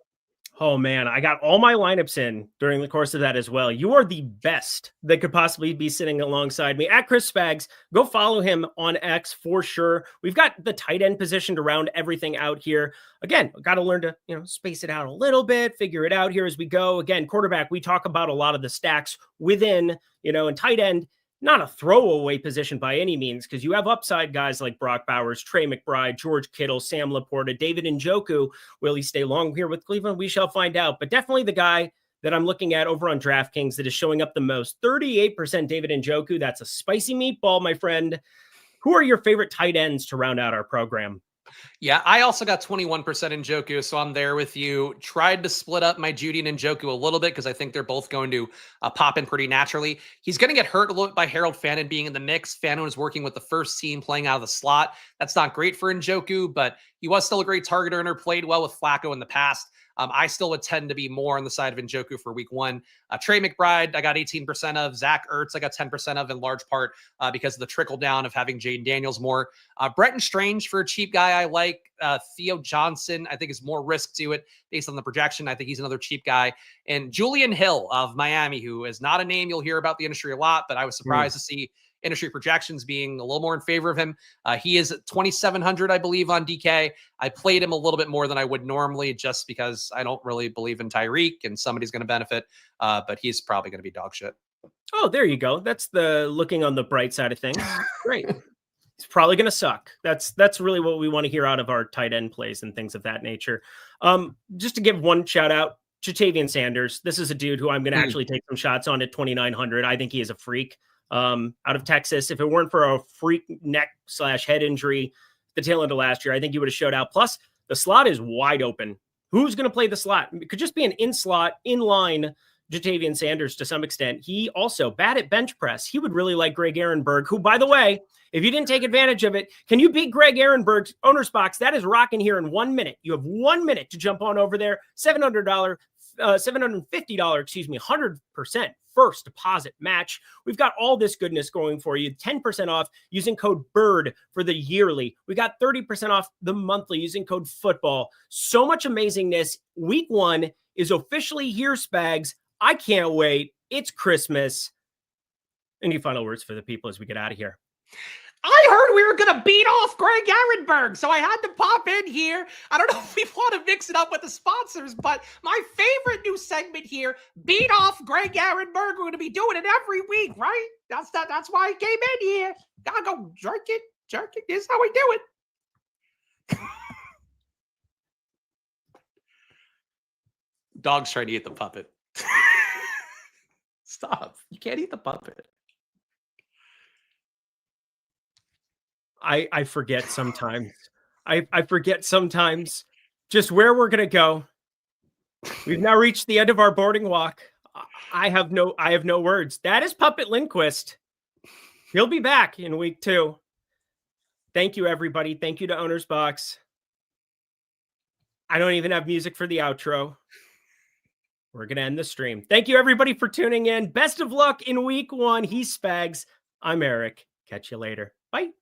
Oh, man, I got all my lineups in during the course of that as well. You are the best that could possibly be sitting alongside me. At Chris Spags, go follow him on X for sure. We've got the tight end positioned around everything out here. Again, got to learn to space it out a little bit, figure it out here as we go. Again, quarterback, we talk about a lot of the stacks within, and tight end, not a throwaway position by any means, because you have upside guys like Brock Bowers, Trey McBride, George Kittle, Sam Laporta, David Njoku. Will he stay long here with Cleveland? We shall find out. But definitely the guy that I'm looking at over on DraftKings that is showing up the most, 38% David Njoku. That's a spicy meatball, my friend. Who are your favorite tight ends to round out our program? Yeah, I also got 21% Njoku, so I'm there with you. Tried to split up my Jeudy and Njoku a little bit because I think they're both going to pop in pretty naturally. He's going to get hurt a little bit by Harold Fannin being in the mix. Fannin was working with the first team playing out of the slot. That's not great for Njoku, but he was still a great target earner, played well with Flacco in the past. I still would tend to be more on the side of Njoku for week one. Trey McBride, I got 18% of. Zach Ertz, I got 10% of, in large part because of the trickle down of having Jaden Daniels more. Bretton Strange for a cheap guy I like. Theo Johnson, I think is more risk to it based on the projection. I think he's another cheap guy. And Julian Hill of Miami, who is not a name you'll hear about the industry a lot, but I was surprised to see industry projections being a little more in favor of him. He is 2,700, I believe, on DK. I played him a little bit more than I would normally just because I don't really believe in Tyreek and somebody's going to benefit, but he's probably going to be dog shit. Oh, there you go. That's the looking on the bright side of things. Great. He's probably going to suck. That's really what we want to hear out of our tight end plays and things of that nature. Just to give one shout out, Ja'Tavion Sanders. This is a dude who I'm going to actually take some shots on at 2,900. I think he is a freak. Out of Texas. If it weren't for a freak neck/head injury the tail end of last year, I think he would have showed out. Plus, the slot is wide open. Who's going to play the slot? It could just be an in-slot, in-line Ja'Tavion Sanders to some extent. He also bad at bench press. He would really like Greg Ehrenberg, who, by the way, if you didn't take advantage of it, can you beat Greg Ehrenberg's OwnersBox? That is rocking here in 1 minute. You have 1 minute to jump on over there. $750, 100% first deposit match. We've got all this goodness going for you. 10% off using code BIRD for the yearly. We got 30% off the monthly using code FOOTBALL. So much amazingness. Week one is officially here, Spags. I can't wait. It's Christmas. Any final words for the people as we get out of here? I heard we were going to beat off Greg Ehrenberg, so I had to pop in here. I don't know if we want to mix it up with the sponsors, but my favorite new segment here, beat off Greg Ehrenberg. We're going to be doing it every week, right? That's why I came in here. Gotta go jerk it. This is how we do it. Dog's trying to eat the puppet. Stop. You can't eat the puppet. I forget sometimes. I forget sometimes just where we're going to go. We've now reached the end of our boarding walk. I have no words. That is Puppet Lindquist. He'll be back in week 2. Thank you, everybody. Thank you to OwnersBox. I don't even have music for the outro. We're going to end the stream. Thank you, everybody, for tuning in. Best of luck in week 1. He's Spags. I'm Eric. Catch you later. Bye.